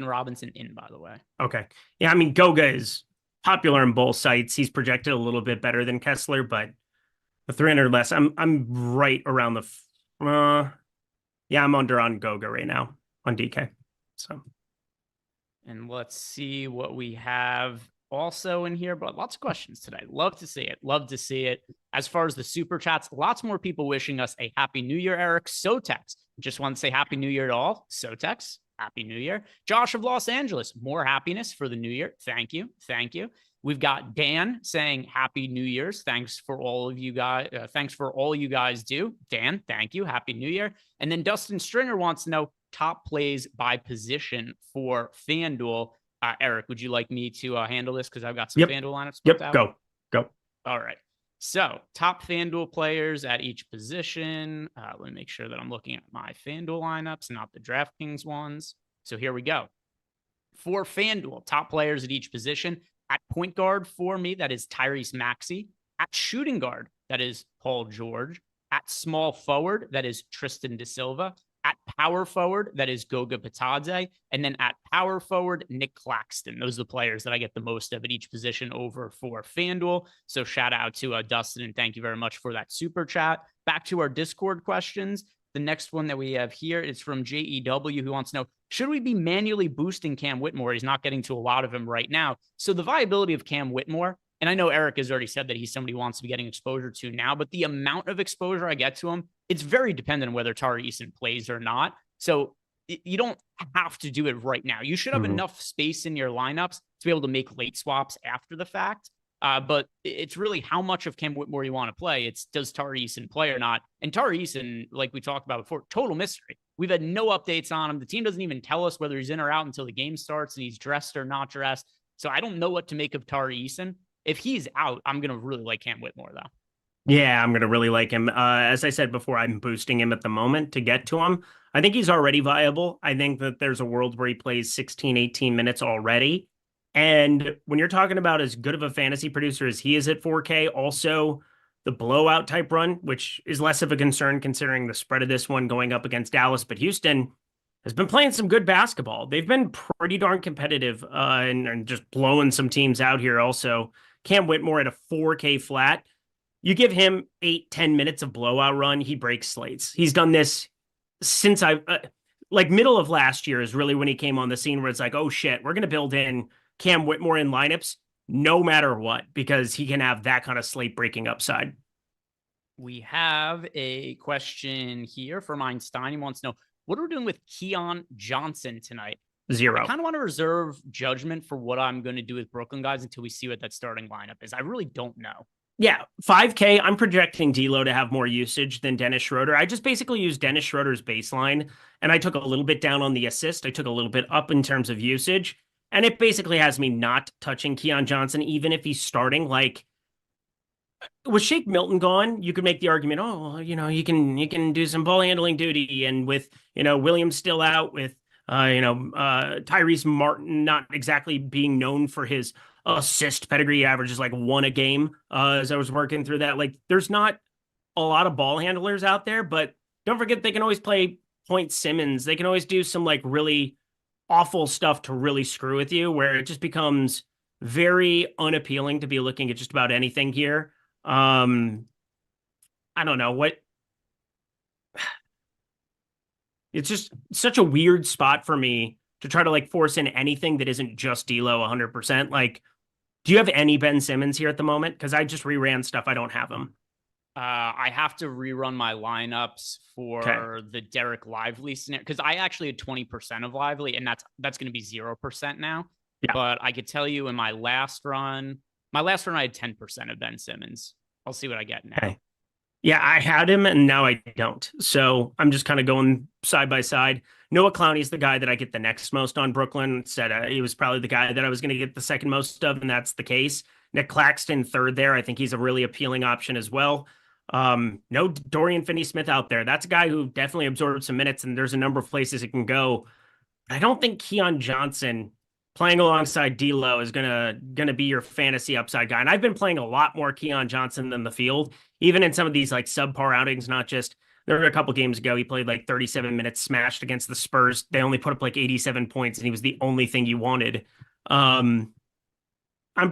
Robinson in, by the way.
Okay. Yeah, I mean, Goga is popular on both sites. He's projected a little bit better than Kessler, but the 300 less, I'm right around the... yeah, I'm under on Goga right now on DK. So,
and let's see what we have also in here, but lots of questions today. Love to see it. Love to see it. As far as the super chats, lots more people wishing us a happy new year, Eric. Sotex, just want to say happy new year to all. Sotex, happy new year. Josh of Los Angeles, more happiness for the new year. Thank you. Thank you. We've got Dan saying happy New Year's. Thanks for all of you guys. Thanks for all you guys do. Dan, thank you. Happy New Year. And then Dustin Stringer wants to know top plays by position for FanDuel. Eric, would you like me to handle this? Because I've got some FanDuel lineups.
Yep,
out.
Go.
All right. So top FanDuel players at each position. Let me make sure that I'm looking at my FanDuel lineups, not the DraftKings ones. So here we go. For FanDuel, top players at each position. At point guard for me, that is Tyrese Maxey. At shooting guard, that is Paul George. At small forward, that is Tristan da Silva. At power forward, that is Goga Bitadze. And then at power forward, Nick Claxton. Those are the players that I get the most of at each position over for FanDuel. So shout out to Dustin, and thank you very much for that super chat. Back to our Discord questions. The next one that we have here is from JEW, who wants to know, should we be manually boosting Cam Whitmore? He's not getting to a lot of him right now. So the viability of Cam Whitmore, and I know Eric has already said that he's somebody who wants to be getting exposure to now, but the amount of exposure I get to him, it's very dependent on whether Tari Eason plays or not. So you don't have to do it right now. You should have enough space in your lineups to be able to make late swaps after the fact. But it's really how much of Cam Whitmore you want to play. It's does Tari Eason play or not? And Tari Eason, like we talked about before, total mystery. We've had no updates on him. The team doesn't even tell us whether he's in or out until the game starts and he's dressed or not dressed. So I don't know what to make of Tari Eason. If he's out, I'm going to really like Cam Whitmore, though.
Yeah, I'm going to really like him. As I said before, I'm boosting him at the moment to get to him. I think he's already viable. I think that there's a world where he plays 16, 18 minutes already. And when you're talking about as good of a fantasy producer as he is at 4K, also the blowout type run, which is less of a concern considering the spread of this one going up against Dallas. But Houston has been playing some good basketball. They've been pretty darn competitive and just blowing some teams out here also. Cam Whitmore at a 4K flat. You give him 8-10 minutes of blowout run, he breaks slates. He's done this since like middle of last year is really when he came on the scene where it's like, oh shit, we're going to build in Cam Whitmore in lineups no matter what, because he can have that kind of slate breaking upside.
We have a question here from Einstein. He wants to know, what are we doing with Keon Johnson tonight?
0.
I kind of want to reserve judgment for what I'm going to do with Brooklyn guys until we see what that starting lineup is. I really don't know.
Yeah, 5K, I'm projecting D'Lo to have more usage than Dennis Schroeder. I just basically used Dennis Schroeder's baseline, and I took a little bit down on the assist. I took a little bit up in terms of usage, and it basically has me not touching Keon Johnson, even if he's starting. Like, with Shake Milton gone, you could make the argument, oh, well, you can do some ball handling duty, and with, Williams still out, with, Tyrese Martin not exactly being known for his assist pedigree, averages like 1 a game as I was working through that. Like, there's not a lot of ball handlers out there, but don't forget they can always play Point Simmons. They can always do some like really awful stuff to really screw with you, where it just becomes very unappealing to be looking at just about anything here. I don't know what. It's just such a weird spot for me to try to like force in anything that isn't just D'Lo 100%. Like, do you have any Ben Simmons here at the moment? Because I just reran stuff. I don't have him.
I have to rerun my lineups for the Derek Lively scenario because I actually had 20% of Lively, and that's going to be 0% now.
Yeah.
But I could tell you in my last run I had 10% of Ben Simmons. I'll see what I get now.
Okay. Yeah, I had him and now I don't. So I'm just kind of going side by side. Noah Clowney's the guy that I get the next most on Brooklyn. Said he was probably the guy that I was going to get the second most of, and that's the case. Nick Claxton third there. I think he's a really appealing option as well. No Dorian Finney-Smith out there. That's a guy who definitely absorbed some minutes, and there's a number of places it can go. I don't think Keon Johnson playing alongside D'Lo is gonna be your fantasy upside guy. And I've been playing a lot more Keon Johnson than the field, even in some of these like subpar outings. Not just there were a couple games ago he played like 37 minutes, smashed against the Spurs. They only put up like 87 points, and he was the only thing you wanted. I'm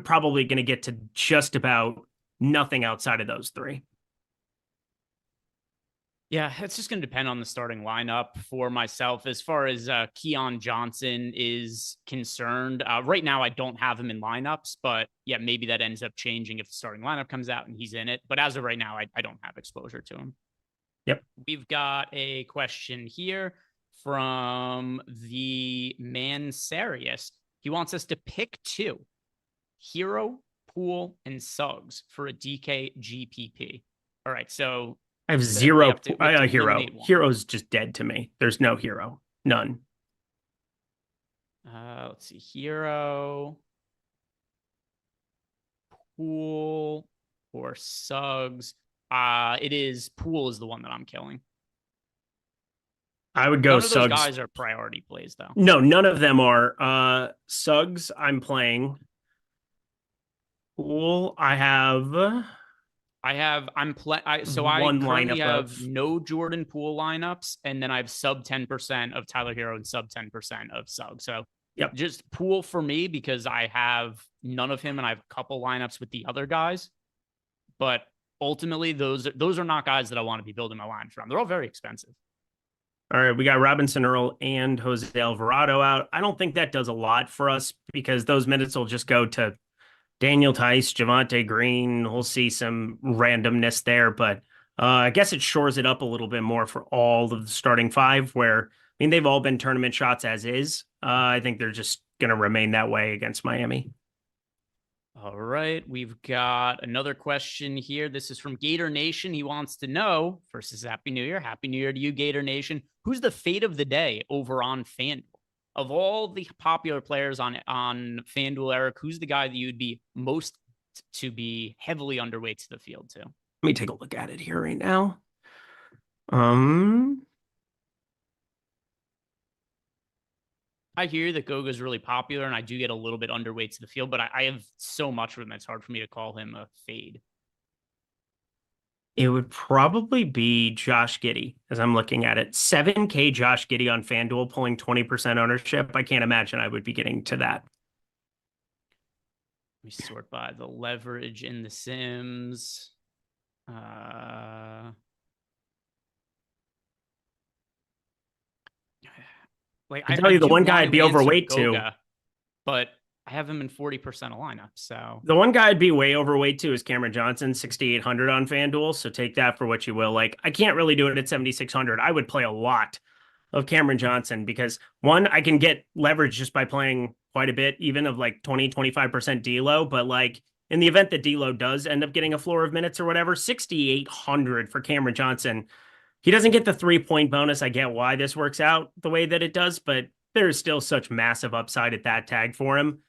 probably gonna get to just about nothing outside of those three.
Yeah, it's just going to depend on the starting lineup for myself. As far as Keon Johnson is concerned, right now I don't have him in lineups, but yeah, maybe that ends up changing if the starting lineup comes out and he's in it. But as of right now, I don't have exposure to him.
Yep.
We've got a question here from the Mansarius. He wants us to pick two, Hero, Poole, and Suggs for a DK GPP. All right, so
I have zero Hero.
One.
Hero's just dead to me. There's no Hero. None.
Let's see. Hero, Poole, or Suggs. It is Poole is the one that I'm killing.
I would go
None of
Suggs.
Those guys are priority plays, though.
No, none of them are. Suggs, I'm playing. Poole, I currently have
no Jordan Poole lineups, and then I have sub 10% of Tyler Hero and sub 10% of Suggs. So
yep,
just Poole for me because I have none of him and I have a couple lineups with the other guys. But ultimately, those are not guys that I want to be building my line from. They're all very expensive.
All right, we got Robinson Earl and Jose Alvarado out. I don't think that does a lot for us because those minutes will just go to Daniel Tice, Javonte Green. We'll see some randomness there, but I guess it shores it up a little bit more for all of the starting five where, I mean, they've all been tournament shots as is. I think they're just going to remain that way against Miami.
All right. We've got another question here. This is from Gator Nation. He wants to know, first is Happy New Year. Happy New Year to you, Gator Nation. Who's the fate of the day over on FanDuel? Of all the popular players on FanDuel, Eric, who's the guy that you'd be most to be heavily underweight to the field to?
Let me take a look at it here right now.
I hear that Goga's really popular, and I do get a little bit underweight to the field, but I have so much of him, it's hard for me to call him a fade.
It would probably be Josh Giddey, as I'm looking at it. 7K Josh Giddey on FanDuel, pulling 20% ownership. I can't imagine I would be getting to that.
Let me sort by the leverage in the Sims.
I tell you, the one guy I'd be overweight
to, but I have him in 40% of lineup. So
the one guy I'd be way overweight to is Cameron Johnson, 6,800 on FanDuel. So take that for what you will. Like, I can't really do it at 7,600. I would play a lot of Cameron Johnson because one, I can get leverage just by playing quite a bit, even of like 20, 25% D'Lo. But like in the event that D'Lo does end up getting a floor of minutes or whatever, 6,800 for Cameron Johnson. He doesn't get the 3-point bonus. I get why this works out the way that it does, but there's still such massive upside at that tag for him.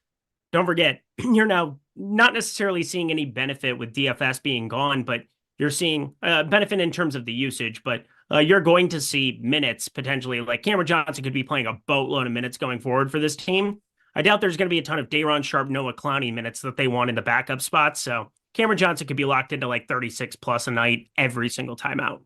Don't forget, you're now not necessarily seeing any benefit with DFS being gone, but you're seeing benefit in terms of the usage, but you're going to see minutes potentially. Like Cameron Johnson could be playing a boatload of minutes going forward for this team. I doubt there's going to be a ton of Day'Ron Sharpe, Noah Clowney minutes that they want in the backup spots. So Cameron Johnson could be locked into like 36 plus a night every single time out.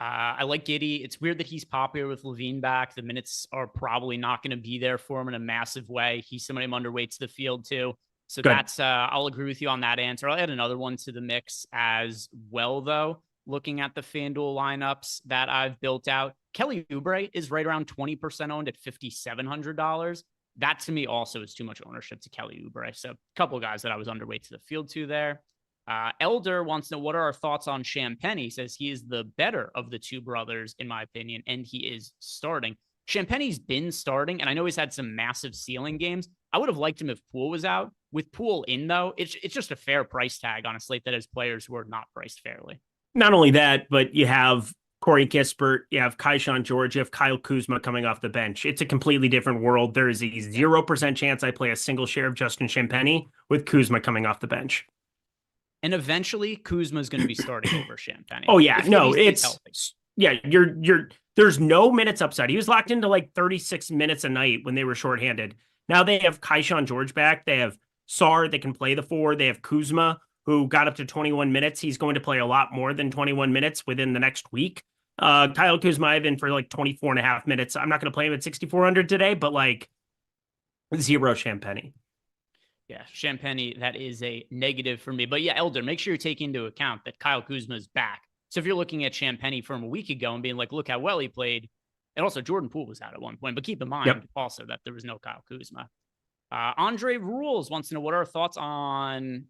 I like Giddey. It's weird that he's popular with Levine back. The minutes are probably not going to be there for him in a massive way. He's somebody I'm underweight to the field too. So good. That's, I'll agree with you on that answer. I'll add another one to the mix as well, though. looking at the FanDuel lineups that I've built out. Kelly Oubre is right around 20% owned at $5,700. That to me also is too much ownership to Kelly Oubre. So a couple of guys that I was underweight to the field to there. Elder wants to know what are our thoughts on Champagne. He says he is the better of the two brothers, in my opinion, and he is starting. Champagne's been starting, and I know he's had some massive ceiling games. I would have liked him if Poole was out. With Poole in, though, it's just a fair price tag on a slate that has players who are not priced fairly.
Not only that, but you have Corey Kispert, you have Keyshawn George, you have Kyle Kuzma coming off the bench. It's a completely different world. There is a 0% chance I play a single share of Justin Champagne with Kuzma coming off the bench.
And eventually, Kuzma is going to be starting over Champagne.
Oh yeah, there's no minutes upside. He was locked into like 36 minutes a night when they were shorthanded. Now they have Keyshawn George back. They have Sarr that can play the 4. They have Kuzma, who got up to 21 minutes. He's going to play a lot more than 21 minutes within the next week. Kyle Kuzma, I've been for like 24 and a half minutes. I'm not going to play him at 6,400 today, but like 0 Champagne.
Yeah, Champagne, that is a negative for me. But yeah, Elder, make sure you take into account that Kyle Kuzma is back. So if you're looking at Champagne from a week ago and being like, look how well he played, and also Jordan Poole was out at one point, but keep in mind also that there was no Kyle Kuzma. Andre Rules wants to know what are our thoughts on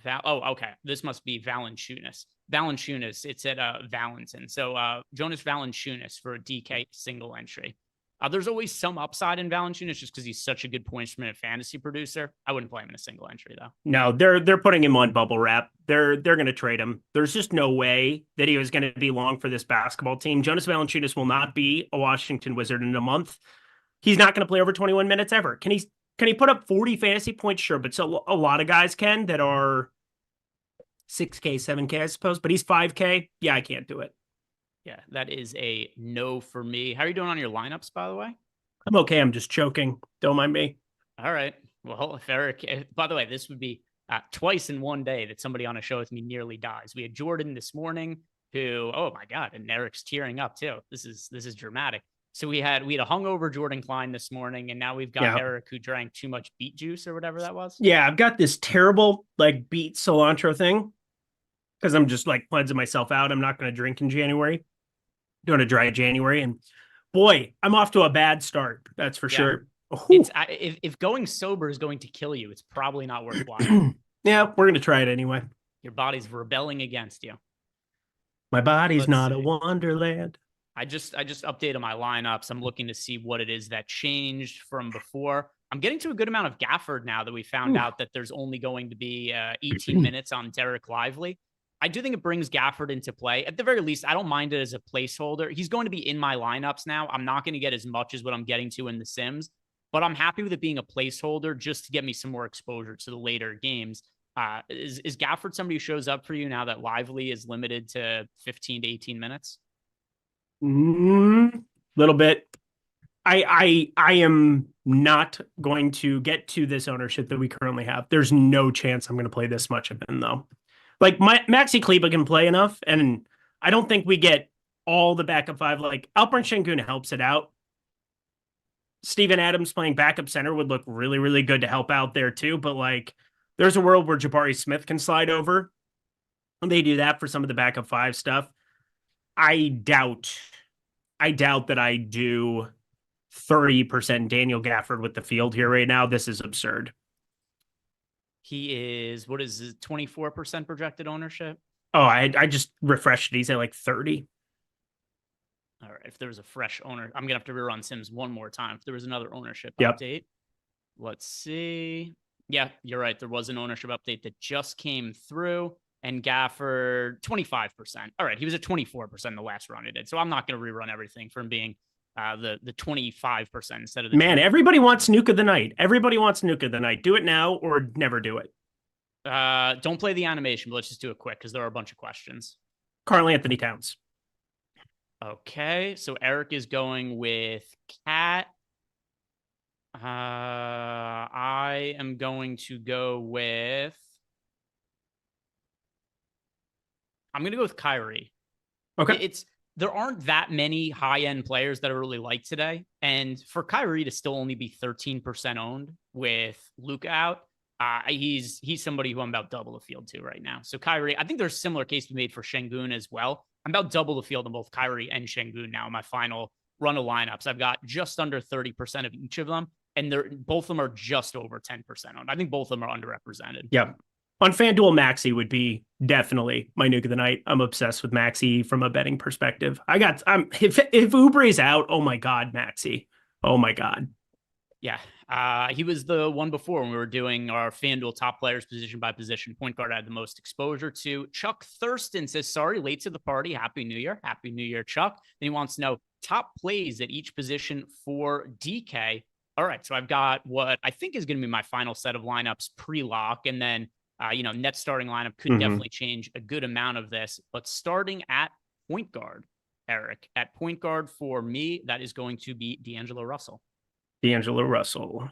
okay. This must be Valanciunas. Valanciunas, it's at Valentin. So Jonas Valanciunas for a DK single entry. There's always some upside in Valanciunas just because he's such a good points per minute fantasy producer. I wouldn't play him in a single entry though.
No, they're putting him on bubble wrap. They're going to trade him. There's just no way that he was going to be long for this basketball team. Jonas Valanciunas will not be a Washington Wizard in a month. He's not going to play over 21 minutes ever. Can he put up 40 fantasy points? Sure, but so a lot of guys can that are 6K, 7K, I suppose. But he's 5K. Yeah, I can't do it.
Yeah, that is a no for me. How are you doing on your lineups, by the way?
I'm okay. I'm just choking. Don't mind me.
All right. Well, if Eric, by the way, this would be twice in one day that somebody on a show with me nearly dies. We had Jordan this morning who, oh my God, and Eric's tearing up too. This is dramatic. So we had a hungover Jordan Klein this morning, and now we've got Eric who drank too much beet juice or whatever that was.
Yeah, I've got this terrible like beet cilantro thing because I'm just like cleansing myself out. I'm not going to drink in January. Doing a dry January, and boy, I'm off to a bad start. That's for sure.
It's if going sober is going to kill you, it's probably not worthwhile.
Yeah, we're gonna try it anyway.
Your body's rebelling against you.
My body's not a wonderland.
I just updated my lineups. I'm looking to see what it is that changed from before. I'm getting to a good amount of Gafford now that we found out that there's only going to be 18 minutes on Derek Lively. I do think it brings Gafford into play. At the very least, I don't mind it as a placeholder. He's going to be in my lineups now. I'm not going to get as much as what I'm getting to in the Sims, but I'm happy with it being a placeholder just to get me some more exposure to the later games. Is Gafford somebody who shows up for you now that Lively is limited to 15 to 18 minutes?
Little bit. I am not going to get to this ownership that we currently have. There's no chance I'm going to play this much of him, though. Like Maxi Kleber can play enough, and I don't think we get all the backup 5. Like Alperen Şengün helps it out. Steven Adams playing backup center would look really, really good to help out there too. But like, there's a world where Jabari Smith can slide over, and they do that for some of the backup 5 stuff. I doubt that I do 30% Daniel Gafford with the field here right now. This is absurd.
He is, what is his 24% projected ownership?
Oh, I just refreshed it. He's at like 30.
All right. If there was a fresh owner, I'm going to have to rerun Sims one more time. If there was another ownership
Yep.
update, let's see. Yeah, you're right. There was an ownership update that just came through, and Gafford 25%. All right. He was at 24% the last run he did. So I'm not going to rerun everything from being the 25% instead of the
man.
20%.
Everybody wants Nuke of the Night. Everybody wants Nuke of the Night. Do it now or never do it.
Don't play the animation, but let's just do it quick because there are a bunch of questions.
Karl Anthony Towns.
Okay, so Eric is going with Cat. I am going to go with. I'm going to go with Kyrie.
Okay.
There aren't that many high-end players that I really like today. And for Kyrie to still only be 13% owned with Luka out, He's somebody who I'm about double the field to right now. So Kyrie, I think there's a similar case to be made for Şengün as well. I'm about double the field on both Kyrie and Şengün now in my final run of lineups. I've got just under 30% of each of them, and both of them are just over 10% owned. I think both of them are underrepresented.
Yep. On FanDuel, Maxey would be definitely my nuke of the night. I'm obsessed with Maxey from a betting perspective. If Oubre's out, oh my God, Maxey. Oh my God.
Yeah. He was the one before when we were doing our FanDuel top players position by position. Point guard I had the most exposure to. Chuck Thurston says, sorry, late to the party. Happy New Year. Happy New Year, Chuck. Then he wants to know top plays at each position for DK. All right. So I've got what I think is going to be my final set of lineups pre-lock. And then, net starting lineup could definitely change a good amount of this. But starting at point guard, Eric, at point guard for me, that is going to be D'Angelo Russell.
D'Angelo Russell.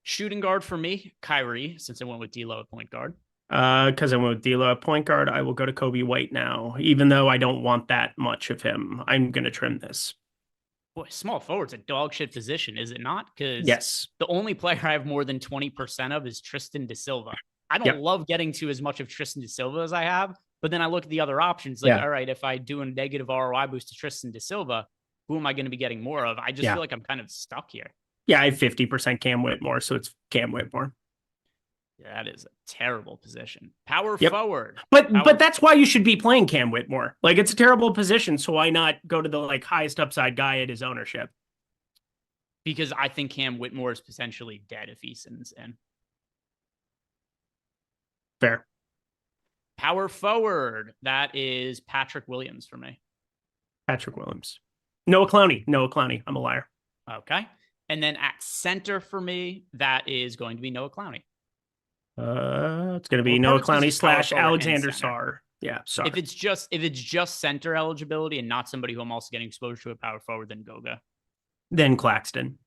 Shooting guard for me, Kyrie, since I went with D'Lo at point guard.
Because I went with D'Lo at point guard, I will go to Kobe White now. Even though I don't want that much of him, I'm going to trim this.
Boy, small forward's a dog shit position, is it not? Because
yes,
the only player I have more than 20% of is Tristan da Silva. I don't love getting to as much of Tristan da Silva as I have, but then I look at the other options. Like, all right, if I do a negative ROI boost to Tristan da Silva, who am I going to be getting more of? I just feel like I'm kind of stuck here.
Yeah, I have 50% Cam Whitmore, so it's Cam Whitmore.
Yeah, that is a terrible position. Power forward.
But that's why you should be playing Cam Whitmore. Like, it's a terrible position, so why not go to the highest upside guy at his ownership?
Because I think Cam Whitmore is potentially dead if Eason's in.
Fair.
Power forward. That is Patrick Williams for me.
Patrick Williams. Noah Clowney. I'm a liar.
Okay. And then at center for me, that is going to be Noah Clowney.
It's going to be Noah Clowney / Alexander Sarr. Yeah, sorry.
If it's just center eligibility and not somebody who I'm also getting exposure to a power forward, then Goga.
Then Claxton.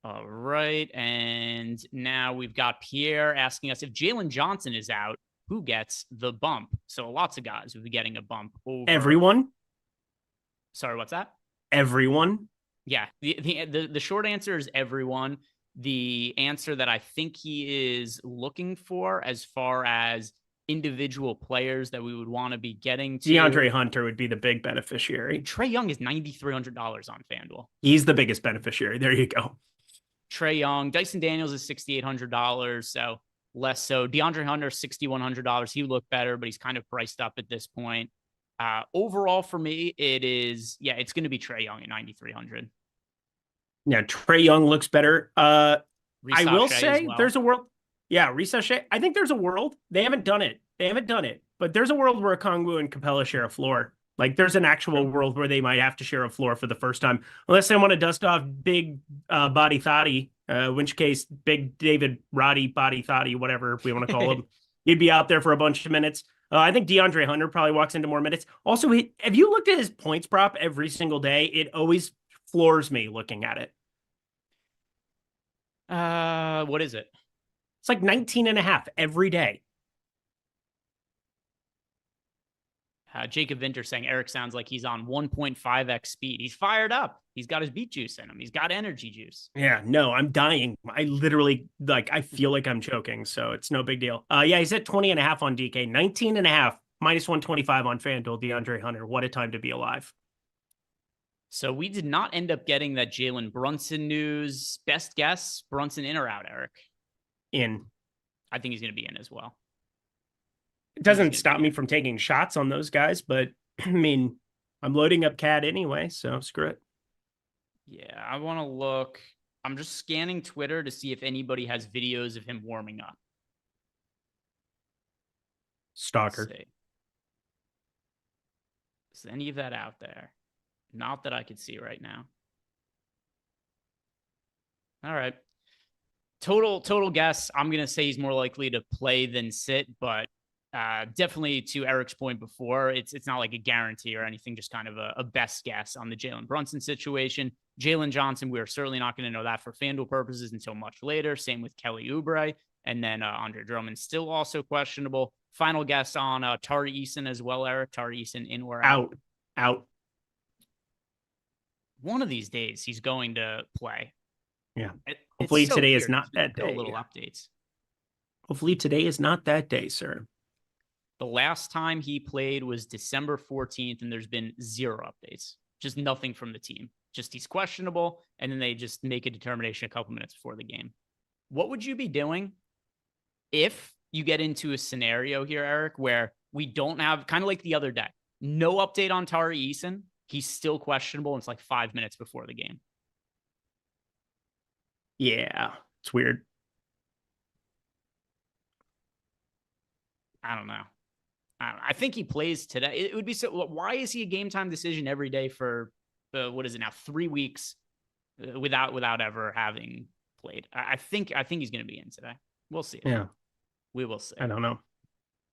All right. And now we've got Pierre asking us if Jalen Johnson is out, who gets the bump? So lots of guys will be getting a bump over.
Everyone.
Sorry, what's that?
Everyone.
Yeah. The short answer is everyone. The answer that I think he is looking for as far as individual players that we would want to be getting to.
DeAndre Hunter would be the big beneficiary.
Trae Young is $9,300 on FanDuel.
He's the biggest beneficiary. There you go.
Trae Young. Dyson Daniels is $6,800, so less so. DeAndre Hunter, $6,100. He would look better, but he's kind of priced up at this point. Overall for me, it's going to be Trae Young at $9,300.
Yeah, Trae Young looks better. I will
Shea
say
well.
There's a world. Yeah, Risa Shea. I think there's a world. They haven't done it. But there's a world where Okongwu and Capella share a floor. Like, there's an actual world where they might have to share a floor for the first time. Unless they want to dust off big body thotty, in which case, big David Roddy body thotty, whatever we want to call him. He'd be out there for a bunch of minutes. I think DeAndre Hunter probably walks into more minutes. Also, have you looked at his points prop every single day? It always floors me looking at it.
What is it?
It's like 19.5 every day.
Jacob Vinter saying Eric sounds like he's on 1.5x speed. He's fired up. He's got his beet juice in him. He's got energy juice.
Yeah, no, I'm dying. I literally, I feel like I'm choking, so it's no big deal. Yeah, he's at 20.5 on DK, 19.5, minus 125 on FanDuel, DeAndre Hunter. What a time to be alive.
So we did not end up getting that Jalen Brunson news. Best guess, Brunson in or out, Eric?
In.
I think he's going to be in as well.
It doesn't stop me from taking shots on those guys, but I mean, I'm loading up CAD anyway, so screw it.
Yeah, I want to look. I'm just scanning Twitter to see if anybody has videos of him warming up.
Stalker.
Is any of that out there? Not that I could see right now. All right. Total guess. I'm going to say he's more likely to play than sit, but definitely to Eric's point before, it's not like a guarantee or anything, just kind of a best guess on the Jalen Brunson situation. Jalen Johnson, we're certainly not going to know that for FanDuel purposes until much later. Same with Kelly Oubre. And then Andre Drummond still also questionable. Final guess on Tari Eason as well, Eric. Tari Eason in or out?
Out.
One of these days he's going to play.
Yeah.
It's
Hopefully
so
today is
weird.
not that
Still
day.
little updates.
Hopefully today is not that day, sir.
The last time he played was December 14th, and there's been 0 updates. Just nothing from the team. Just he's questionable, and then they just make a determination a couple minutes before the game. What would you be doing if you get into a scenario here, Eric, where we don't have, kind of like the other day, no update on Tari Eason? He's still questionable, and it's like 5 minutes before the game.
Yeah, it's weird.
I don't know. I think he plays today. It would be so. Why is he a game time decision every day for what is it now? 3 weeks without ever having played. I think he's going to be in today. We'll see.
Yeah,
we will see.
I don't know.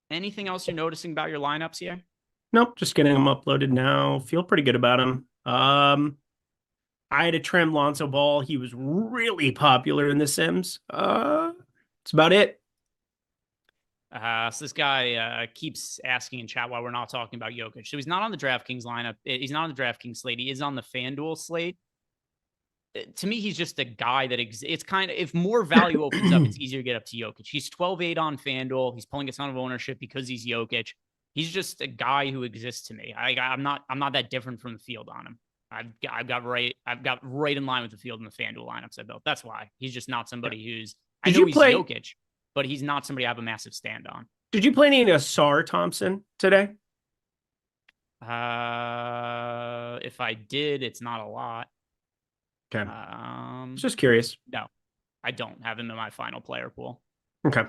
Anything else you're noticing about your lineups here?
Nope, just getting them uploaded now. Feel pretty good about them. I had a trim Lonzo Ball. He was really popular in the Sims. That's about it.
So this guy keeps asking in chat why we're not talking about Jokic. So he's not on the DraftKings lineup. He's not on the DraftKings slate. He is on the FanDuel slate. To me, he's just a guy that it's kind of, if more value opens up, it's easier to get up to Jokic. He's 12-8 on FanDuel. He's pulling a ton of ownership because he's Jokic. He's just a guy who exists to me. I'm not that different from the field on him. I've got right in line with the field in the FanDuel lineups I built. That's why he's just not somebody who's. I know he's Jokic, but he's not somebody I have a massive stand on.
Did you play any Asar Thompson today?
If I did, it's not a lot.
Okay. Just curious.
No, I don't have him in my final player pool.
Okay.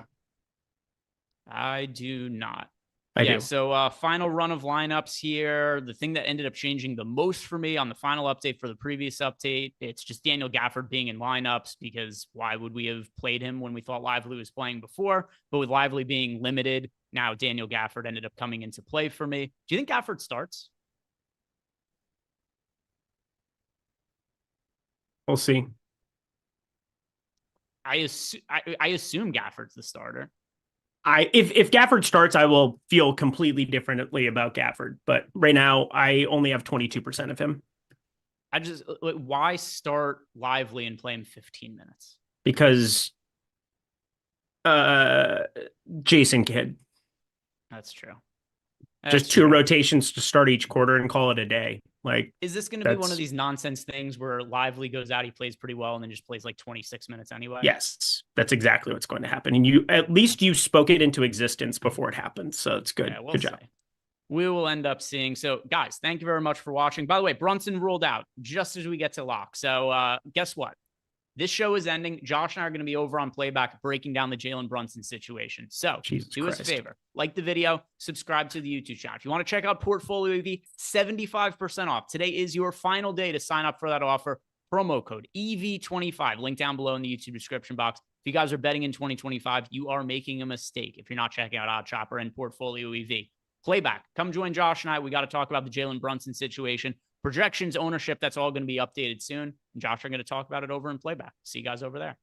I do not.
I do.
So final run of lineups here. The thing that ended up changing the most for me on the final update for the previous update, it's just Daniel Gafford being in lineups, because why would we have played him when we thought Lively was playing before? But with Lively being limited, now Daniel Gafford ended up coming into play for me. Do you think Gafford starts?
We'll see.
I assume Gafford's the starter.
If Gafford starts, I will feel completely differently about Gafford. But right now, I only have 22% of him.
Why start Lively and play him 15 minutes?
Because Jason Kidd.
That's true.
Just 2 rotations to start each quarter and call it a day. Like,
is this going to be one of these nonsense things where Lively goes out, he plays pretty well, and then just plays like 26 minutes anyway? Yes,
that's exactly what's going to happen. And you spoke it into existence before it happened. So it's good.
Yeah,
good job.
We will end up seeing. So guys, thank you very much for watching. By the way, Brunson ruled out just as we get to lock. So guess what? This show is ending. Josh and I are going to be over on Playback breaking down the Jalen Brunson situation. So do us a favor. Like the video. Subscribe to the YouTube channel. If you want to check out Portfolio EV, 75% off. Today is your final day to sign up for that offer. Promo code EV25. Link down below in the YouTube description box. If you guys are betting in 2025, you are making a mistake if you're not checking out OddsShopper and Portfolio EV. Playback. Come join Josh and I. We got to talk about the Jalen Brunson situation. Projections, ownership, that's all going to be updated soon. And Josh are going to talk about it over in Playback. See you guys over there.